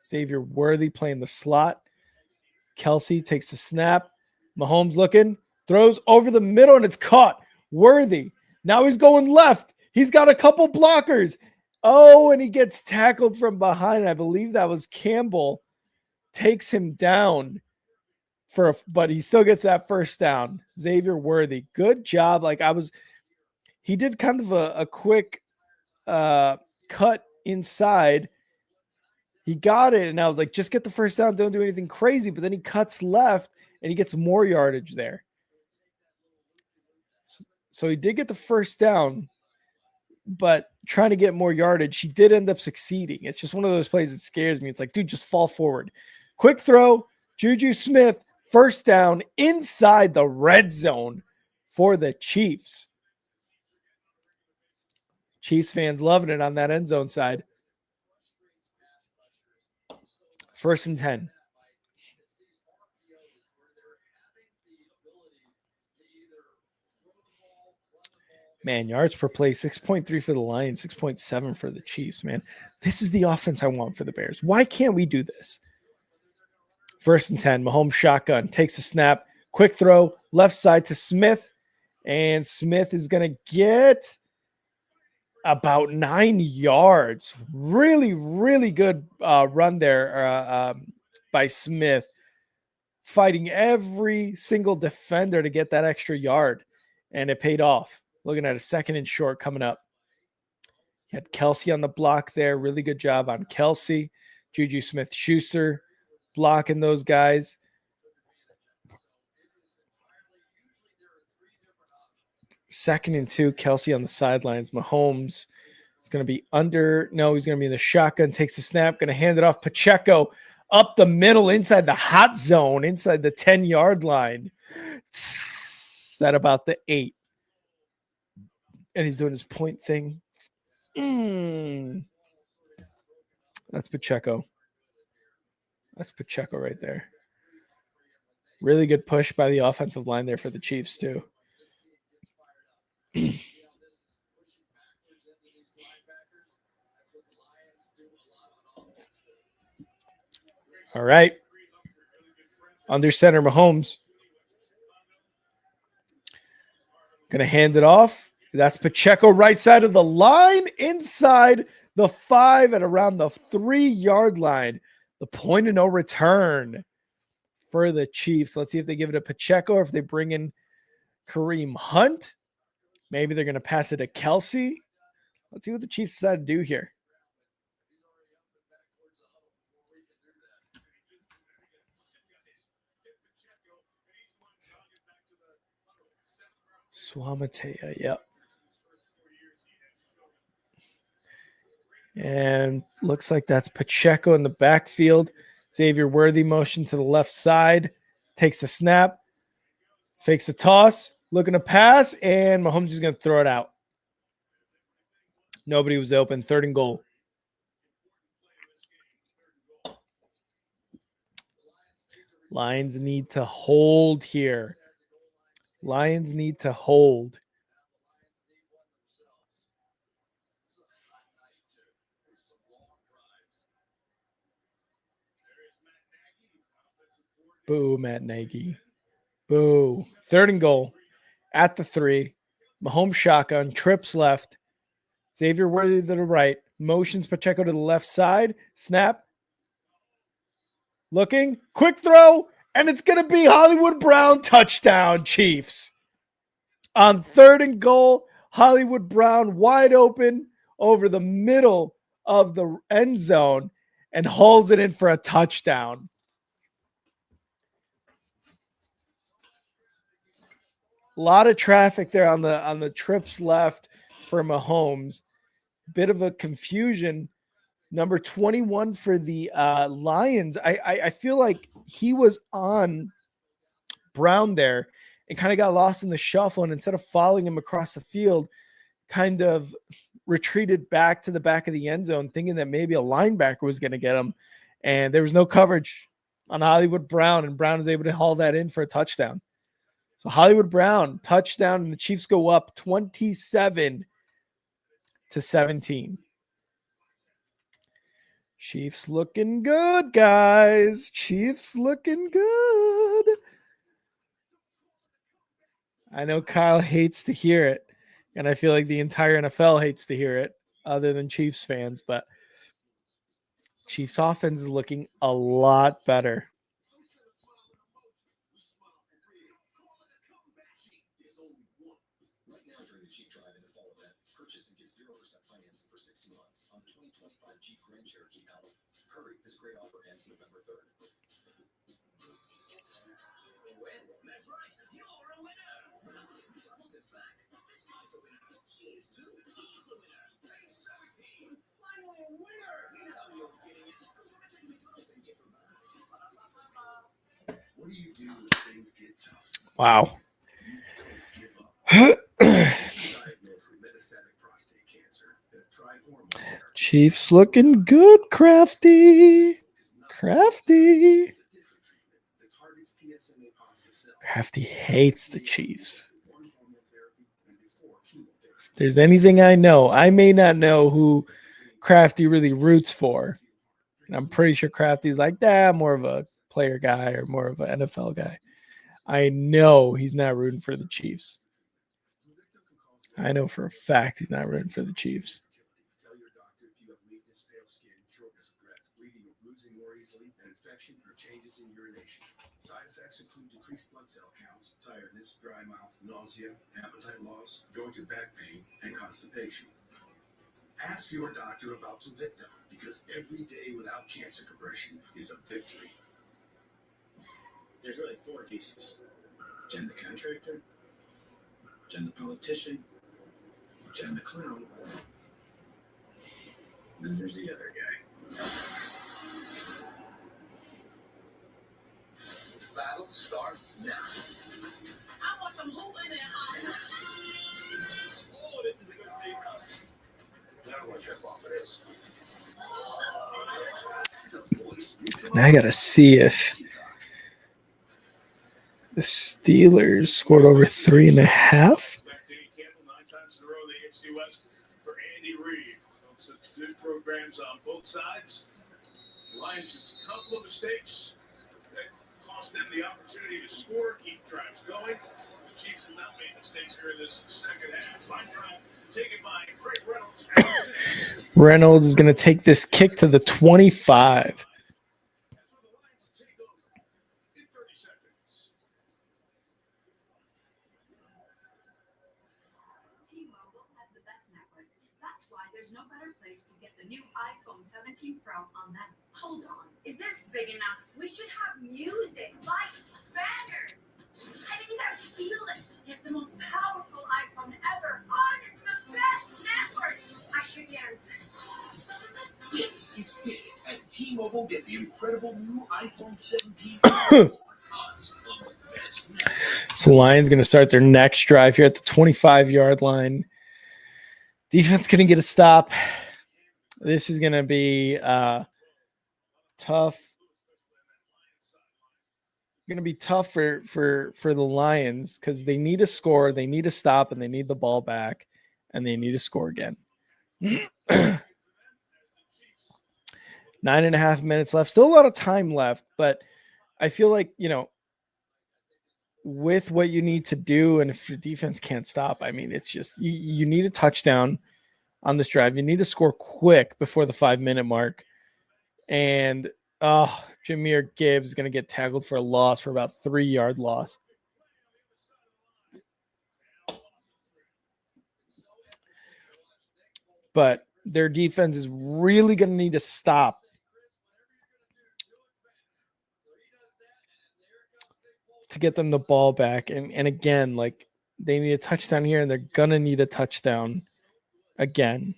Xavier Worthy playing the slot. Kelsey takes the snap. Mahomes looking. Throws over the middle, and it's caught. Worthy. Now he's going left. He's got a couple blockers. Oh, and he gets tackled from behind. I believe that was Campbell. Takes him down. But he still gets that first down. Xavier Worthy. Good job. He did kind of a quick cut inside. He got it, and I was like, just get the first down. Don't do anything crazy. But then he cuts left, and he gets more yardage there. So he did get the first down, but trying to get more yardage, he did end up succeeding. It's just one of those plays that scares me. It's like, dude, just fall forward. Quick throw, Juju Smith, first down inside the red zone for the Chiefs. Chiefs fans loving it on that end zone side. 1st and 10. Man, yards per play, 6.3 for the Lions, 6.7 for the Chiefs, man. This is the offense I want for the Bears. Why can't we do this? 1st and 10, Mahomes shotgun, takes a snap, quick throw, left side to Smith, and Smith is going to get about 9 yards. Really, really good run there by Smith, fighting every single defender to get that extra yard, and it paid off. Looking at a 2nd and short coming up. You had Kelsey on the block there. Really good job on Kelsey. Juju Smith-Schuster blocking those guys. Second and 2, Kelsey on the sidelines. Mahomes is going to be he's going to be in the shotgun. Takes the snap. Going to hand it off. Pacheco up the middle inside the hot zone, inside the 10-yard line. At about the 8. And he's doing his point thing. That's Pacheco. That's Pacheco right there. Really good push by the offensive line there for the Chiefs, too. All right. Under center, Mahomes. Going to hand it off. That's Pacheco right side of the line, inside the 5 at around the 3-yard line. The point of no return for the Chiefs. Let's see if they give it to Pacheco or if they bring in Kareem Hunt. Maybe they're going to pass it to Kelsey. Let's see what the Chiefs decide to do here. Swamatea, yep. And looks like that's Pacheco in the backfield. Xavier Worthy motion to the left side. Takes a snap. Fakes a toss. Looking to pass. And Mahomes is going to throw it out. Nobody was open. 3rd and goal. Lions need to hold here. Lions need to hold. Boo, Matt Nagy. Boo. 3rd and goal at the 3. Mahomes shotgun, trips left. Xavier Worthy to the right. Motions Pacheco to the left side. Snap. Looking. Quick throw. And it's going to be Hollywood Brown touchdown, Chiefs. On 3rd and goal, Hollywood Brown wide open over the middle of the end zone and hauls it in for a touchdown. A lot of traffic there on the trips left for Mahomes. Bit of a confusion. Number 21 for the Lions. I feel like he was on Brown there and kind of got lost in the shuffle. And instead of following him across the field, kind of retreated back to the back of the end zone, thinking that maybe a linebacker was going to get him. And there was no coverage on Hollywood Brown, and Brown is able to haul that in for a touchdown. So Hollywood Brown, touchdown, and the Chiefs go up 27-17. Chiefs looking good, guys. Chiefs looking good. I know Kyle hates to hear it, and I feel like the entire NFL hates to hear it, other than Chiefs fans, but Chiefs offense is looking a lot better. That's right. You're a winner. McDonald's is back. This guy's a winner. She is too. He's a winner. Hey, Cersei. Finally a winner. Now you're getting it. Go directly to McDonald's and get from What do you do when things get tough? Wow. You don't give up. Diagnosed with metastatic prostate cancer. Try hormone therapy. Chiefs looking good, Crafty. Crafty. Crafty hates the Chiefs. If there's anything I know, I may not know who Crafty really roots for. And I'm pretty sure Crafty's like, I'm more of a player guy or more of an NFL guy. I know he's not rooting for the Chiefs. I know for a fact he's not rooting for the Chiefs. Tell your doctor if you have weakness, pale skin, shortness of breath, bleeding or bruising more easily, an infection, or changes in urination. Side effects include decreased blood cell counts, tiredness, dry mouth, nausea, appetite loss, joint and back pain, and constipation. Ask your doctor about Pluvicto, because every day without cancer progression is a victory. There's really 4 D's. Jen the contractor, Jen the politician, Jen the clown, and then there's the other guy. Battle start now. I want some hoop in there, Oh, this is a good season. I don't want to trip off of this. Now I got to see if the Steelers scored over 3.5. Spectating Campbell 9 times in a row in the AFC West for Andy Reid. Such good programs on both sides. The Lions just a couple of mistakes that cost them the opportunity to score, keep drives going. The Chiefs have not made mistakes here in this second half. Fine drive taken by Craig Reynolds. Reynolds is going to take this kick to the 25. That's where the Lions take over in 30 seconds. T-Mobile has the best network. That's why there's no better place to get the new iPhone 17 Pro on that. Hold on. Is this big enough? We should have music, lights, banners. I mean, you gotta feel it. Get the most powerful iPhone ever on the best network. I should dance. This is big. At T-Mobile, get the incredible new iPhone 17 on us on the best network. So Lions going to start their next drive here at the 25-yard line. Defense going to get a stop. This is going to be tough. Going to be tough for the Lions because they need a score, they need a stop, and they need the ball back, and they need to score again. 9.5 minutes left. Still a lot of time left, but I feel like, with what you need to do, and if your defense can't stop, I mean, it's just you need a touchdown on this drive. You need to score quick before the 5-minute mark. And Jameer Gibbs is going to get tackled for a loss, for about 3-yard loss. But their defense is really going to need to stop to get them the ball back. And again, like, they need a touchdown here, and they're going to need a touchdown again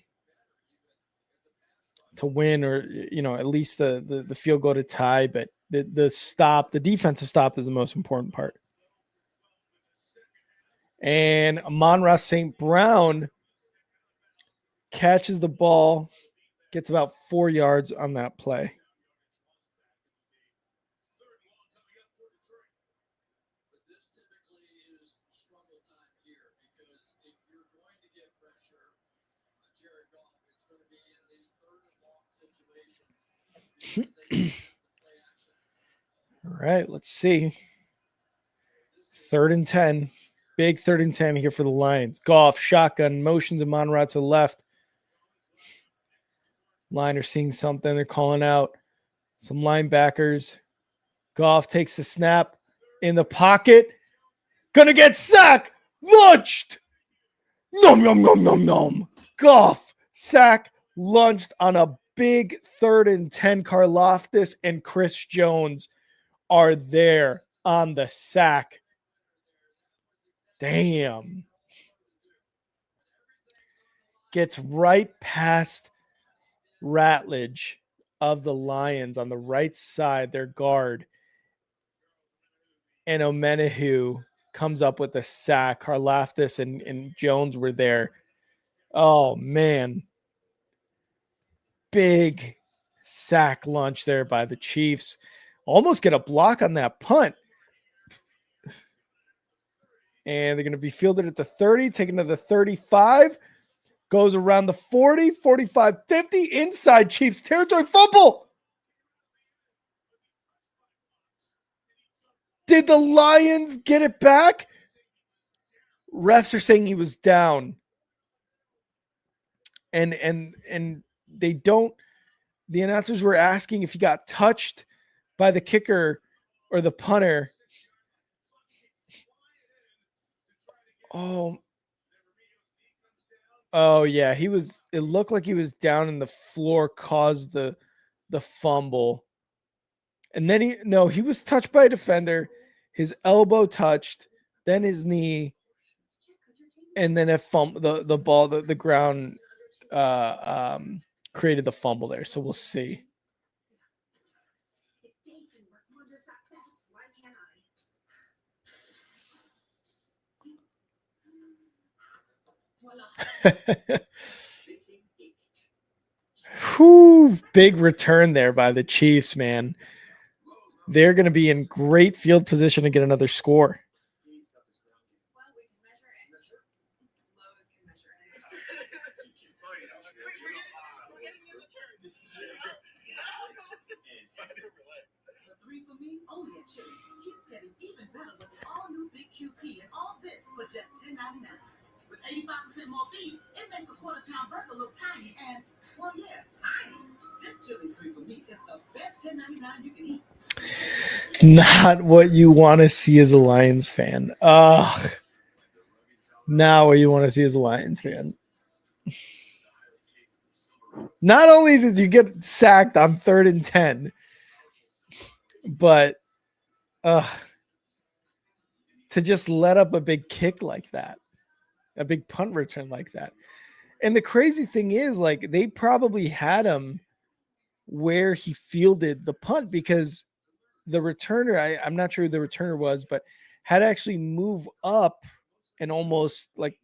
to win, or, you know, at least the field goal to tie. But the defensive stop is the most important part. And Amon-Ra St. Brown catches the ball, gets about 4 yards on that play. All right, let's see. 3rd and 10. Big 3rd and 10 here for the Lions. Goff, shotgun, motions Amon-Ra to the left. Line are seeing something. They're calling out some linebackers. Goff takes the snap in the pocket. Gonna get sacked. Launched. Nom, nom, nom, nom, nom. Goff, sack, launched on a big 3rd and 10. Karlaftis and Chris Jones are there on the sack. Damn. Gets right past Ratledge of the Lions on the right side, their guard. And Omenahu comes up with a sack. Karlaftis and Jones were there. Oh, man. Big sack lunch there by the Chiefs. Almost get a block on that punt. And they're going to be fielded at the 30, taken to the 35. Goes around the 40, 45, 50. Inside Chiefs territory. Fumble. Did the Lions get it back? Refs are saying he was down. And they don't. The announcers were asking if he got touched by the kicker or the punter. Oh yeah, he was. It looked like he was down and the floor caused the fumble. And then he was touched by a defender. His elbow touched, then his knee, and then the ball, the ground created the fumble there. So we'll see. Whew, big return there by the Chiefs, man. They're going to be in great field position to get another score. Just $10.99. With 85% more beef, it makes a quarter-pound burger look tiny and, well, yeah, tiny. This Chili's 3 for Me is the best $10.99 you can eat. Not what you want to see as a Lions fan. Not what you want to see as a Lions fan. Not only did you get sacked on 3rd and 10, but to just let up a big kick like that, a big punt return like that. And the crazy thing is, like, they probably had him where he fielded the punt, because the returner, I'm not sure who the returner was, but had to actually move up and almost like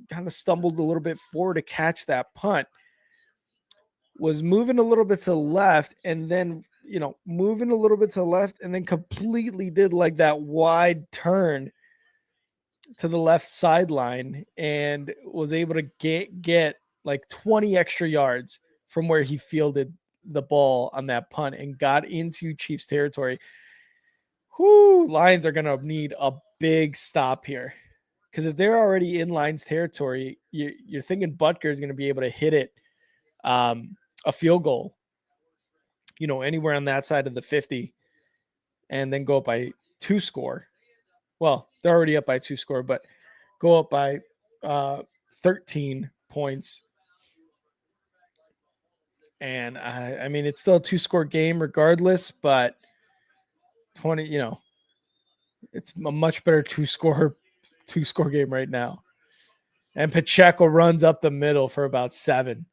kind of stumbled a little bit forward to catch that punt. Was moving a little bit to the left, and then, moving a little bit to the left, and then completely did like that wide turn to the left sideline and was able to get like 20 extra yards from where he fielded the ball on that punt and got into Chiefs territory. Lions are going to need a big stop here. Because if they're already in Lions territory, you're thinking Butker is going to be able to hit it a field goal, anywhere on that side of the 50, and then go up by 2 score. Well, they're already up by 2 score, but go up by 13 points. And I mean, it's still a 2-score game regardless, but 20, it's a much better 2-score game right now. And Pacheco runs up the middle for about 7,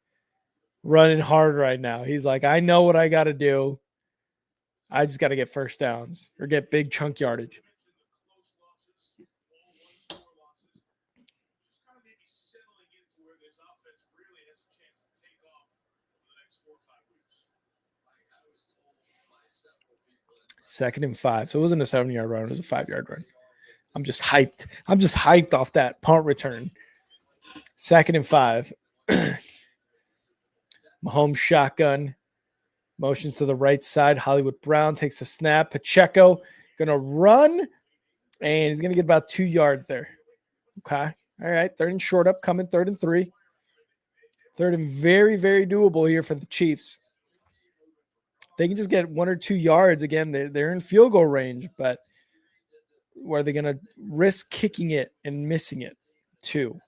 running hard right now. He's like, I know what I got to do. I just got to get first downs or get big chunk yardage. Second and 5. So it wasn't a 7-yard run. It was a 5-yard run. I'm just hyped. I'm just hyped off that punt return. Second and 5. Mahomes shotgun. Motions to the right side. Hollywood Brown takes a snap. Pacheco going to run. And he's going to get about 2 yards there. Okay. All right. 3rd and short upcoming. 3rd and 3. 3rd and very, very doable here for the Chiefs. They can just get 1 or 2 yards. Again, they're in field goal range, but where they're going to risk kicking it and missing it too.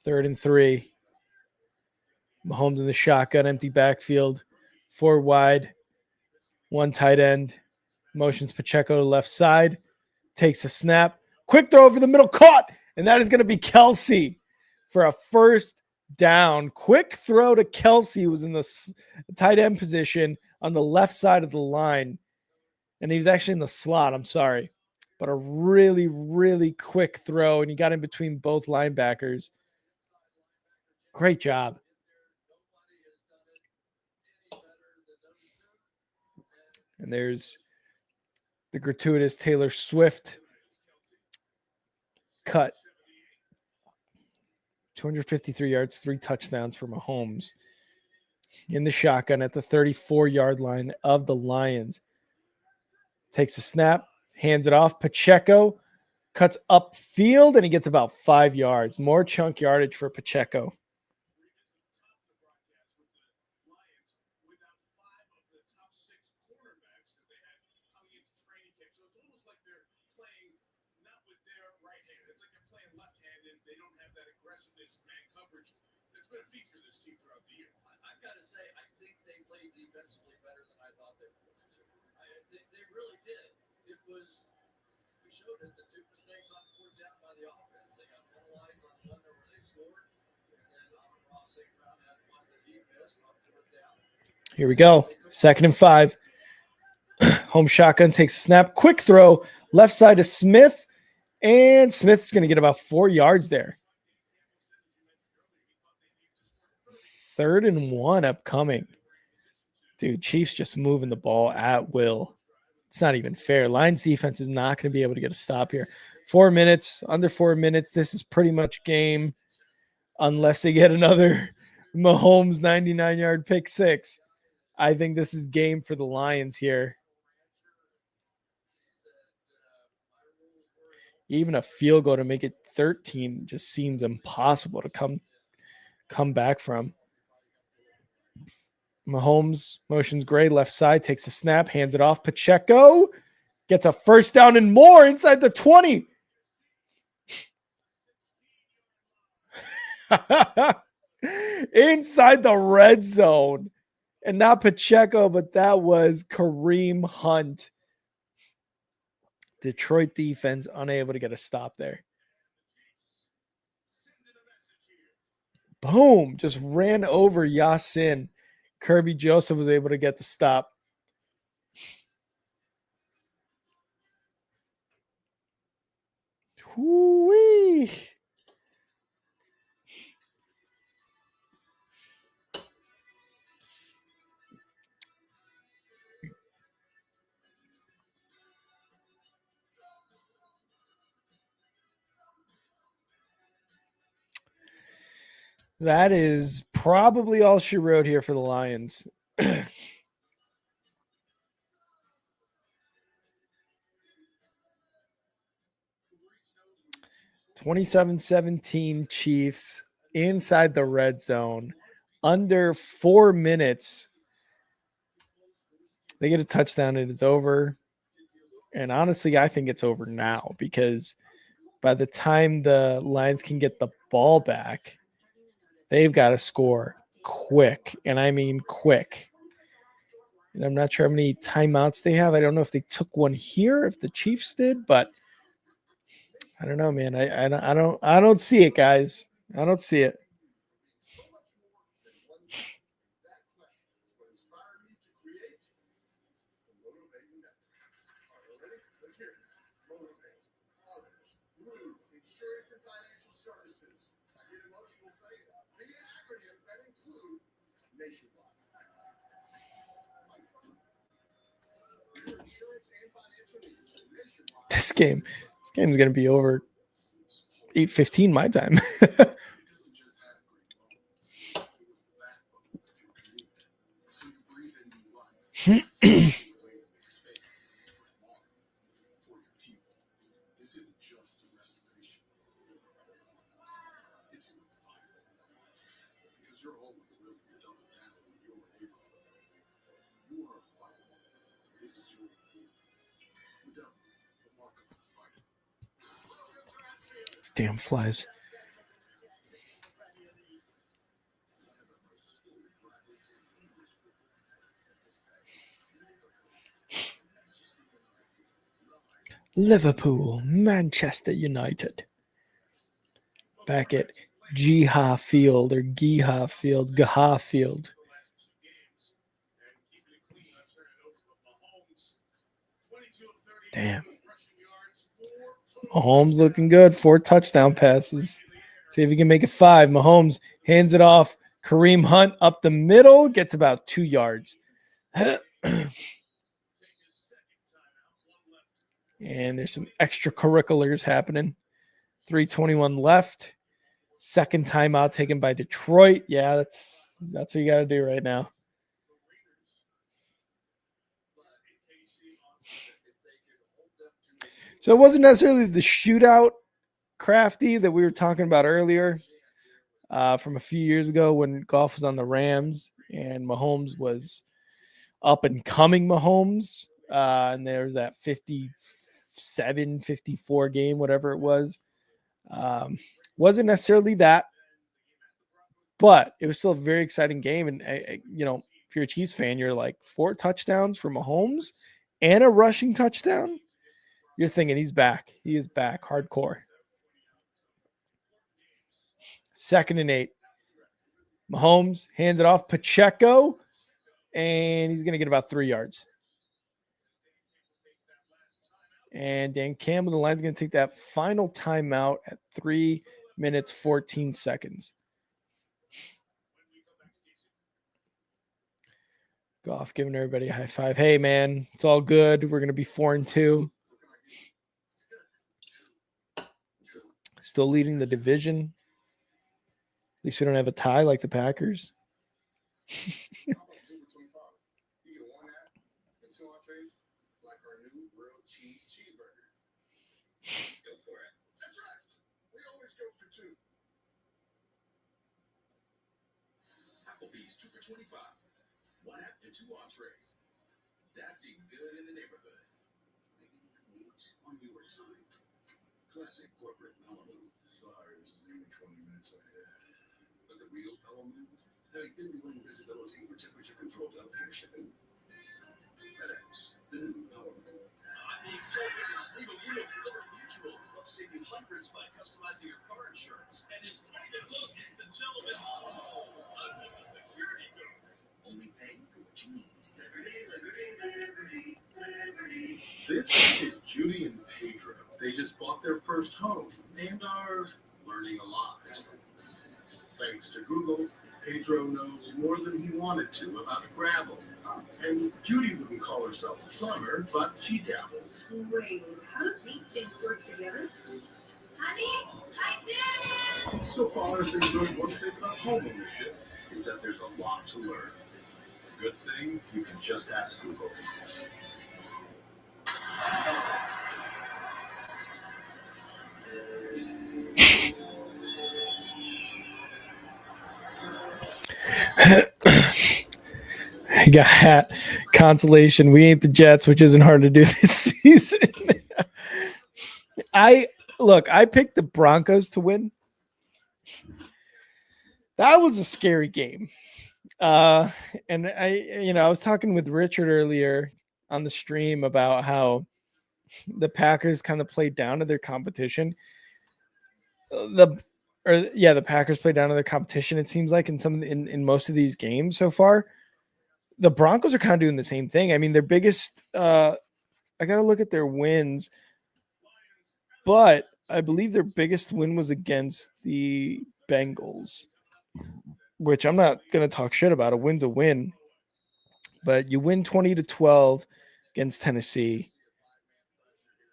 Third and 3. Mahomes in the shotgun, empty backfield, 4 wide, 1 tight end. Motions Pacheco to left side, takes a snap, quick throw over the middle, caught, and that is going to be Kelsey for a first down. Quick throw to Kelsey, was in the tight end position on the left side of the line, and he was actually in the slot. I'm sorry, but a really, really quick throw, and he got in between both linebackers. Great job. And there's the gratuitous Taylor Swift cut. 253 yards, 3 touchdowns for Mahomes in the shotgun at the 34-yard line of the Lions. Takes a snap, hands it off. Pacheco cuts upfield, and he gets about 5 yards. More chunk yardage for Pacheco. Man coverage that's been a feature of this team throughout the year. I've got to say, I think they played defensively better than I thought they would. I think they really did. It was, we showed it, the 2 mistakes on 4th down by the offense. They got penalized on the one where they scored, and then Ross St. Brown had one that he missed on 4th down. Here we go. 2nd and 5. Home shotgun takes a snap. Quick throw. Left side to Smith. And Smith's going to get about 4 yards there. 3rd and 1 upcoming. Dude, Chiefs just moving the ball at will. It's not even fair. Lions defense is not going to be able to get a stop here. 4 minutes, under 4 minutes. This is pretty much game unless they get another Mahomes 99-yard pick 6. I think this is game for the Lions here. Even a field goal to make it 13 just seems impossible to come back from. Mahomes motions gray, left side, takes a snap, hands it off. Pacheco gets a first down and more inside the 20. Inside the red zone. And not Pacheco, but that was Kareem Hunt. Detroit defense unable to get a stop there. Boom. Just ran over Yasin. Kirby Joseph was able to get the stop. Whoo-wee. That is probably all she wrote here for the Lions. 27-17 Chiefs inside the red zone. Under 4 minutes. They get a touchdown and it's over. And honestly, I think it's over now because by the time the Lions can get the ball back, they've got to score quick. And I mean quick. And I'm not sure how many timeouts they have. I don't know if they took one here, if the Chiefs did, but I don't know, man. I don't see it, guys. I don't see it. Insurance and financial services. I get emotional saying that. The acronyms that include Nationwide. Your insurance and financial needs. Nationwide. This game's gonna be over 8:15 my time. It doesn't just have great moments. It was the backbone of your community. So you breathe in new life. Space for tomorrow, for your people. This isn't just a restoration. It's a revival. Because you're always willing to double down on your neighborhood. You are a fighter. And this is your reward. Double, the mark of a fighter. Damn flies. Liverpool, Manchester United. Back at Geha Field or Geha Field, Gaha Field. Damn. Mahomes looking good. 4 touchdown passes. See if he can make it 5. Mahomes hands it off. Kareem Hunt up the middle. Gets about 2 yards. And there's some extracurriculars happening. 3:21 left. Second timeout taken by Detroit. Yeah, that's what you got to do right now. So it wasn't necessarily the shootout, Crafty, that we were talking about earlier from a few years ago when Goff was on the Rams and Mahomes was up and coming Mahomes. And there was that 57-54 game, whatever it was. Wasn't necessarily that, but it was still a very exciting game. And, you know, if you're a Chiefs fan, you're like 4 touchdowns for Mahomes and a rushing touchdown. You're thinking he's back. He is back hardcore. 2nd and 8. Mahomes hands it off. Pacheco, and he's going to get about 3 yards. And Dan Campbell, the line's going to take that final timeout at 3 minutes, 14 seconds. Goff giving everybody a high five. Hey, man, it's all good. We're going to be 4-2. Still leading the division. At least we don't have a tie like the Packers. Let's go for it. That's right. We always go for 2. Applebee's 2 for $25. 1 app and 2 entrees. That's even good in the neighborhood. Making the meat on your time. Classic corporate Malibu. Sorry, this is only 20 minutes ahead. But the real Malibu, having in-lane visibility for temperature-controlled healthcare shipping. FedEx, the new Malibu. I'm being told this is legal unit for Liberty Mutual. Help save you hundreds by customizing your car insurance. And his pocket look is the gentleman. Oh, under the security guard. Only paying for what you need. Liberty, Liberty, Liberty, Liberty. This is Judy and Pedro. They just bought their first home and are learning a lot. Thanks to Google, Pedro knows more than he wanted to about gravel. And Judy wouldn't call herself a plumber, but she dabbles. Wait, how do these things work together? Honey, I did it! So far, things doing one thing about home ownership is that there's a lot to learn. Good thing you can just ask Google. I got consolation. We ain't the Jets, which isn't hard to do this season. I picked the Broncos to win. That was a scary game. And I was talking with Richard earlier on the stream about how the Packers kind of played down to their competition. The Packers played down to their competition. It seems like in most of these games so far, the Broncos are kind of doing the same thing. I mean, their biggest, I got to look at their wins, but I believe their biggest win was against the Bengals, which I'm not going to talk shit about. A win's a win, but you win 20-12 against Tennessee.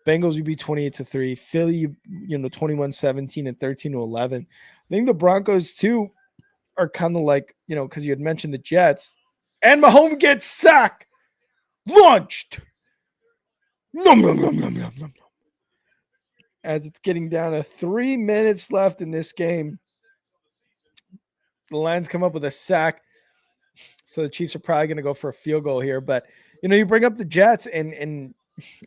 Bengals, you beat 28-3. Philly, 21-17 and 13-11. I think the Broncos too are kind of like, because you had mentioned the Jets, and Mahomes gets sacked, launched. Nom, nom, nom, nom, nom, nom. As it's getting down to 3 minutes left in this game, the Lions come up with a sack. So the Chiefs are probably going to go for a field goal here. But, you bring up the Jets, and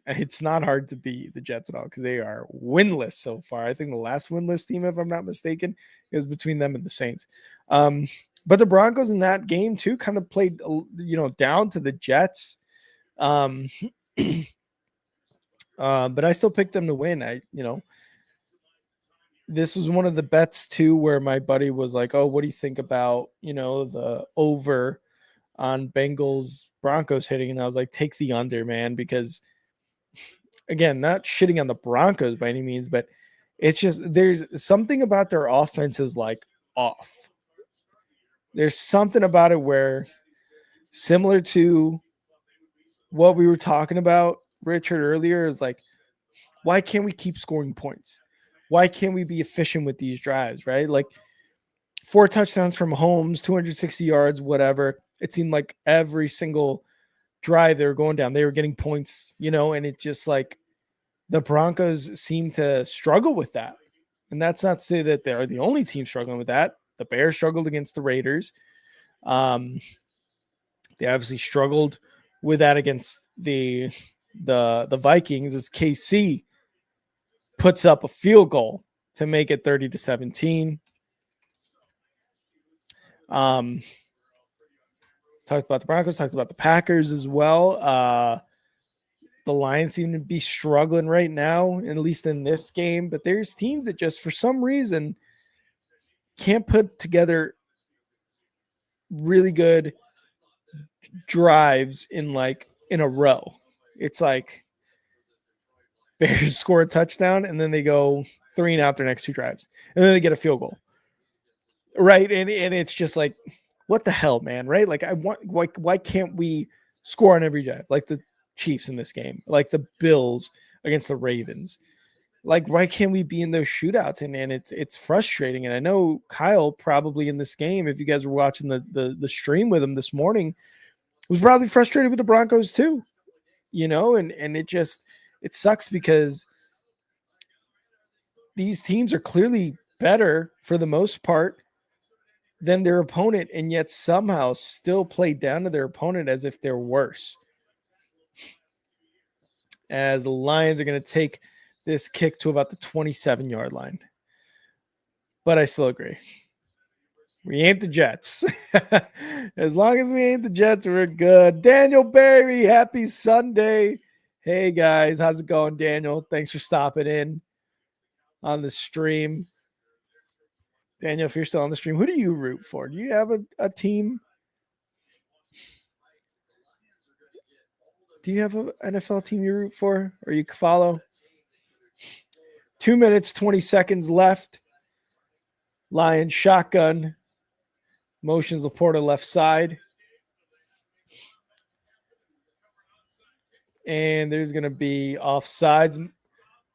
it's not hard to beat the Jets at all because they are winless so far. I think the last winless team, if I'm not mistaken, is between them and the Saints. But the Broncos in that game, too, kind of played, down to the Jets. But I still picked them to win. This was one of the bets too, where my buddy was like, "Oh, what do you think about the over on Bengals Broncos hitting?" And I was like, "Take the under, man," because again, not shitting on the Broncos by any means, but it's just there's something about their offense is like off. There's something about it where similar to what we were talking about, Richard, earlier, is like, why can't we keep scoring points? Why can't we be efficient with these drives, right? Like 4 touchdowns from Mahomes, 260 yards, whatever. It seemed like every single drive they were going down, they were getting points, and it's just like the Broncos seem to struggle with that. And that's not to say that they're the only team struggling with that. The Bears struggled against the Raiders. They obviously struggled with that against the Vikings as KC puts up a field goal to make it 30-17. Talked about the Broncos, talked about the Packers as well. The Lions seem to be struggling right now, at least in this game, but there's teams that just for some reason can't put together really good drives in a row. It's like Bears score a touchdown and then they go 3 and out their next 2 drives, and then they get a field goal. Right. And it's just like, what the hell, man? Right. Like why can't we score on every drive? Like the Chiefs in this game, like the Bills against the Ravens. Like, why can't we be in those shootouts? And it's frustrating. And I know Kyle probably in this game, if you guys were watching the stream with him this morning, was probably frustrated with the Broncos too, and it sucks because these teams are clearly better for the most part than their opponent, and yet somehow still play down to their opponent as if they're worse. As the Lions are going to take this kick to about the 27-yard line. But I still agree. We ain't the Jets. As long as we ain't the Jets, we're good. Daniel Berry, happy Sunday. Hey, guys. How's it going, Daniel? Thanks for stopping in on the stream. Daniel, if you're still on the stream, who do you root for? Do you have a team? Do you have an NFL team you root for or you follow? 2 minutes, 20 seconds left. Lions shotgun. Motions Laporta left side. And there's going to be offsides.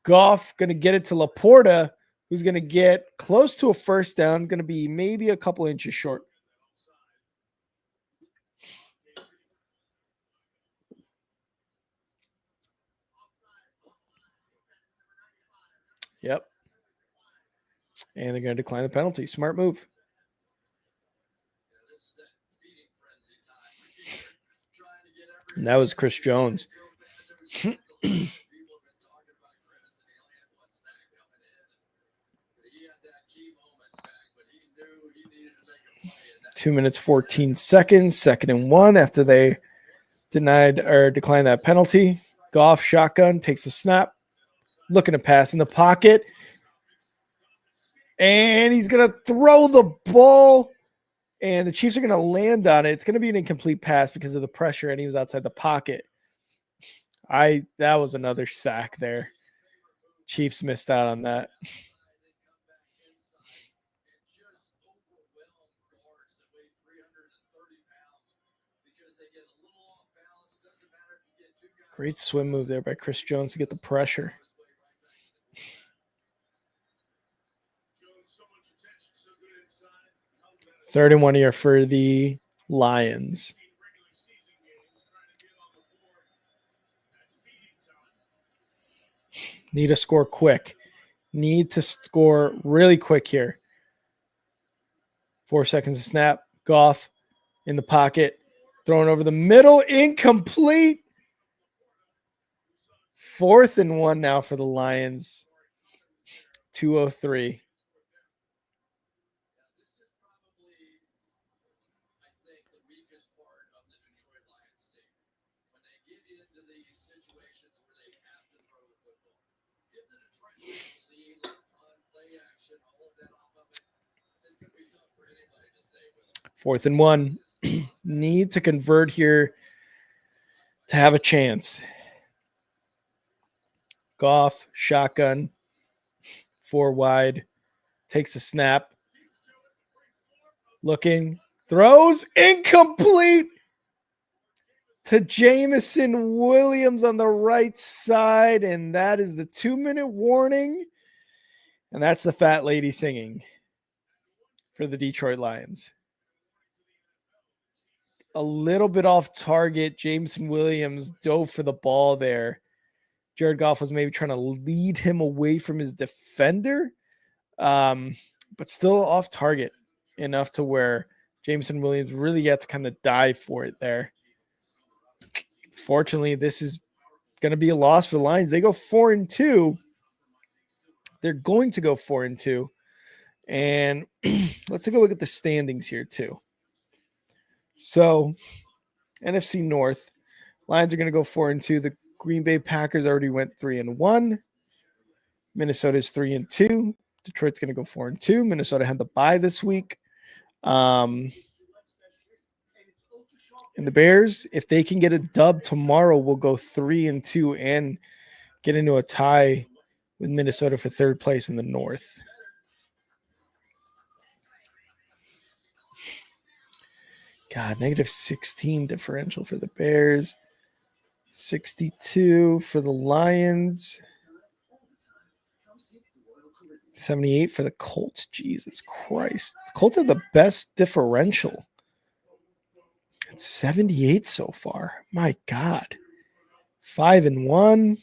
Goff going to get it to Laporta, who's going to get close to a first down, going to be maybe a couple inches short. Yep. And they're going to decline the penalty. Smart move. And that was Chris Jones. Two minutes, 14 seconds, 2nd and 1 after they denied or declined that penalty. Goff shotgun takes a snap, looking to pass in the pocket. And he's going to throw the ball. And the Chiefs are going to land on it. It's going to be an incomplete pass because of the pressure, and he was outside the pocket. That was another sack there. Chiefs missed out on that. Great swim move there by Chris Jones to get the pressure. 3rd and 1 here for the Lions. Need to score quick. Need to score really quick here. 4 seconds to snap. Goff in the pocket. Thrown over the middle. Incomplete. 4th and 1 now for the Lions. 2:03. Fourth and 1. Need to convert here to have a chance. Goff, shotgun, 4 wide, takes a snap. Looking, throws, incomplete to Jameson Williams on the right side. And that is the 2-minute warning. And that's the fat lady singing for the Detroit Lions. A little bit off target. Jameson Williams dove for the ball there. Jared Goff was maybe trying to lead him away from his defender, but still off target enough to where Jameson Williams really had to kind of dive for it there. Fortunately, this is going to be a loss for the Lions. They go 4-2. They're going to go 4-2. And let's take a look at the standings here too. So NFC North, Lions are going to go 4-2. The Green Bay Packers already went 3-1. Minnesota's 3-2. Detroit's going to go 4-2. Minnesota had the bye this week. And the Bears, if they can get a dub tomorrow, will go 3-2 and get into a tie with Minnesota for 3rd place in the North. God, -16 differential for the Bears. 62 for the Lions. 78 for the Colts. Jesus Christ. The Colts have the best differential. It's 78 so far. My God. 5-1.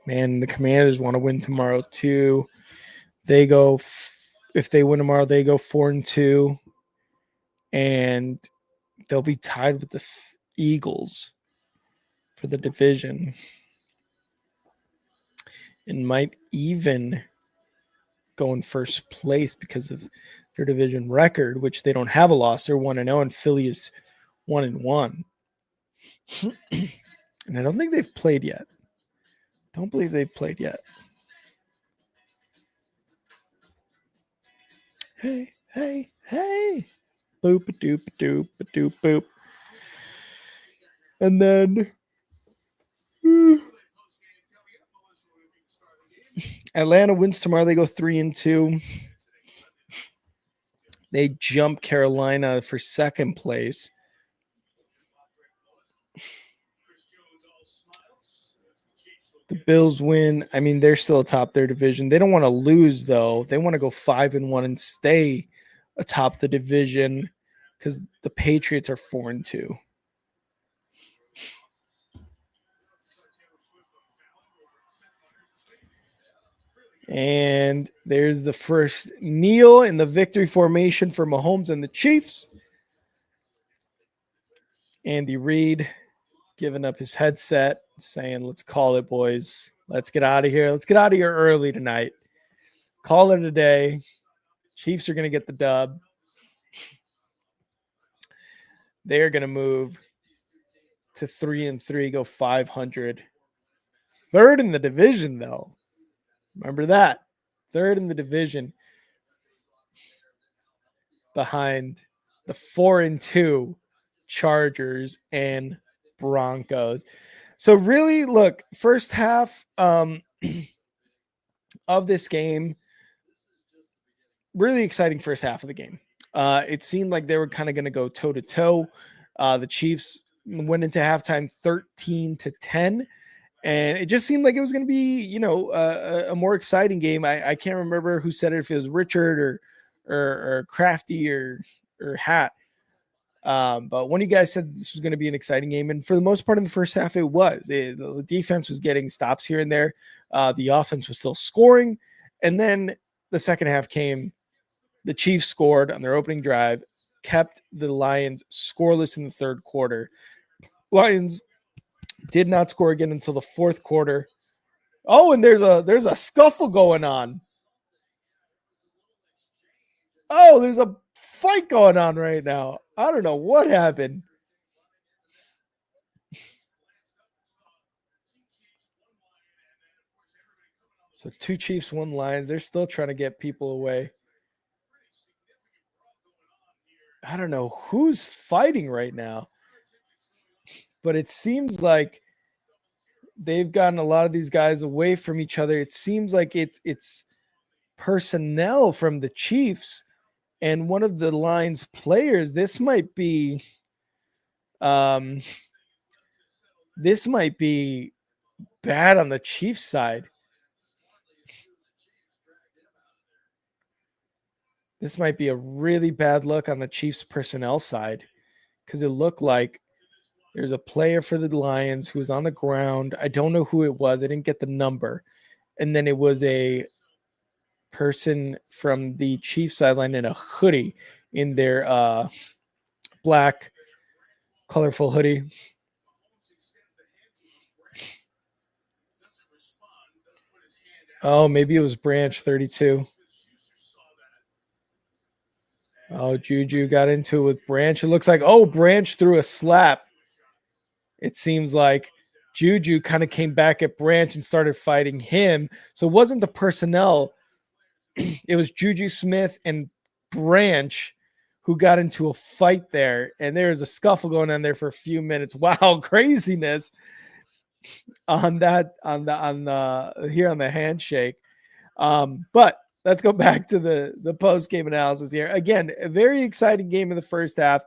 Man, the Commanders want to win tomorrow too. They go, if they win tomorrow, they go 4-2. And they'll be tied with the Eagles for the division. And might even go in first place because of their division record, which they don't have a loss. They're 1-0, and Philly is 1-1. And I don't think they've played yet. Don't believe they've played yet. Hey, hey, hey. Boop, doop, doop, doop, boop. And then Atlanta wins tomorrow. They go 3-2. They jump Carolina for 2nd place. The Bills win. I mean, they're still atop their division. They don't want to lose, though. They want to go 5-1 and stay atop the division because the Patriots are 4-2. And there's the first kneel in the victory formation for Mahomes and the Chiefs. Andy Reid giving up his headset, saying, let's call it, boys. Let's get out of here. Let's get out of here early tonight. Call it a day. Chiefs are going to get the dub. They're going to move to 3-3, go 500. Third in the division, though. Remember that. Third in the division behind the 4-2 Chargers and Broncos. So really, look, first half of this game, really exciting first half of the game. It seemed like they were kind of going to go toe-to-toe. The Chiefs went into halftime 13-10. And it just seemed like it was going to be, a more exciting game. I can't remember who said it, if it was Richard or Crafty or Hat. But one of you guys said this was going to be an exciting game. And for the most part in the first half, it was. The defense was getting stops here and there. The offense was still scoring. And then the second half came. The Chiefs scored on their opening drive, kept the Lions scoreless in the third quarter. Lions did not score again until the fourth quarter. Oh, and there's a scuffle going on. Oh, there's a fight going on right now. I don't know what happened. So 2 Chiefs, 1 Lions. They're still trying to get people away. I don't know who's fighting right now, but it seems like they've gotten a lot of these guys away from each other. It seems like it's personnel from the Chiefs and one of the Lions players. This might be bad on the Chiefs side. This might be a really bad look on the Chiefs personnel side, because it looked like there's a player for the Lions who was on the ground. I don't know who it was. I didn't get the number. And then it was a person from the Chiefs sideline in a hoodie, in their black, colorful hoodie. Oh, maybe it was Branch 32. Oh, Juju got into it with Branch. It looks like, Branch threw a slap. It seems like Juju kind of came back at Branch and started fighting him. So it wasn't the personnel. It was Juju Smith and Branch who got into a fight there. And there was a scuffle going on there for a few minutes. Wow, craziness on the handshake. But let's go back to the post-game analysis here. Again, a very exciting game in the first half.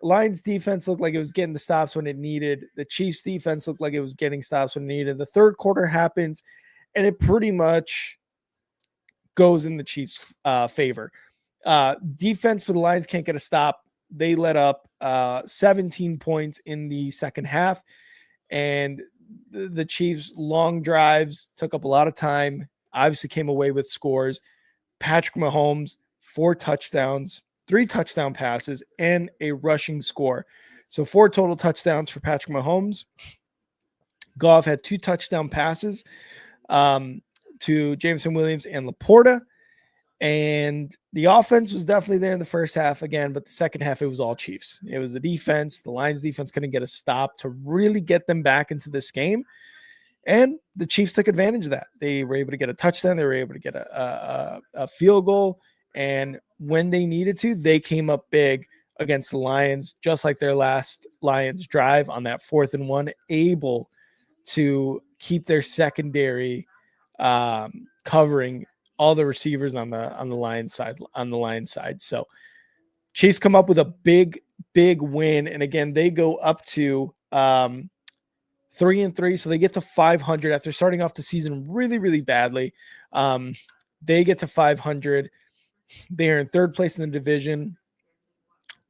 Lions defense looked like it was getting the stops when it needed. The Chiefs defense looked like it was getting stops when it needed. The third quarter happens, and it pretty much goes in the Chiefs' favor. Defense for the Lions can't get a stop. They let up 17 points in the second half, and the Chiefs' long drives took up a lot of time. Obviously came away with scores. Patrick Mahomes, 4 touchdowns, 3 touchdown passes, and a rushing score. So 4 total touchdowns for Patrick Mahomes. Goff had 2 touchdown passes to Jameson Williams and Laporta. And the offense was definitely there in the first half again, but the second half, it was all Chiefs. It was the defense. The Lions defense couldn't get a stop to really get them back into this game. And the Chiefs took advantage of that. They were able to get a touchdown. They were able to get a field goal. And when they needed to, they came up big against the Lions, just like their last Lions drive on that 4th and 1, able to keep their secondary covering all the receivers on the Lions side. So Chiefs come up with a big win. And again, they go up to 3-3, so they get to 500 after starting off the season really, really badly. They get to 500. They are in third place in the division,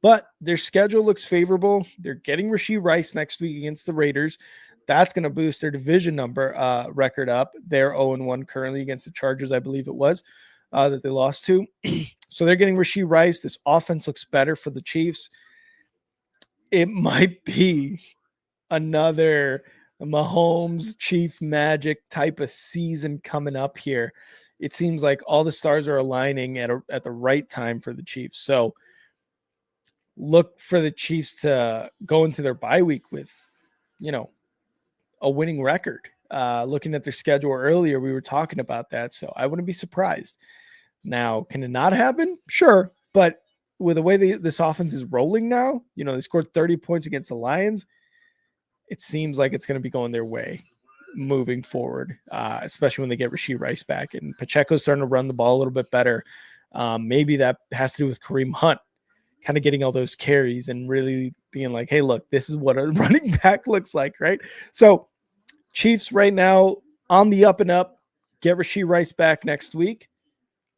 but their schedule looks favorable. They're getting Rashee Rice next week against the Raiders. That's going to boost their division record up. They're 0-1 currently against the Chargers, I believe it was, that they lost to. So they're getting Rashee Rice. This offense looks better for the Chiefs. It might be another Mahomes Chief Magic type of season coming up here. It seems like all the stars are aligning at the right time for the Chiefs. So look for the Chiefs to go into their bye week with, a winning record. Looking at their schedule earlier, we were talking about that. So I wouldn't be surprised. Now, can it not happen? Sure. But with the way this offense is rolling now, they scored 30 points against the Lions. It seems like it's going to be going their way moving forward, especially when they get Rashee Rice back. And Pacheco's starting to run the ball a little bit better. Maybe that has to do with Kareem Hunt kind of getting all those carries and really being like, hey, look, this is what a running back looks like, right? So Chiefs right now on the up and up. Get Rashee Rice back next week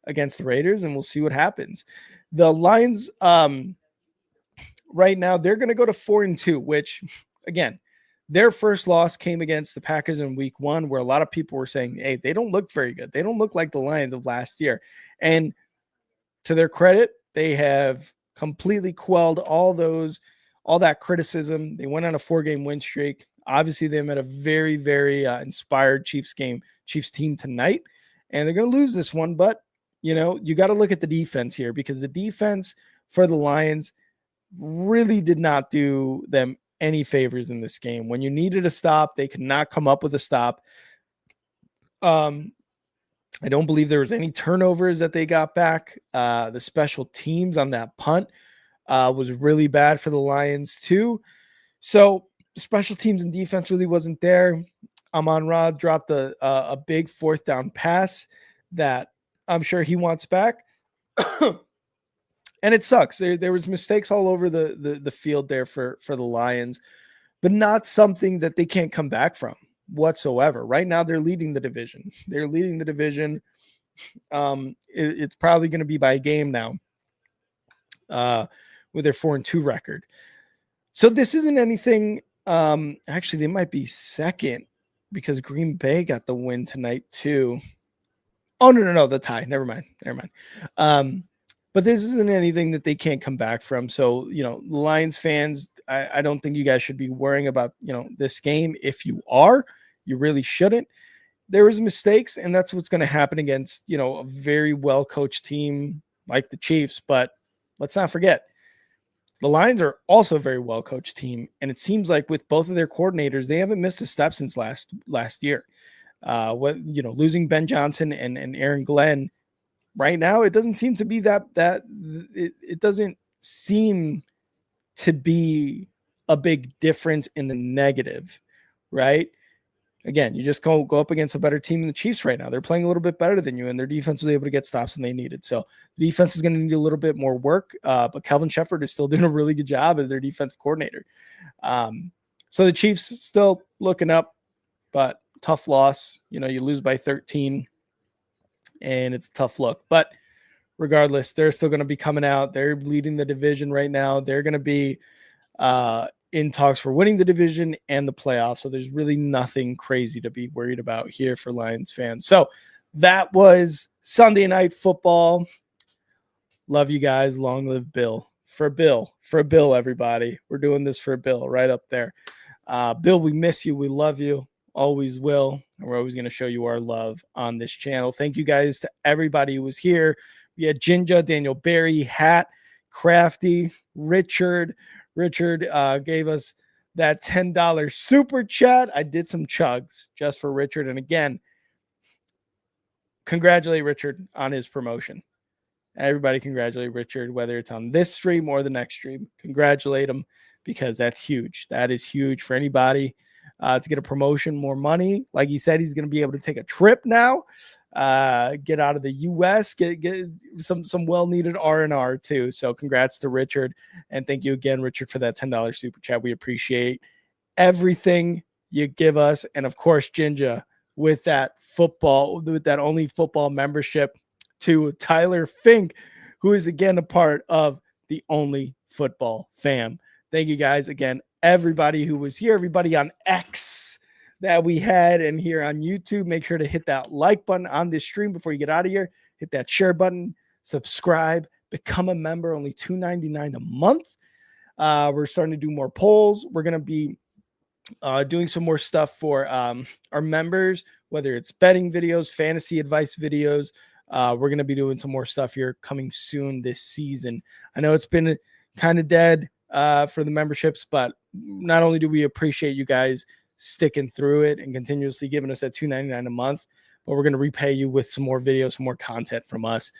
against the Raiders, and we'll see what happens. The Lions right now, they're going to go to 4-2, which, again, their first loss came against the Packers in week 1, where a lot of people were saying, hey, they don't look very good. They don't look like the Lions of last year. And to their credit, they have completely quelled all that criticism. They went on a 4-game win streak. Obviously, they met a very, very inspired Chiefs team tonight, and they're going to lose this one. But, you got to look at the defense here, because the defense for the Lions really did not do them any favors in this game. When you needed a stop, they could not come up with a stop. I don't believe there was any turnovers that they got back. The special teams on that punt was really bad for the Lions too. So special teams and defense really wasn't there. Amon-Ra dropped a big 4th down pass that I'm sure he wants back. And it sucks. There was mistakes all over the field there for the Lions, but not something that they can't come back from whatsoever. Right now, they're leading the division. It's probably going to be by a game now with their 4-2 record. So this isn't anything. Actually, they might be second because Green Bay got the win tonight too. Oh, no, the tie. Never mind. But this isn't anything that they can't come back from. So, Lions fans, I don't think you guys should be worrying about, this game. If you are, you really shouldn't. There was mistakes, and that's what's going to happen against, a very well-coached team like the Chiefs. But let's not forget, the Lions are also a very well-coached team, and it seems like with both of their coordinators, they haven't missed a step since last year. Losing Ben Johnson and Aaron Glenn, right now, it doesn't seem to be it doesn't seem to be a big difference in the negative, right? Again, you just go up against a better team than the Chiefs right now. They're playing a little bit better than you, and their defense was able to get stops when they needed. So the defense is going to need a little bit more work, but Kelvin Shepherd is still doing a really good job as their defensive coordinator. So the Chiefs still looking up, but tough loss. You lose by 13. And it's a tough look. But regardless, they're still going to be coming out. They're leading the division right now. They're going to be in talks for winning the division and the playoffs. So there's really nothing crazy to be worried about here for Lions fans. So that was Sunday Night Football. Love you guys. Long live Bill. For Bill, everybody. We're doing this for Bill right up there. Bill, we miss you. We love you. Always will. And we're always going to show you our love on this channel. Thank you guys to everybody who was here. We had Jinja, Daniel Berry, Hat, Crafty, Richard. Richard gave us that $10 super chat. I did some chugs just for Richard. And again, congratulate Richard on his promotion. Everybody congratulate Richard, whether it's on this stream or the next stream. Congratulate him, because that's huge. That is huge for anybody. To get a promotion, more money. Like he said, he's going to be able to take a trip now, get out of the U.S., get some well-needed R&R too. So congrats to Richard. And thank you again, Richard, for that $10 super chat. We appreciate everything you give us. And of course, Ginger with that only football membership, to Tyler Fink, who is again a part of the Only Football fam. Thank you guys again, everybody who was here, everybody on X that we had, and here on YouTube. Make sure to hit that like button on this stream before you get out of here. Hit that share button, subscribe, become a member, only $2.99 a month. We're starting to do more polls. We're going to be doing some more stuff for our members, whether it's betting videos, fantasy advice videos. We're going to be doing some more stuff here coming soon this season. I know it's been kind of dead for the memberships, but not only do we appreciate you guys sticking through it and continuously giving us that $2.99 a month, but we're going to repay you with some more videos, some more content from us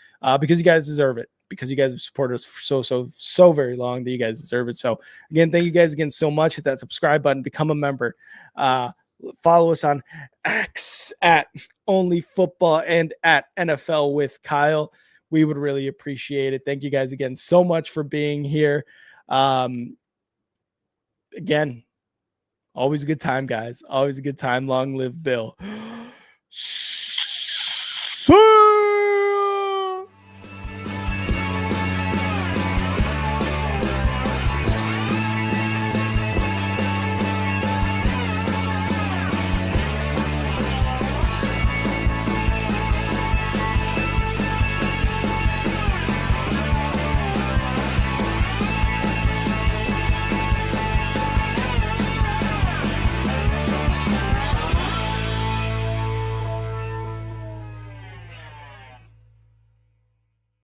because you guys deserve it, because you guys have supported us for so very long that you guys deserve it. So again, thank you guys again so much. Hit that subscribe button, become a member. Follow us on X at Only Football and at NFL with Kyle. We would really appreciate it. Thank you guys again so much for being here. Again, always a good time, guys. Always a good time. Long live Bill.